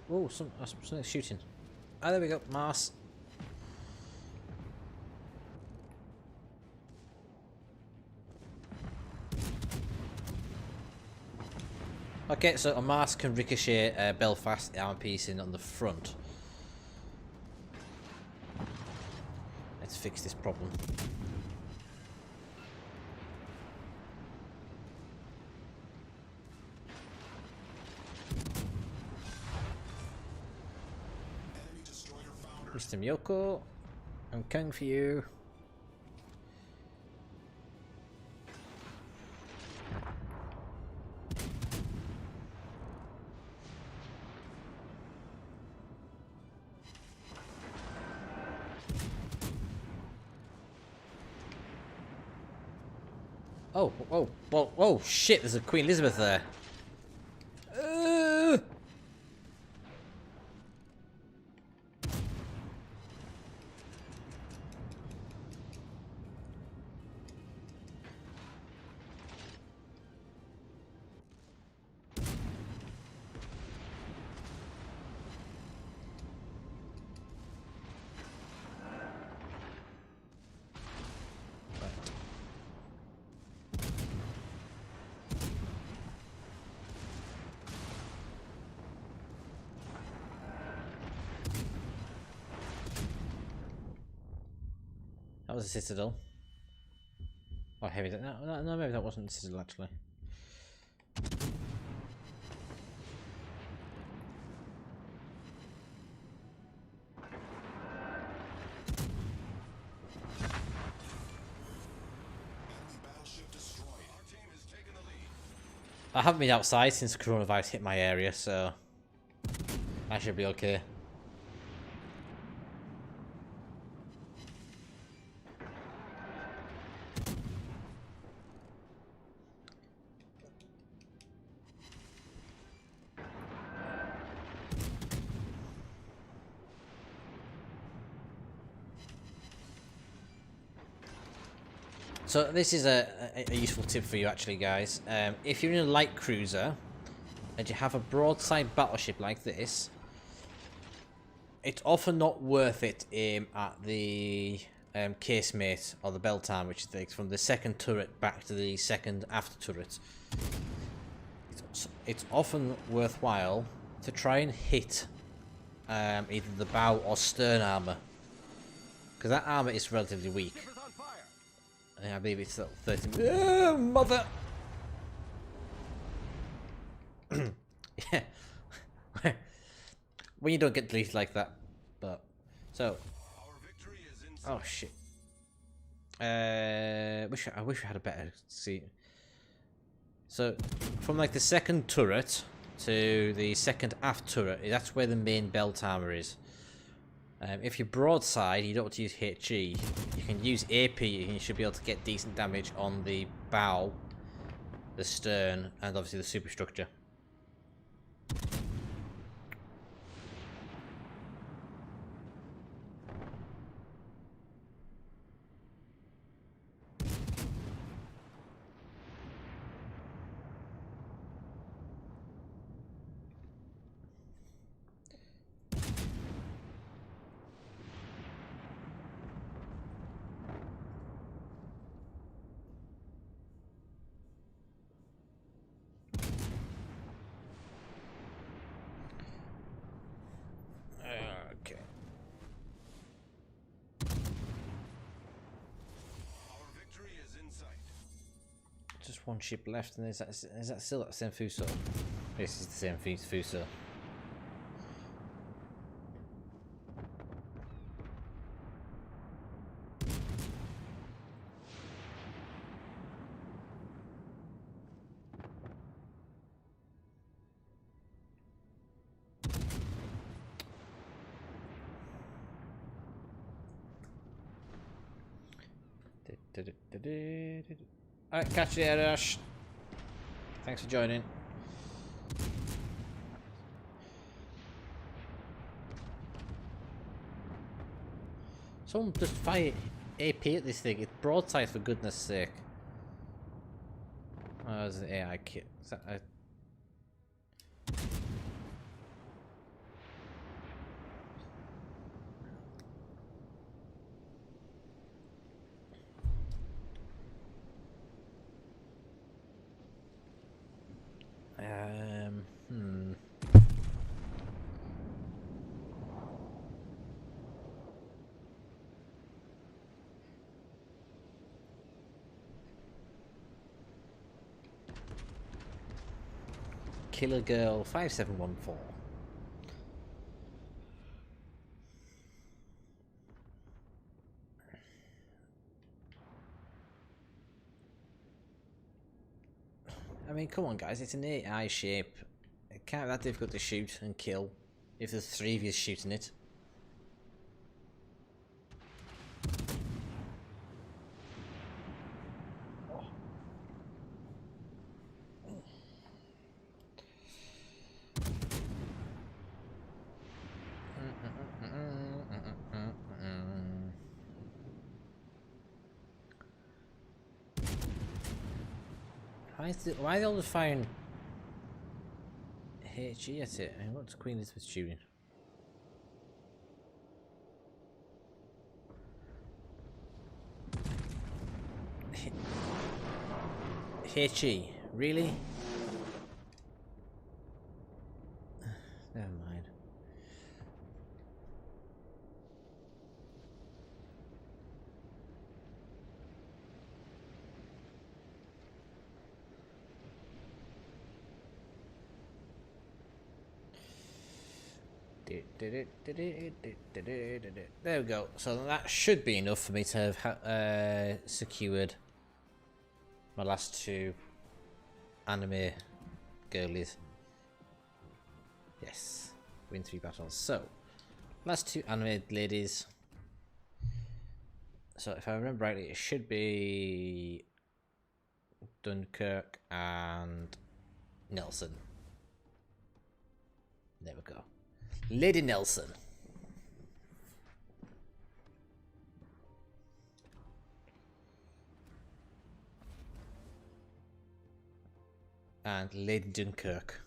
Oh, something's shooting. Ah, there we go, Mars. Okay, so a Mars can ricochet Belfast armor piece in on the front. Let's fix this problem. Mr. Miyoko, I'm coming for you. Oh, oh, well, oh shit! There's a Queen Elizabeth there. That was a citadel. Oh, heavy. No, maybe that wasn't a citadel actually. I haven't been outside since coronavirus hit my area, so I should be okay. So this is a useful tip for you actually, guys. If you're in a light cruiser and you have a broadside battleship like this, it's often not worth it at the casemate or the belt arm, which is from the second turret back to the second after turret. It's often worthwhile to try and hit either the bow or stern armor, because that armor is relatively weak. I believe it's 30. Mother! Yeah. When you don't get deleted like that. But, so. Oh, shit. I wish I had a better seat. So, from like the second turret to the second aft turret, that's where the main belt armor is. If you're broadside, you don't want to use HE. You can use AP and you should be able to get decent damage on the bow, the stern, and obviously the superstructure. Okay. Our victory is in sight. Just one ship left, and is that still that same Fuso? This is the same Fuso. Alright, catch you there, Ash. Thanks for joining. Someone just fire AP at this thing. It's broadside, for goodness sake. Oh, there's an AI kit. Is that a... Killer Girl 5714. I mean, come on, guys. It's an AI shape. It can't be that difficult to shoot and kill if there's 3 of you shooting it. Why are they all just firing HE at it? I mean, what's Queen Elizabeth shooting? HE? Really? Never mind. There we go. So that should be enough for me to have secured my last two anime girlies. Yes, win 3 battles. So, last two anime ladies. So if I remember rightly, it should be Dunkirk and Nelson. There we go. Lady Nelson. And Lady Dunkirk.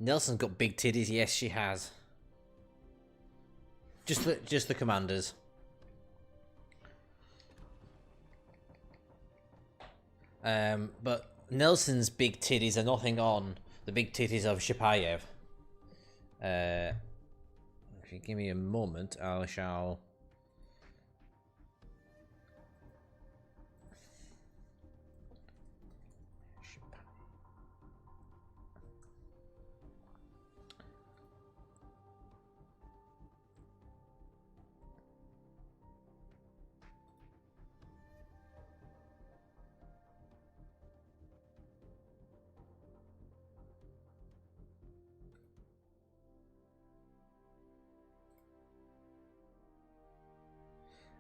Nelson's got big titties. Yes, she has. Just the commanders. But Nelson's big titties are nothing on the big titties of Shapayev. If you give me a moment, I shall.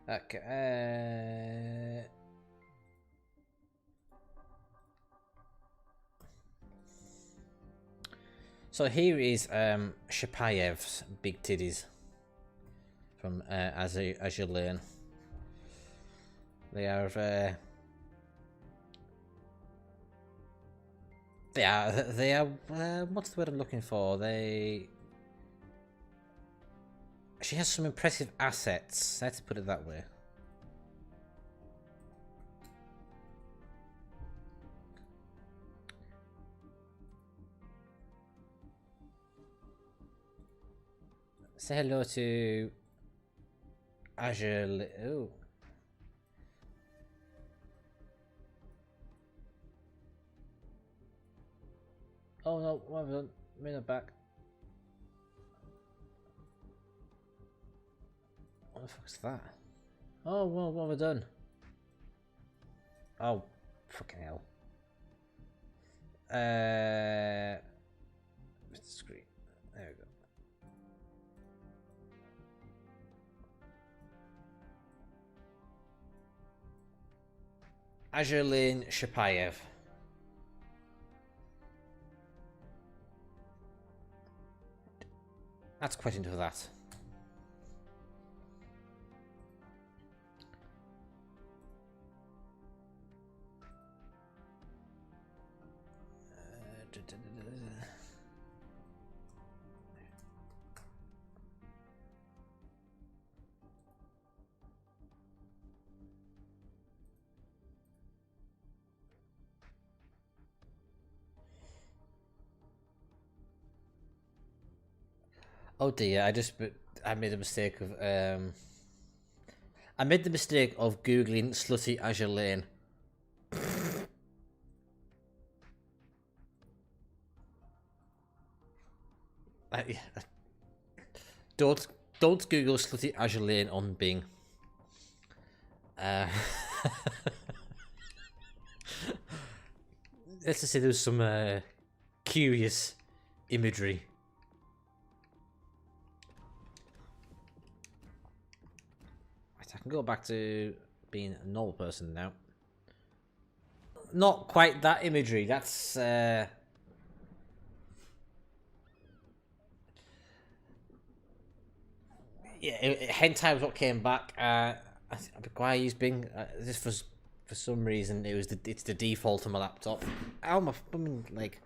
Okay. So here is Shapayev's big titties from Azure Lane. They are what's the word I'm looking for? She has some impressive assets, let's put it that way. Say hello to Azure. Oh. Oh no, what have I done? Minute back. What the fuck's that? Oh, well, what have I done? Oh, fucking hell. Screen. There we go. Azure Lane Shapayev. That's quite into that. Oh dear, I made a mistake of I made the mistake of googling slutty Azure Lane. Don't Google slutty Azure Lane on Bing. Let's just say there's some curious imagery. Right, I can go back to being a normal person now. Not quite that imagery. That's yeah. Hentai was what came back. Why he's been just for some reason it's the default on my laptop. Ow, my fucking leg.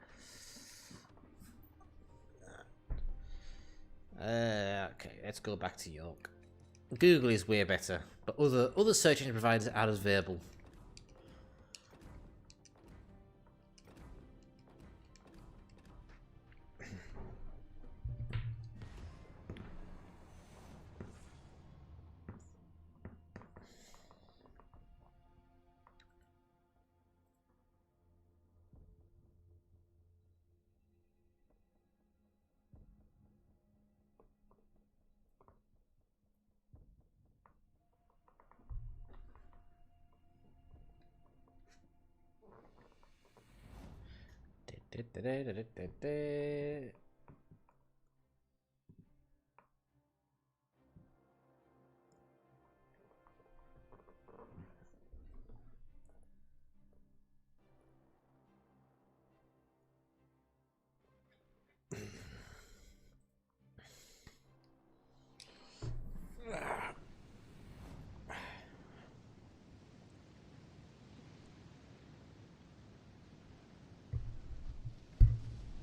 Okay, let's go back to York. Google is way better, but other search engine providers are as available.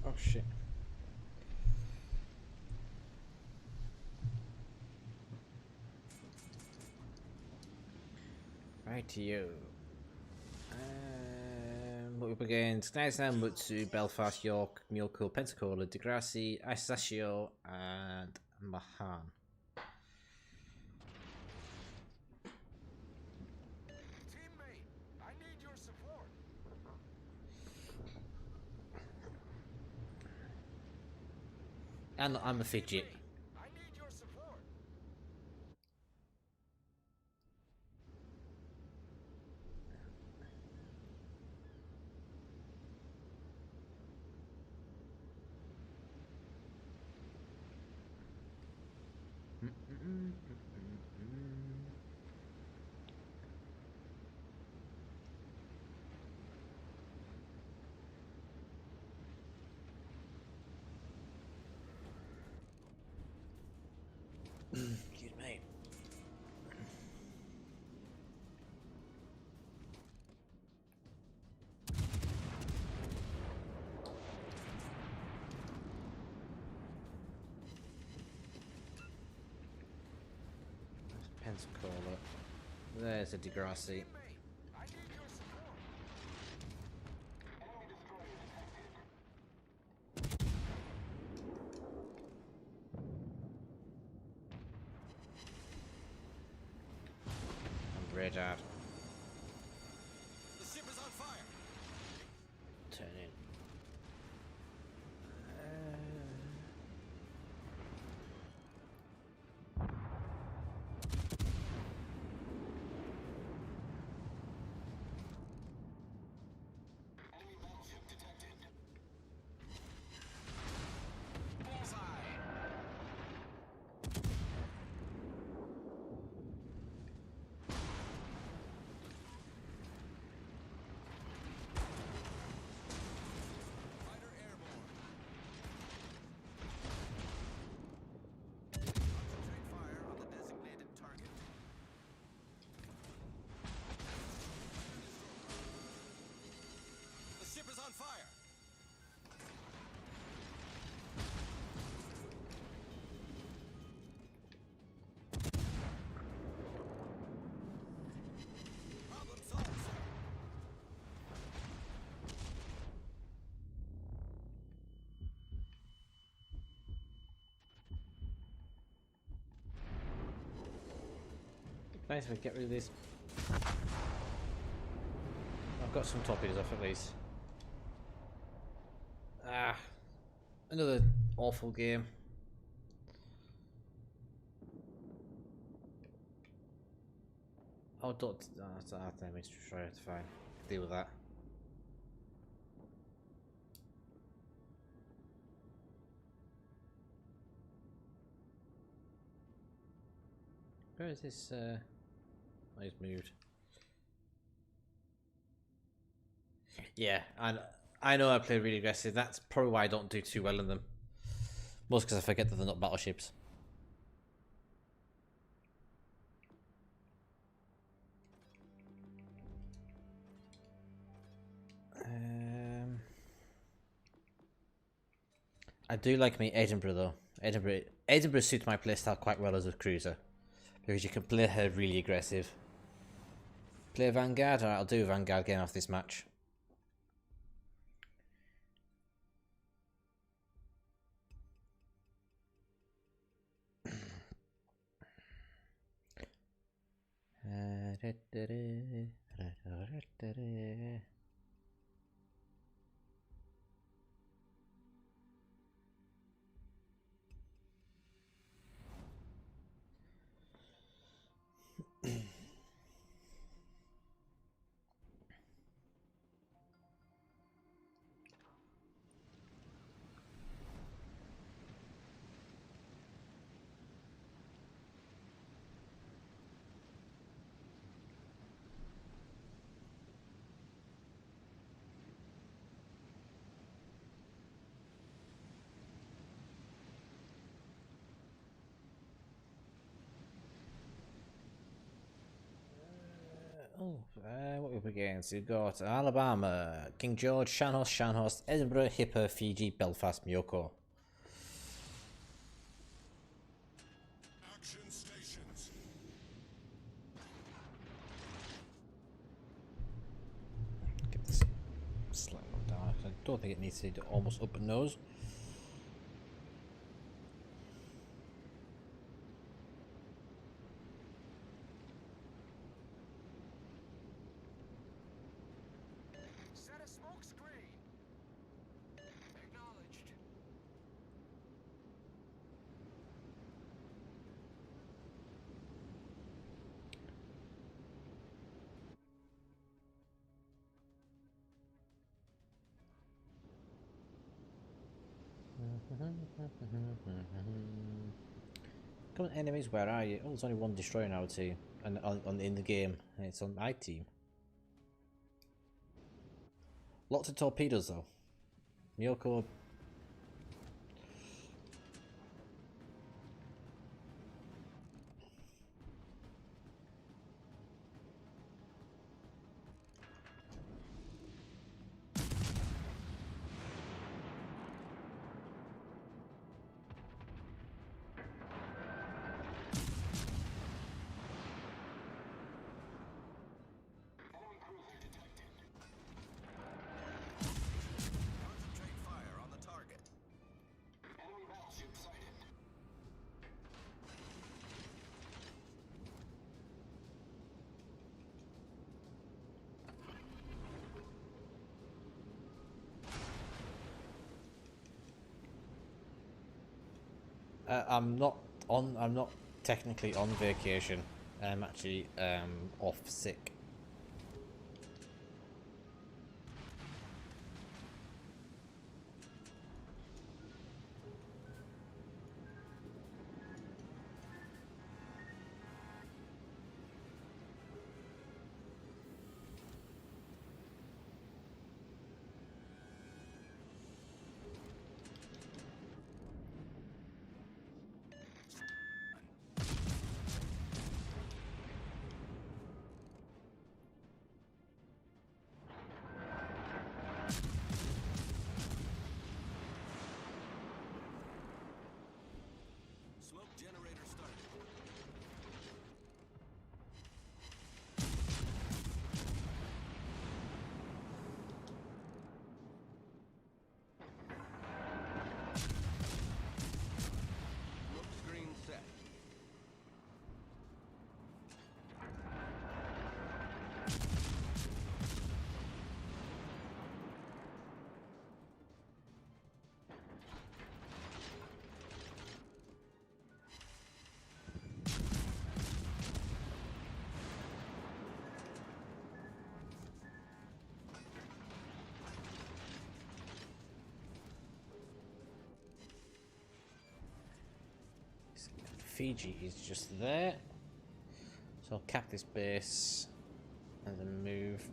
Oh shit. Rightio. What we begin? Gneisner, Mutsu, Belfast, York, Miyoko, Pensacola, Degrassi, Isasio, and Mahan. Teammate, I need your support. And I'm a fidget. I need your support. Excuse me. Pensacola. There's a Degrassi. I need your support. And radar. The ship is on fire. Turn in. Enemy battleship detected. Bullseye. Fighter airborne. Concentrate fire on the designated target. The ship is on fire. Problem solved, sir. Nice, we get rid of this. I've got some torpedoes off at least. Ah, another awful game. Oh, don't. Oh, that's damage. Try to fine. Deal with that. Where is this? Oh, he's moved. Yeah, and I know I play really aggressive. That's probably why I don't do too well in them. Most because I forget that they're not battleships. I do like me Edinburgh though. Edinburgh suits my playstyle quite well as a cruiser because you can play her really aggressive. Play Vanguard? Alright, I'll do Vanguard getting off this match. What we've against? We've got Alabama, King George, Shanhorse, Edinburgh, Hipper, Fiji, Belfast, Myoko. Action stations. Get this slightly down. I don't think it needs to be almost up and nose. Set a smoke screen. Acknowledged. Come on, enemies, where are you? Oh, there's only one destroyer now too, and in the game, and it's on my team. Lots of torpedoes though. Myoko. Concentrate fire on the target. Enemy battleship sighted. I'm not on. I'm not technically on vacation. I'm actually off sick. Smoke generator started. Smoke screen set. Fiji is just there. So I'll cap this base and then move.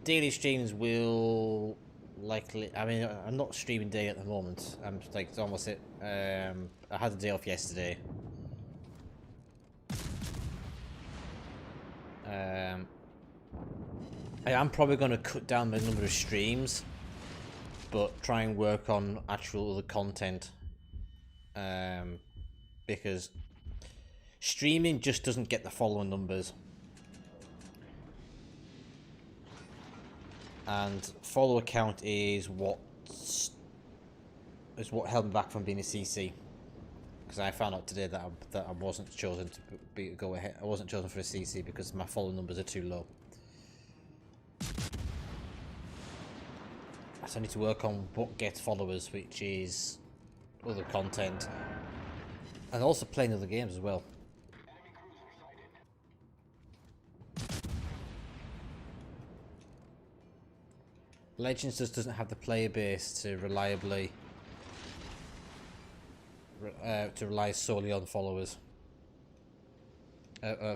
Daily streams will likely. I mean, I'm not streaming daily at the moment. I'm like it's almost it. I had a day off yesterday. I am probably going to cut down the number of streams, but try and work on actual other content. Because streaming just doesn't get the following numbers. And follower count is what held me back from being a CC. Because I found out today that I wasn't chosen to go ahead. I wasn't chosen for a CC because my follower numbers are too low. So I need to work on what gets followers, which is other content, and also playing other games as well. Legends just doesn't have the player base to reliably to rely solely on followers,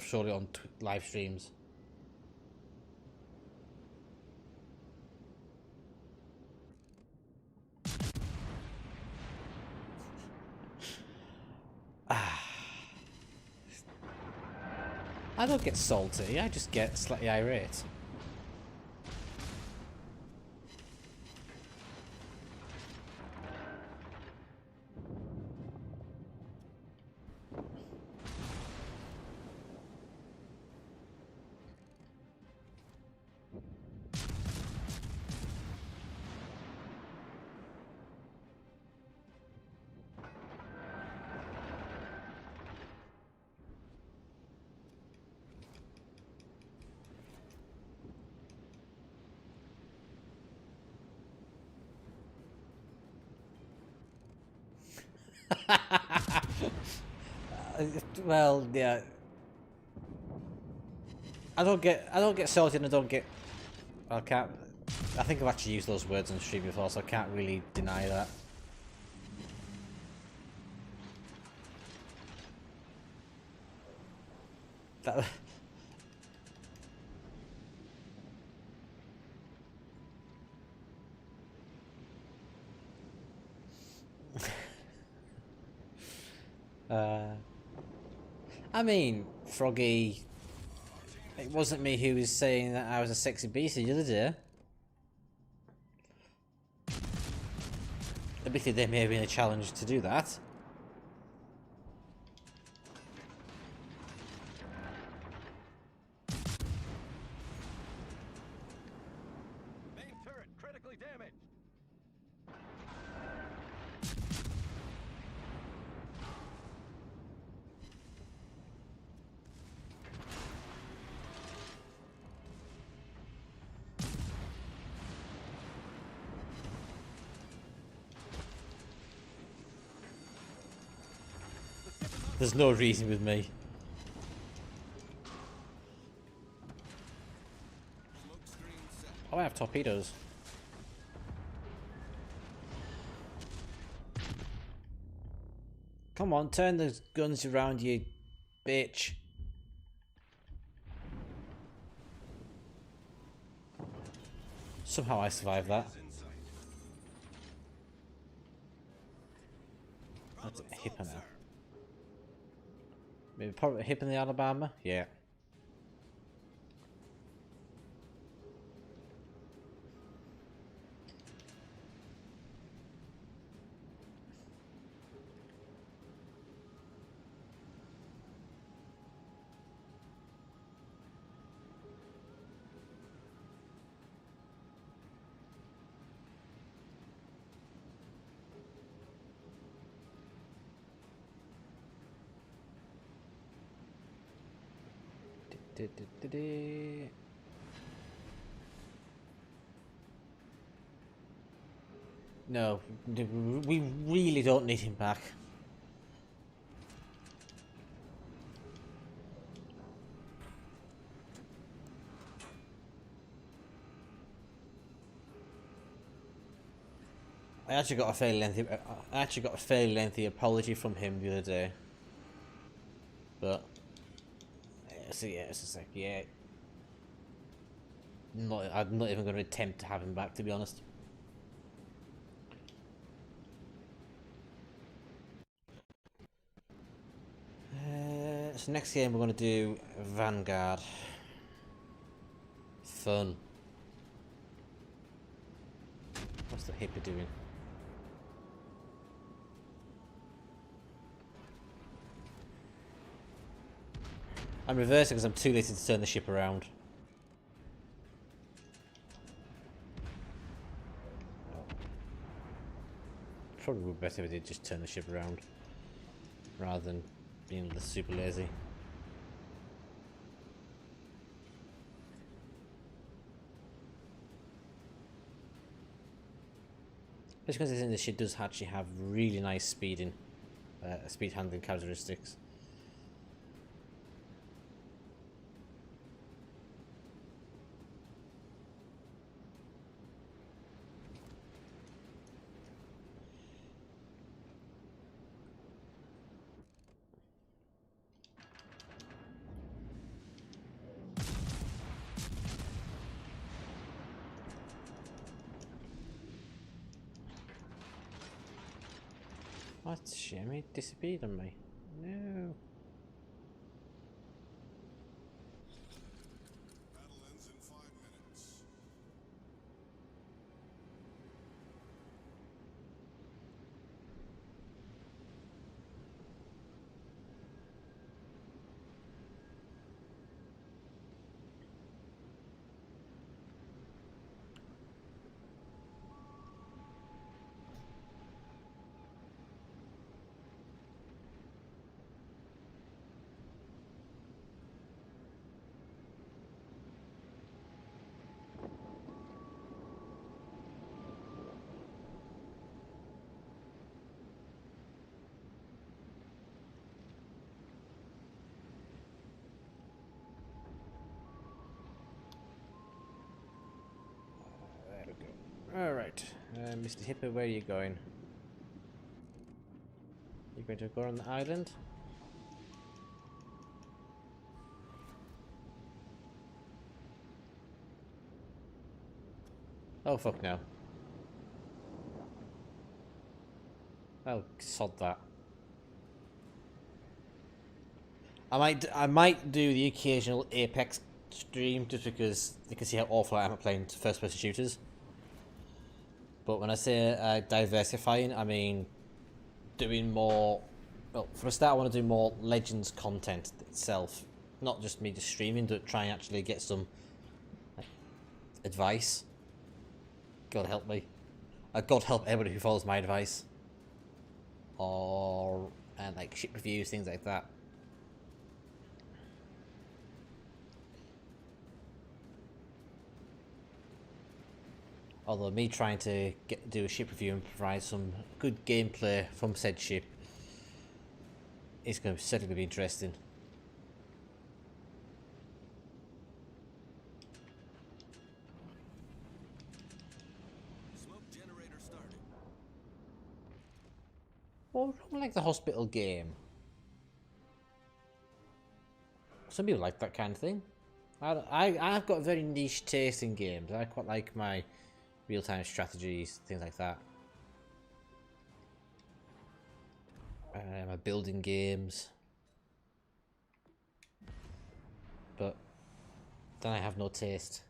solely on live streams. I don't get salty, I just get slightly irate. Well, yeah. I don't get salty and I can't. I think I've actually used those words on stream before, so I can't really deny that. I mean, Froggy, it wasn't me who was saying that I was a sexy beast the other day. Admittedly, there may have been a challenge to do that. Main turret critically damaged. There's no reason with me. Smoke screen set. Oh, I have torpedoes. Come on, turn those guns around, you bitch. Somehow I survived that. That's a hip in there. Maybe probably a hip in the Alabama? Yeah. No, we really don't need him back. I actually got a fairly lengthy. I actually got a fairly lengthy apology from him the other day. But so yeah, it's just like yeah. I'm not even going to attempt to have him back, to be honest. So next game we're going to do Vanguard. Fun. What's the hippie doing? I'm reversing because I'm too lazy to turn the ship around. Probably would be better if I did just turn the ship around rather than being super lazy. Just because I think the ship does actually have really nice speed handling characteristics. What shame, it disappeared on me. No. Battle ends in 5 minutes. There we go. Alright. Mr. Hippo, where are you going? You going to go on the island? Oh fuck no. Oh, sod that. I might do the occasional Apex stream just because you can see how awful I am at playing first-person shooters. But when I say diversifying, I mean doing more. Well, for a start, I want to do more Legends content itself, not just me just streaming, but try and actually get some like, advice. God help me. God help everybody who follows my advice. Or like ship reviews, things like that. Although me trying to do a ship review and provide some good gameplay from said ship is going to certainly be interesting. Smoke generator started. Well, like the hospital game. Some people like that kind of thing. I've got a very niche taste in games. I quite like my real-time strategies, things like that. My building games. But then I have no taste.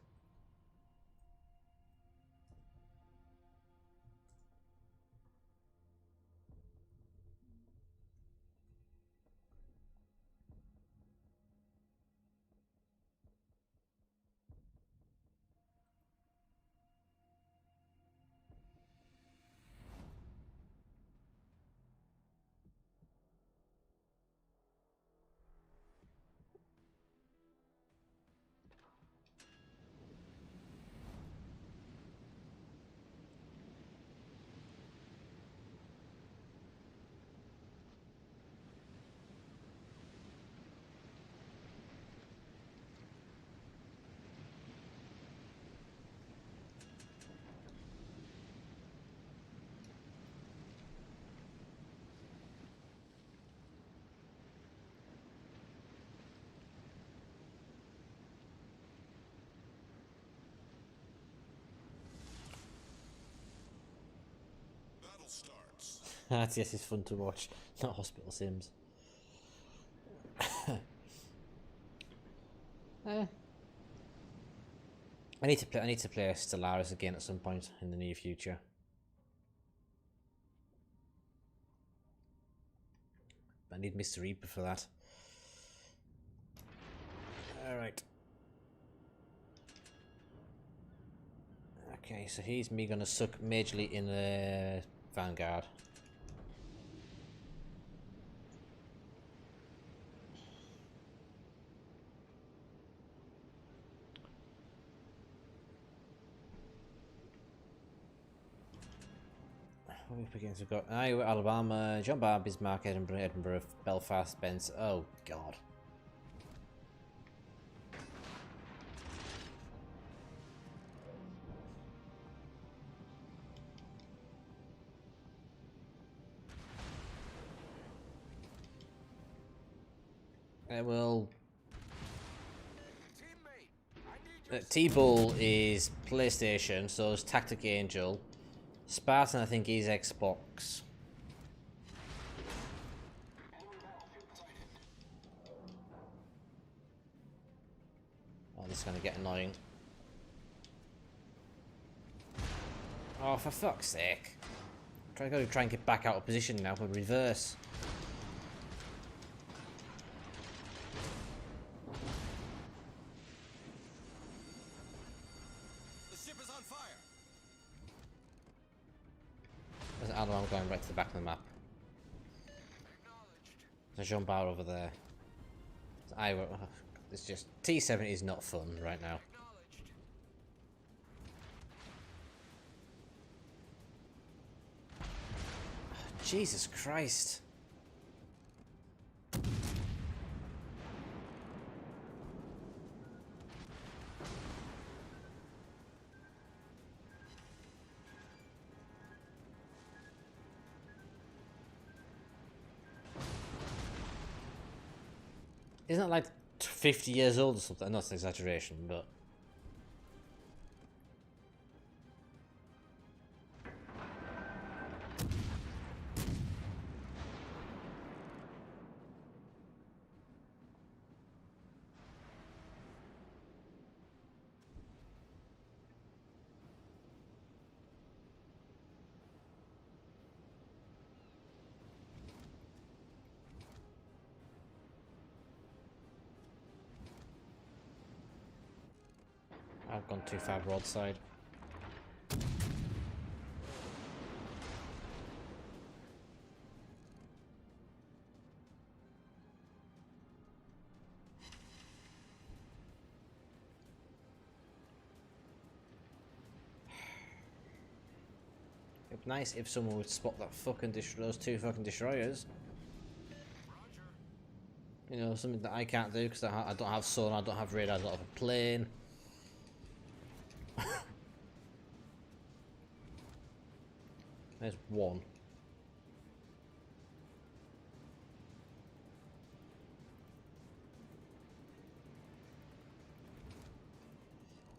starts. That's yes, it's fun to watch. Not Hospital Sims. I need to play. I need to play Stellaris again at some point in the near future. I need Mr. Reaper for that. All right. Okay, so he's me gonna suck majorly in the Vanguard. What are we up against? We've got Iowa, Alabama, John Bar, Bismarck, Edinburgh, Belfast, Spence. Oh God. Well, T-Ball is PlayStation, so is Tactic Angel. Spartan, I think, is Xbox. Oh, this is gonna get annoying. Oh, for fuck's sake! Try and get back out of position now for reverse. I'm going right to the back of the map. There's Jean Bar over there. It's just T7 is not fun right now. Jesus Christ. Isn't it like 50 years old or something? Not an exaggeration, but... I've gone too far broadside. It'd be nice if someone would spot that fucking those two fucking destroyers. You know, something that I can't do because I don't have sonar, I don't have radar, I don't have a plane. There's one.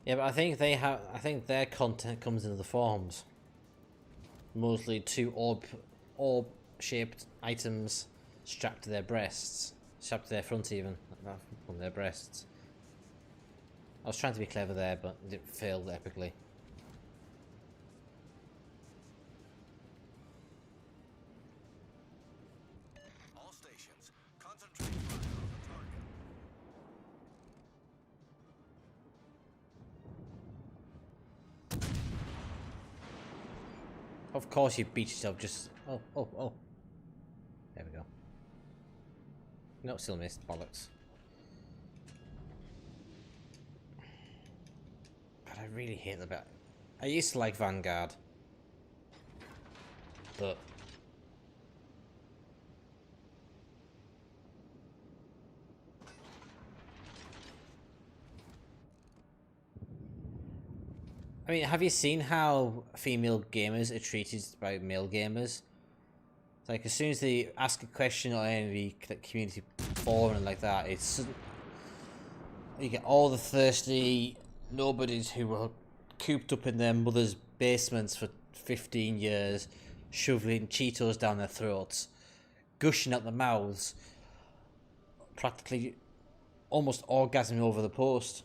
Yeah, but I think they have. I think their content comes in the forms. Mostly two orb-shaped items strapped to their breasts, strapped to their front even, on their breasts. I was trying to be clever there, but it failed epically. Of course you beat yourself just... Oh. There we go. No, still missed. Bollocks. God, I really hate the bat. I used to like Vanguard. But... I mean, have you seen how female gamers are treated by male gamers? It's like, as soon as they ask a question on any community forum and like that, it's... You get all the thirsty nobodies who were cooped up in their mother's basements for 15 years, shoving Cheetos down their throats, gushing out their mouths, practically almost orgasming over the post.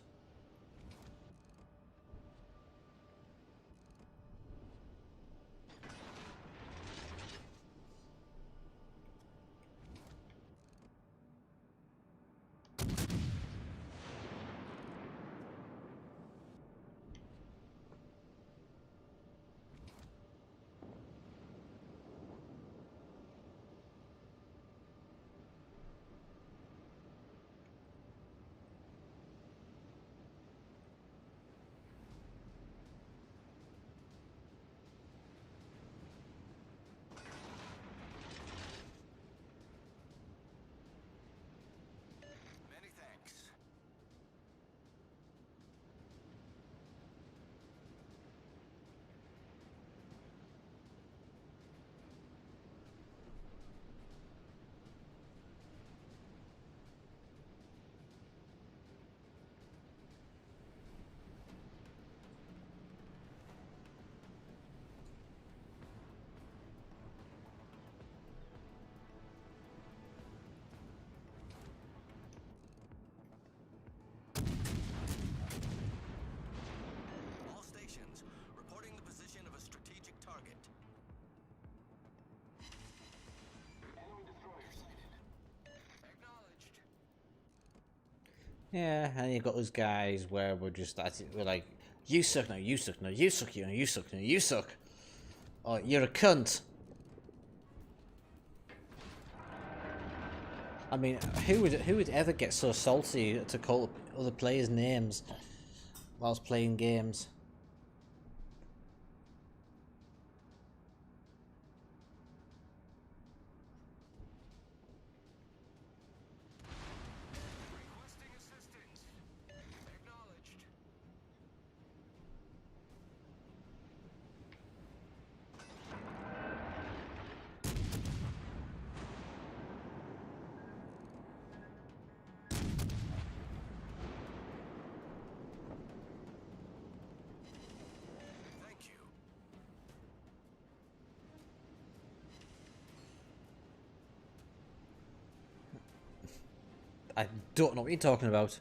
Many thanks. All stations reporting the position of a strategic target. Enemy destroyer sighted. Acknowledged. Yeah, and you've got those guys where we're like, you suck, no, you suck, no, you suck, you suck, no, you suck. Oh, you're a cunt. I mean, who would ever get so salty to call other players names whilst playing games? Requesting assistance. Acknowledged. Thank you. I don't know what you're talking about.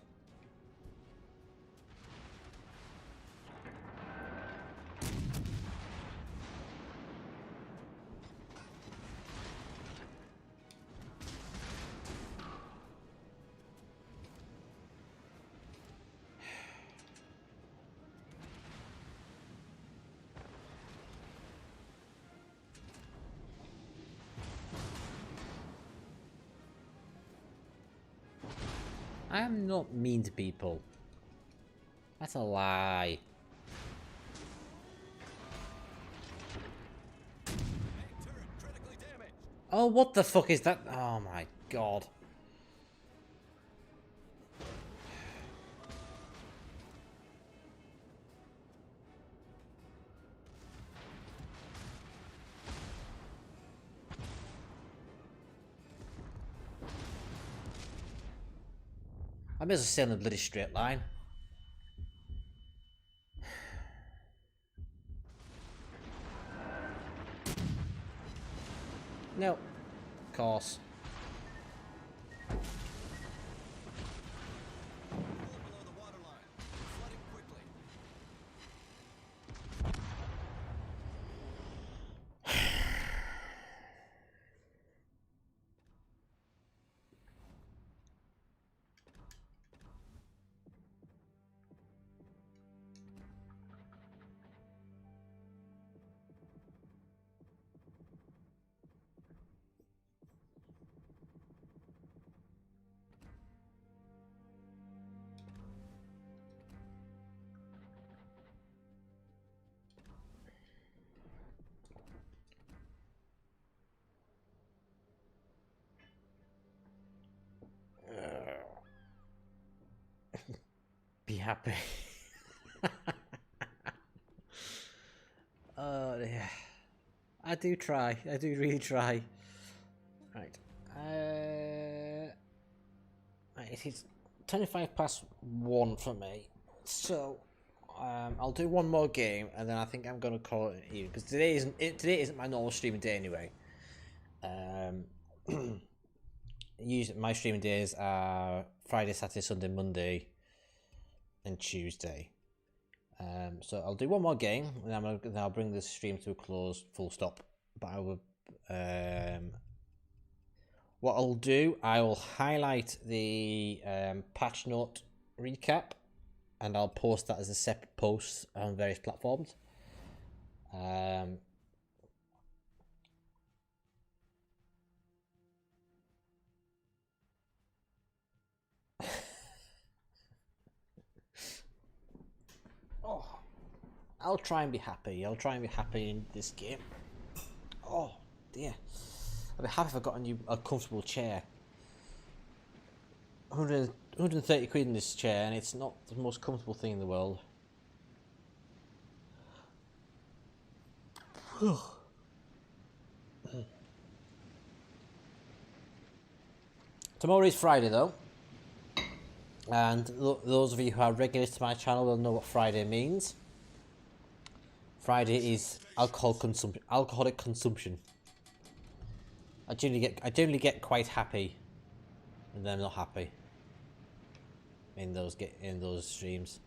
I'm not mean to people. That's a lie. Main turret critically damaged. Oh, what the fuck is that? Oh my god. I may as well stay on the bloody straight line. No. Of course. Pull below the waterline. Flooding quickly. Be happy. Oh yeah. I do try. I do really try. Right. Right, it is 25 past 1 for me. So I'll do one more game, and then I think I'm gonna call it even because today isn't my normal streaming day anyway. Usually my streaming days are Friday, Saturday, Sunday, Monday, and Tuesday. So I'll do one more game, and then I'll bring this stream to a close, full stop. But I will. What I'll do, I will highlight the patch note recap, and I'll post that as a separate post on various platforms. Oh, I'll try and be happy. I'll try and be happy in this game. Oh dear, I'd be happy if I got a comfortable chair. 130 quid in this chair, and it's not the most comfortable thing in the world. Tomorrow is Friday though, and those of you who are regulars to my channel will know what Friday means. Friday is alcoholic consumption. I generally get quite happy, and then I'm not happy in those streams.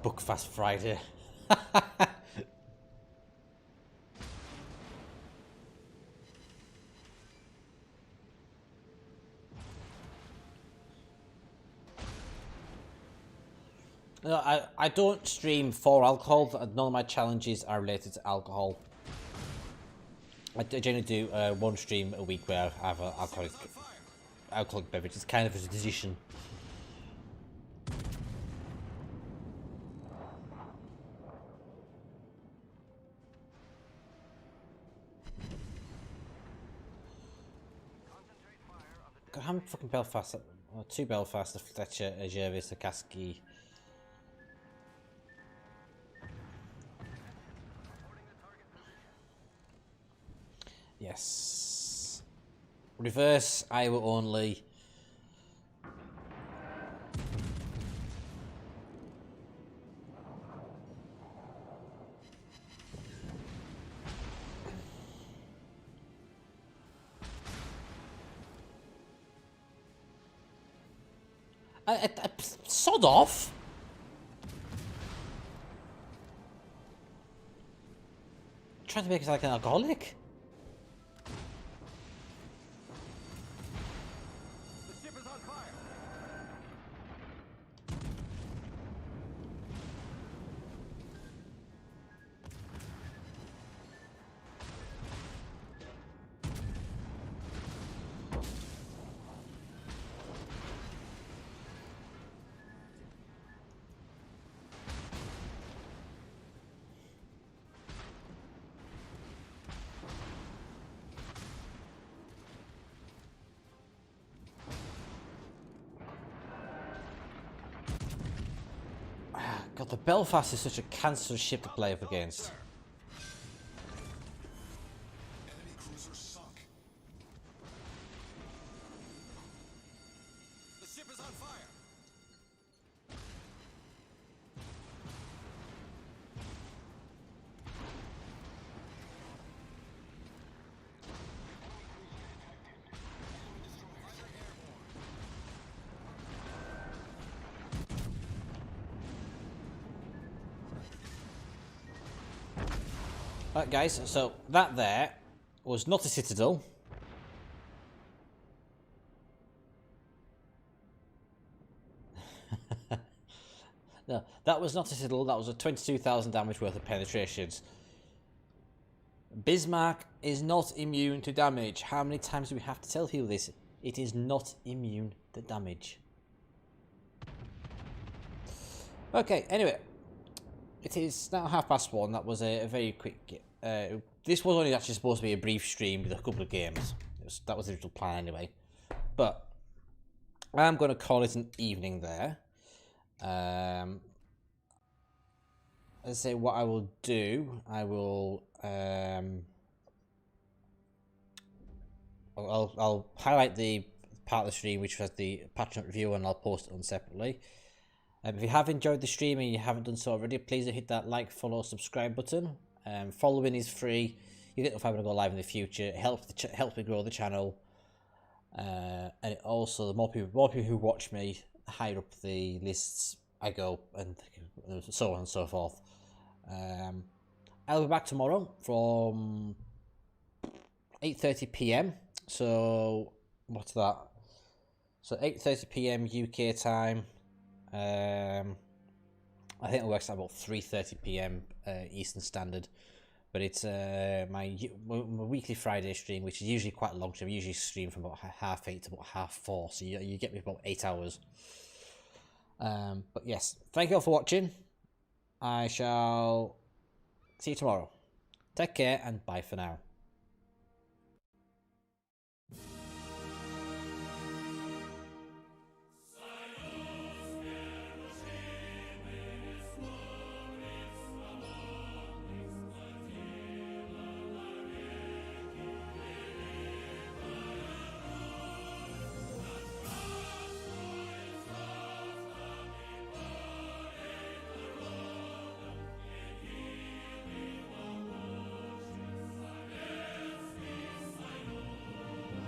Bookfast Friday. No, I don't stream for alcohol. None of my challenges are related to alcohol. I generally do one stream a week where I have an alcoholic beverage. It's kind of a tradition. God, how many fucking Belfast? Oh, 2 Belfast, a Fletcher, a Jervis, a Kasky. Yes. Reverse, I will only. I sod off. Trying to make us like an alcoholic. The ship is on fire. God, the Belfast is such a cancerous ship to play up against. Enemy cruiser sunk. The ship is on fire. Right, guys, so that there was not a citadel. No, that was not a citadel, that was a 22,000 damage worth of penetrations. Bismarck is not immune to damage. How many times do we have to tell people this? It is not immune to damage. Okay, anyway, it is now 1:30. That was a very quick. This was only actually supposed to be a brief stream with a couple of games. That was the original plan anyway. But I'm going to call it an evening there. As I say, what I will do, I'll highlight the part of the stream which has the Patchnote review, and I'll post it on separately. If you have enjoyed the stream and you haven't done so already, please hit that like, follow, subscribe button. Following is free. You get notified when I go live in the future. It helps me grow the channel, and it also, the more people who watch me, higher up the lists I go, and so on and so forth. I'll be back tomorrow from 8:30 p.m. So what's that? So 8:30 p.m. UK time. I think it works out about 3:30 p.m. Eastern Standard. But it's my weekly Friday stream, which is usually quite a long stream. I usually stream from about 8:30 to about 4:30, so you get me about 8 hours. But yes, thank you all for watching. I shall see you tomorrow. Take care and bye for now.